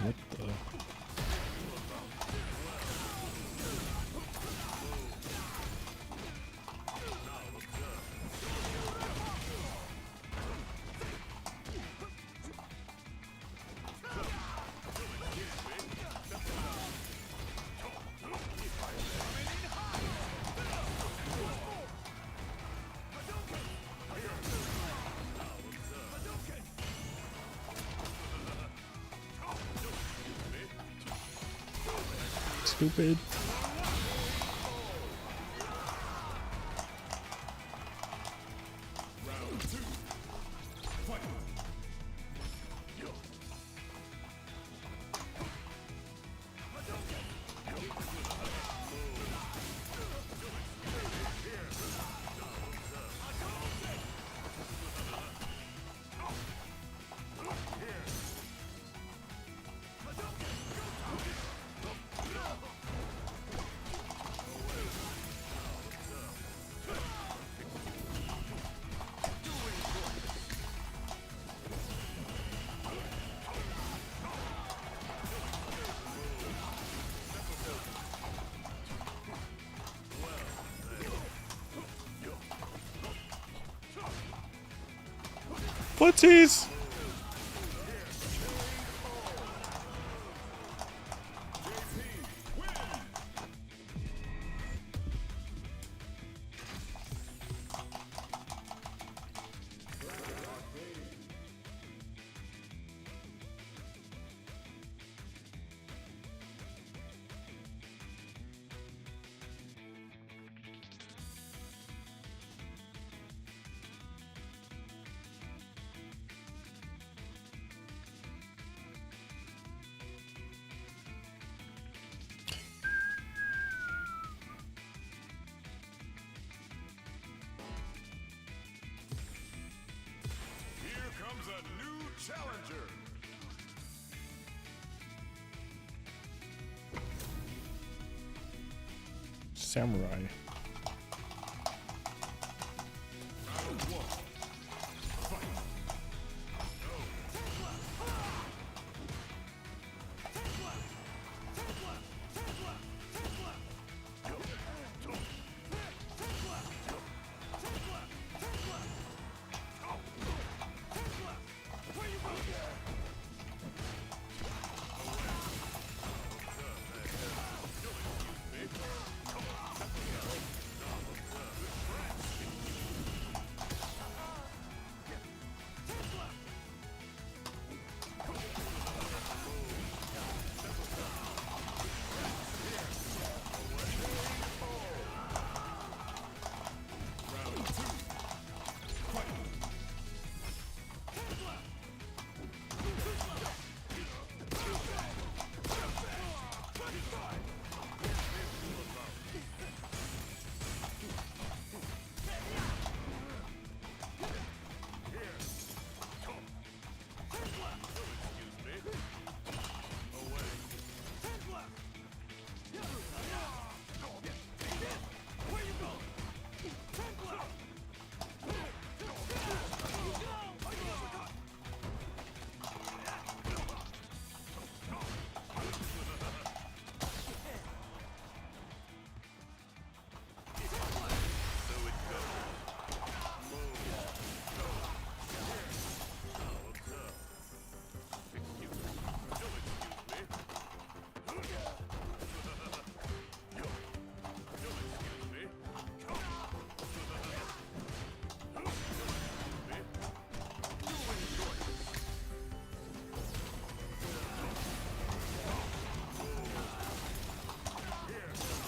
What the? Stupid. Footsies! challenger. Samurai. Round one. Fight.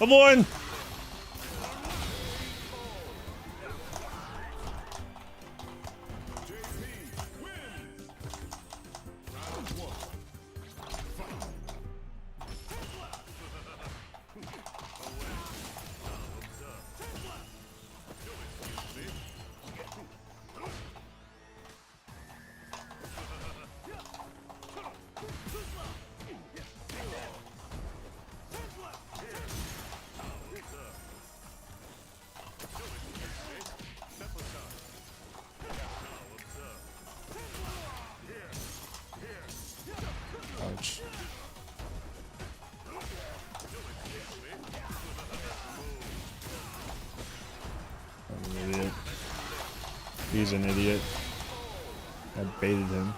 Come on! Ouch. I'm an idiot. He's an idiot. I baited him.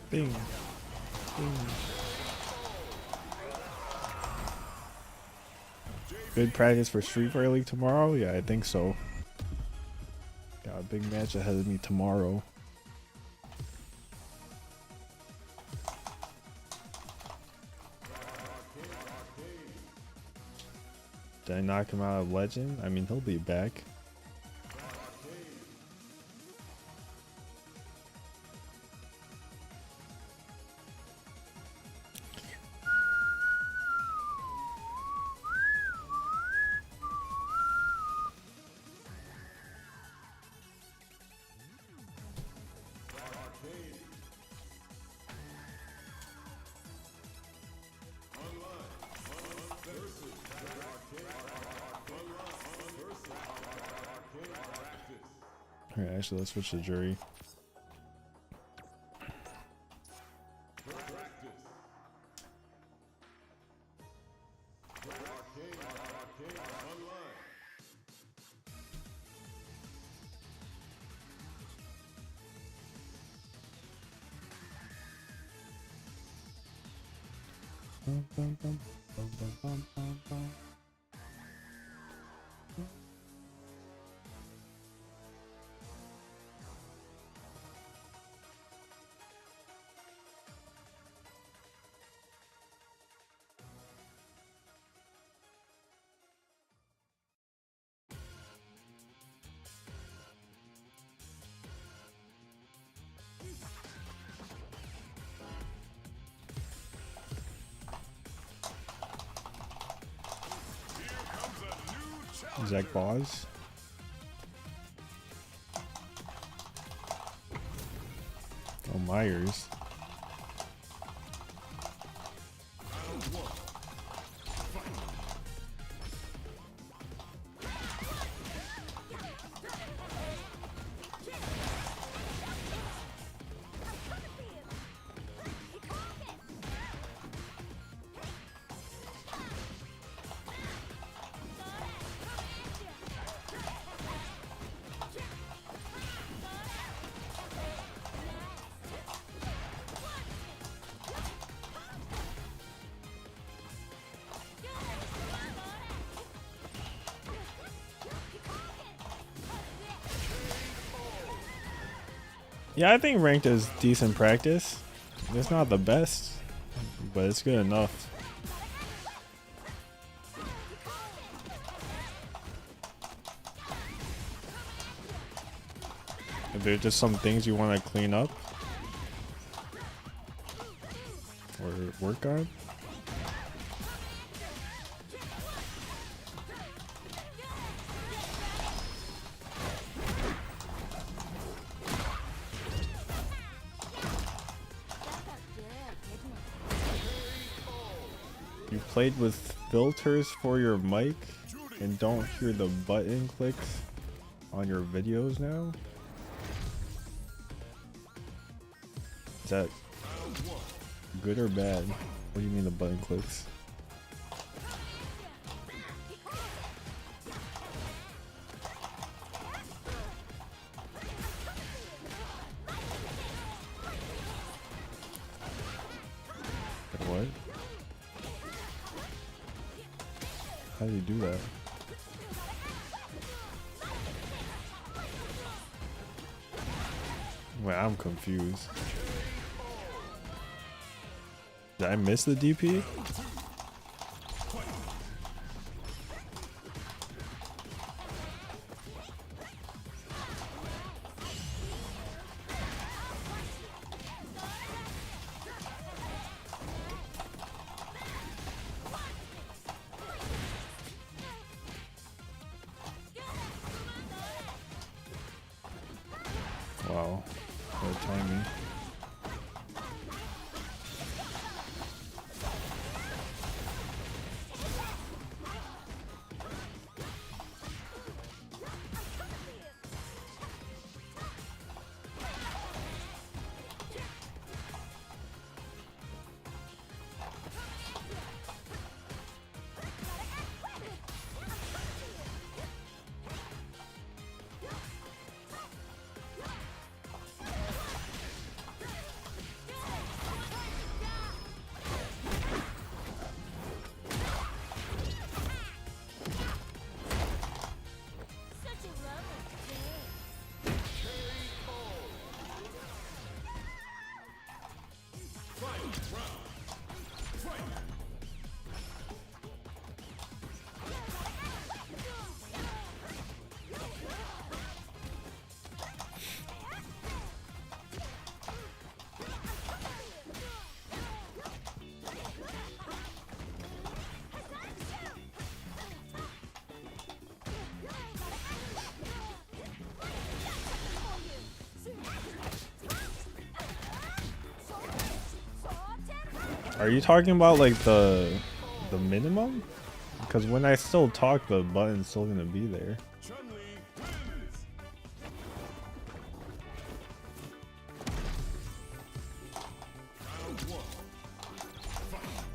Bing. Bing. Good practice for Street Fighter League tomorrow? Yeah, I think so. Got a big match ahead of me tomorrow. Did I knock him out of Legend? I mean, he'll be back. Alright, actually, let's switch to Juri. Zach Boz. Oh, Myers. Yeah, I think ranked is decent practice. It's not the best, but it's good enough. If there's just some things you want to clean up or work on. You played with filters for your mic and don't hear the button clicks on your videos now? Is that good or bad? What do you mean the button clicks? What? How do you do that? Wait, I'm confused. Did I miss the DP? Wow, what timing. Are you talking about like the minimum? Because when I still talk, the button's still gonna be there. Chun-Li wins. Round one. Fight.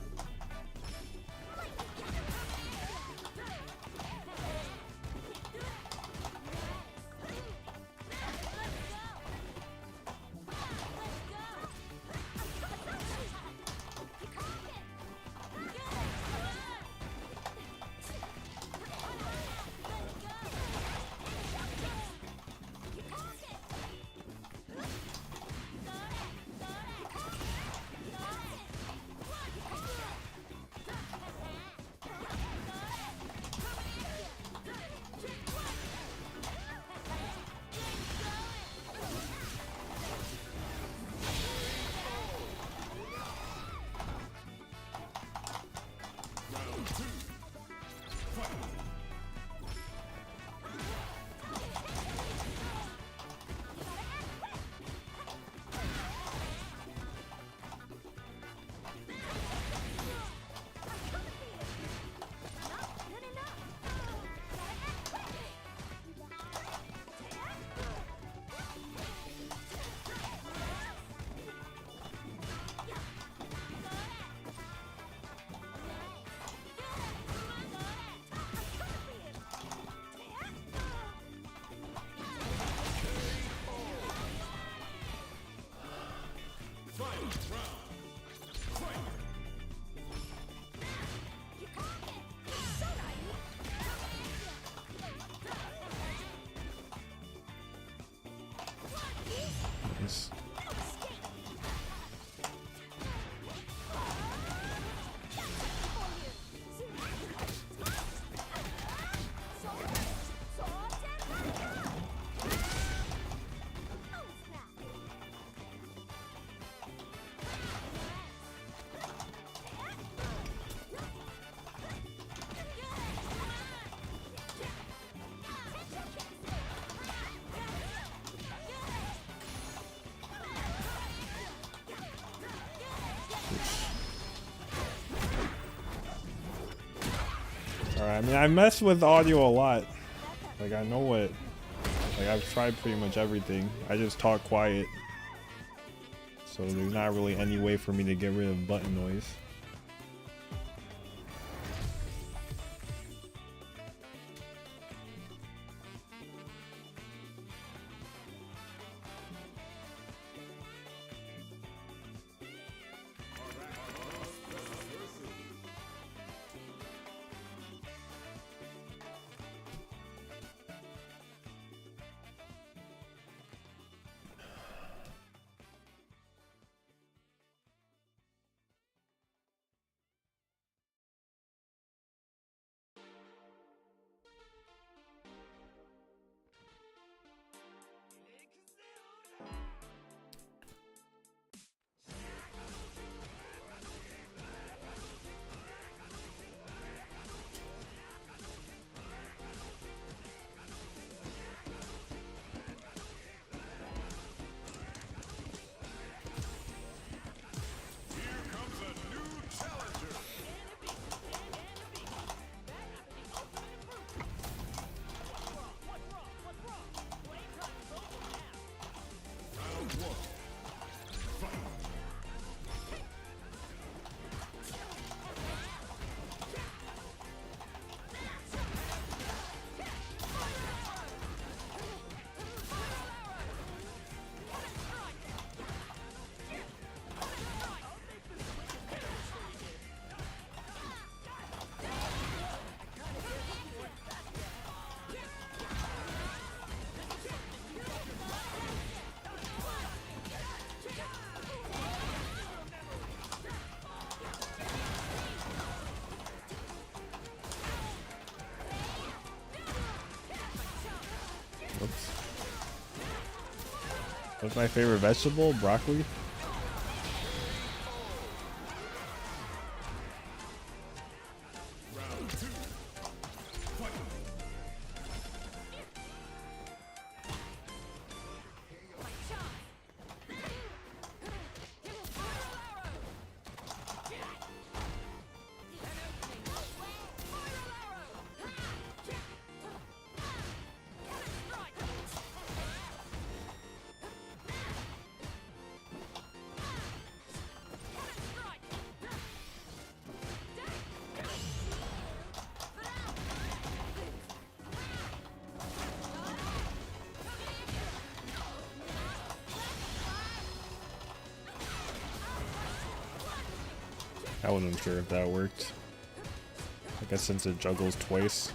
Nice. Alright, I mean, I mess with audio a lot. Like, I know what. Like, I've tried pretty much everything. I just talk quiet. So there's not really any way for me to get rid of button noise. Whoops. What's my favorite vegetable? Broccoli? I wasn't sure if that worked. I guess since it juggles twice.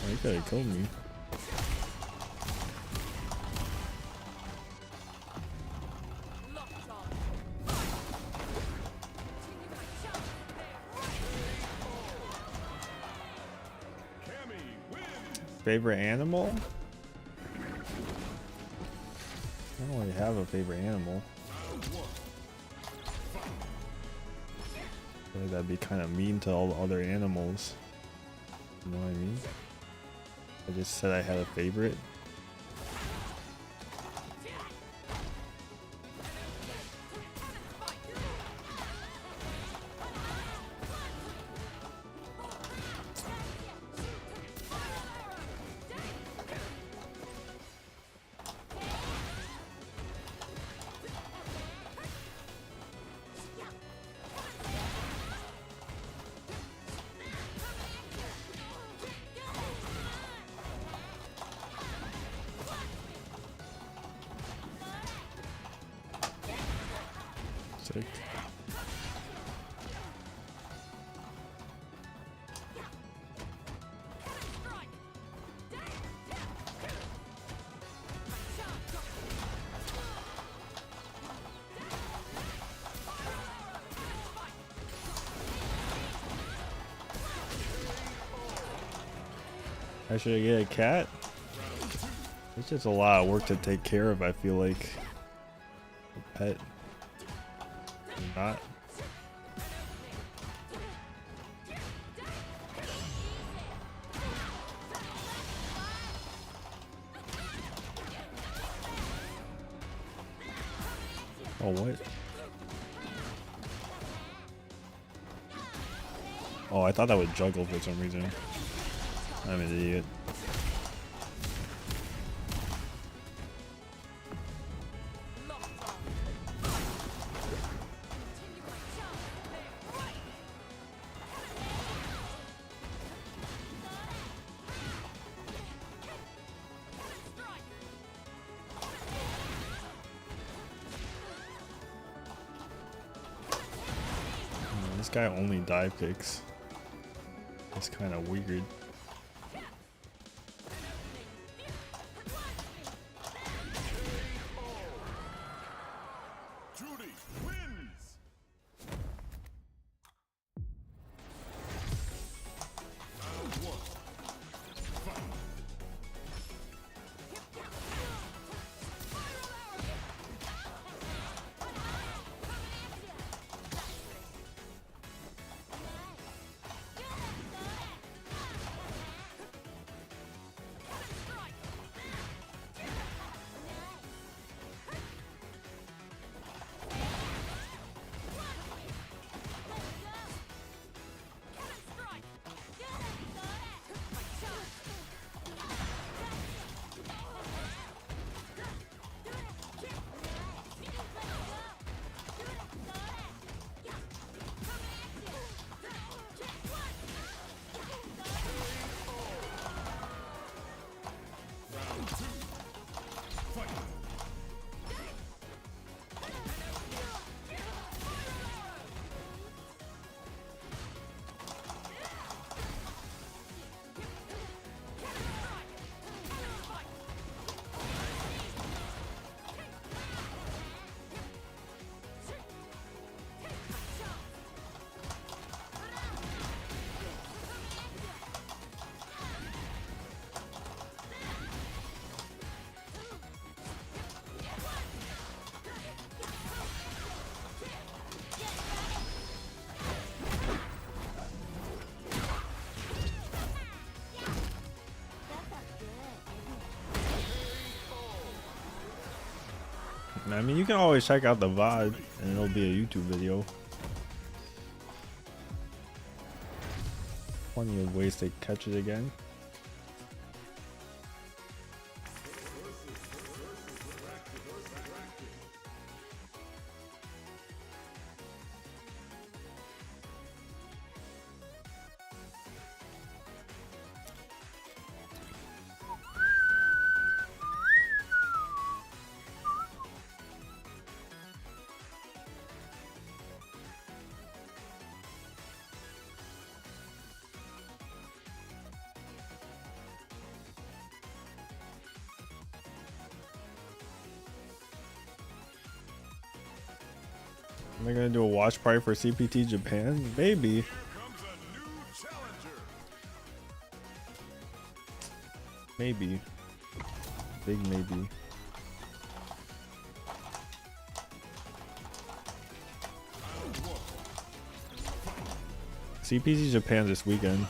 Oh, you gotta kill me. Favorite animal? I don't really have a favorite animal. I feel like that'd be kind of mean to all the other animals. You know what I mean? I just said I had a favorite. Sick. Should I get a cat? It's just a lot of work to take care of, I feel like. A pet. Or not. Oh, what? Oh, I thought that would juggle for some reason. I'm an idiot. This guy only dive kicks. It's kind of weird. Juri wins. Round one. Fight. I mean, you can always check out the VOD and it'll be a YouTube video. Plenty of ways to catch it again. Am I gonna do a watch party for CPT Japan? Maybe. Comes a new challenger. Maybe. Big maybe. CPT Japan this weekend.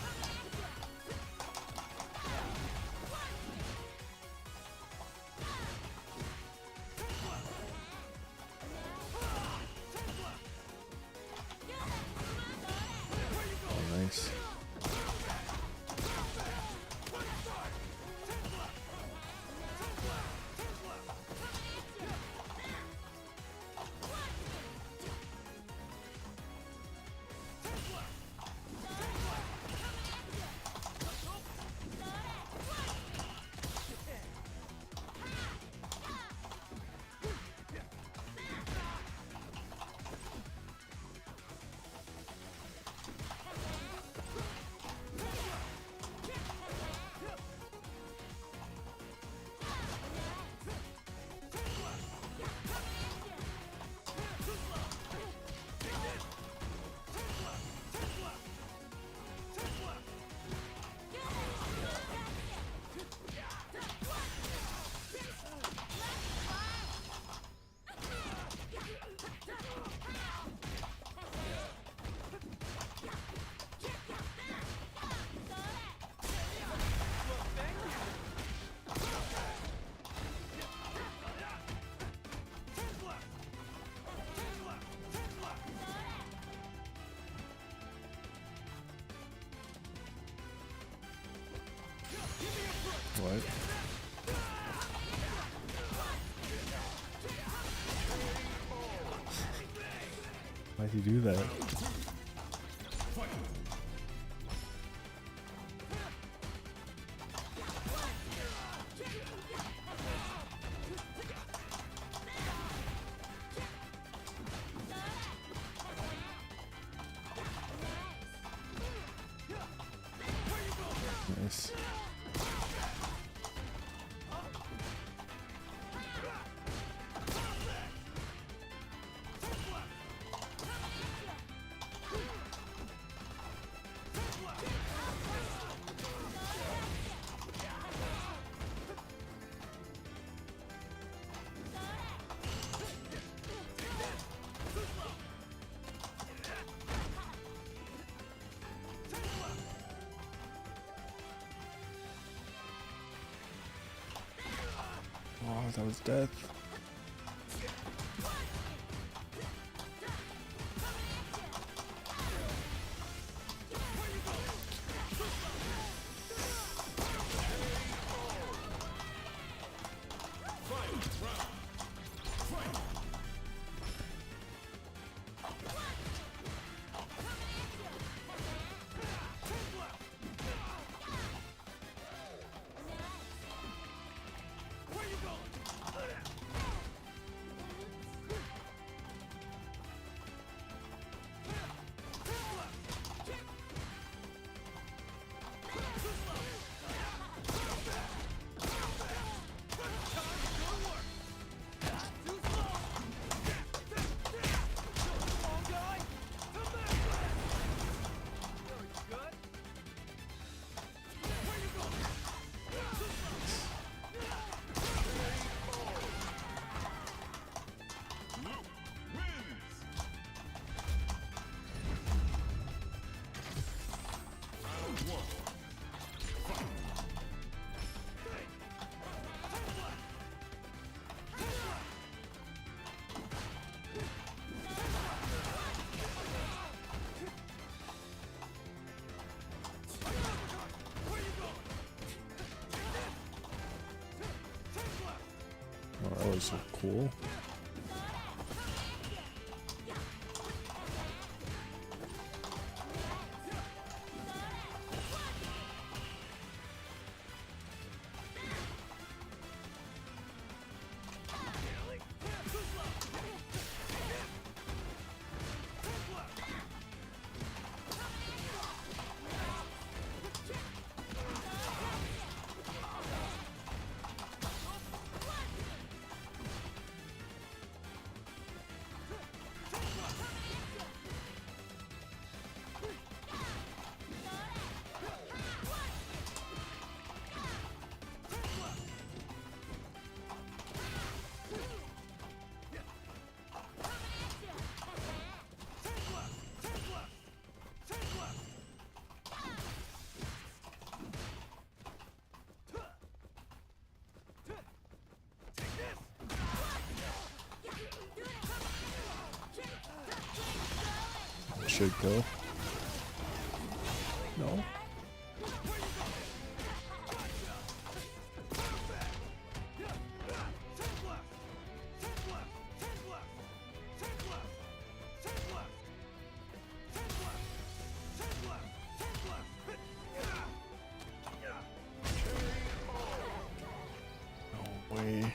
What? Why'd you do that? Nice. Oh, that was death. Oh, that was so cool. Should go. No. No way.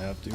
have to.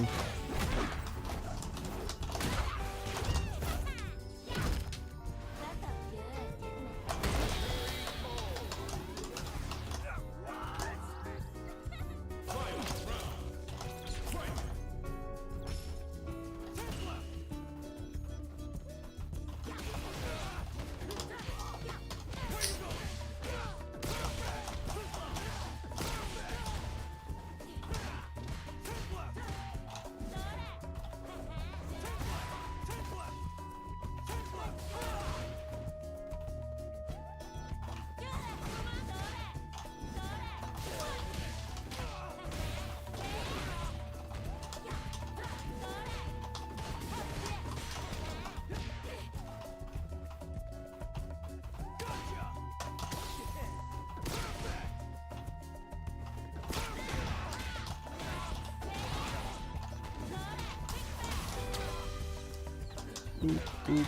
Boop, boop,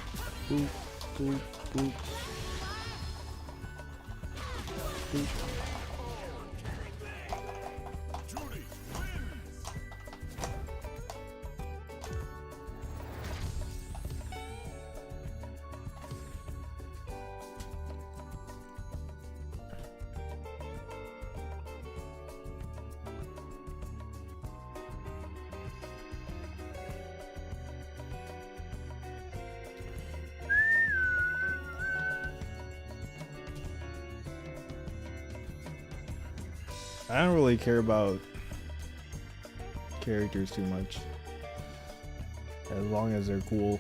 boop, boop, boop. Boop. Juri wins. I don't really care about characters too much, as long as they're cool.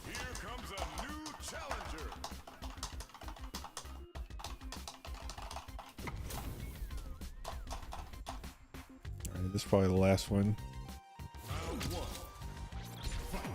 Here comes a new challenger. Alright, this is probably the last one. Round one. Fight.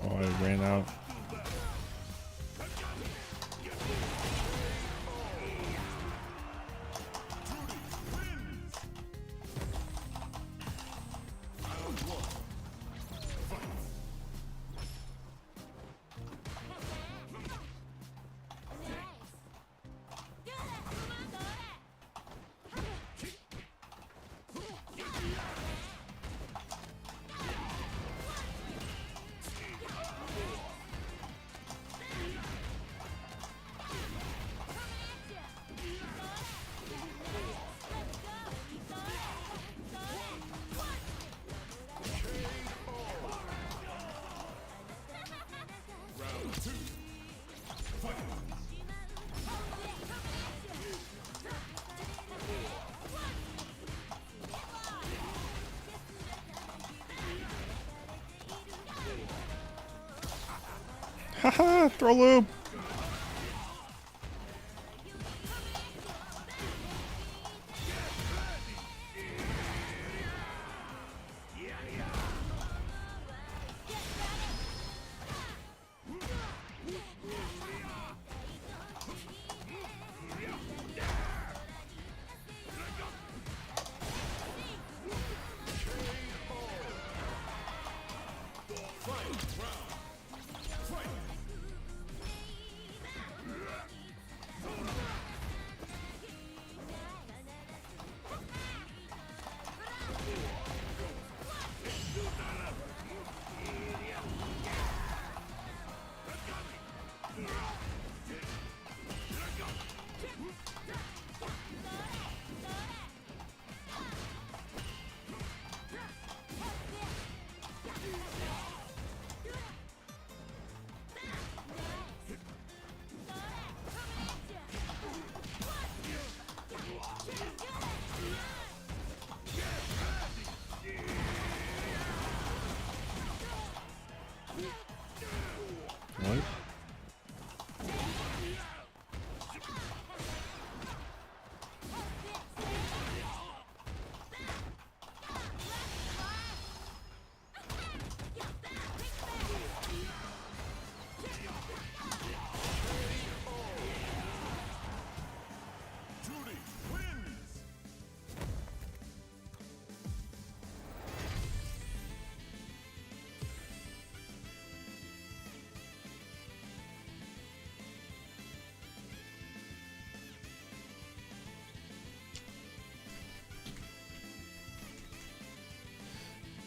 Oh, I ran out. Haha, throw loop. What? Juri wins.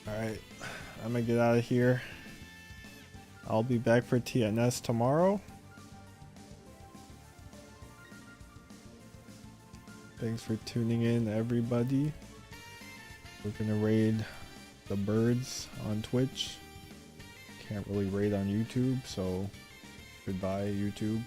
Alright, I'm gonna get out of here. I'll be back for TNS tomorrow. Thanks for tuning in, everybody. We're gonna raid the birds on Twitch. Can't really raid on YouTube, so goodbye, YouTube.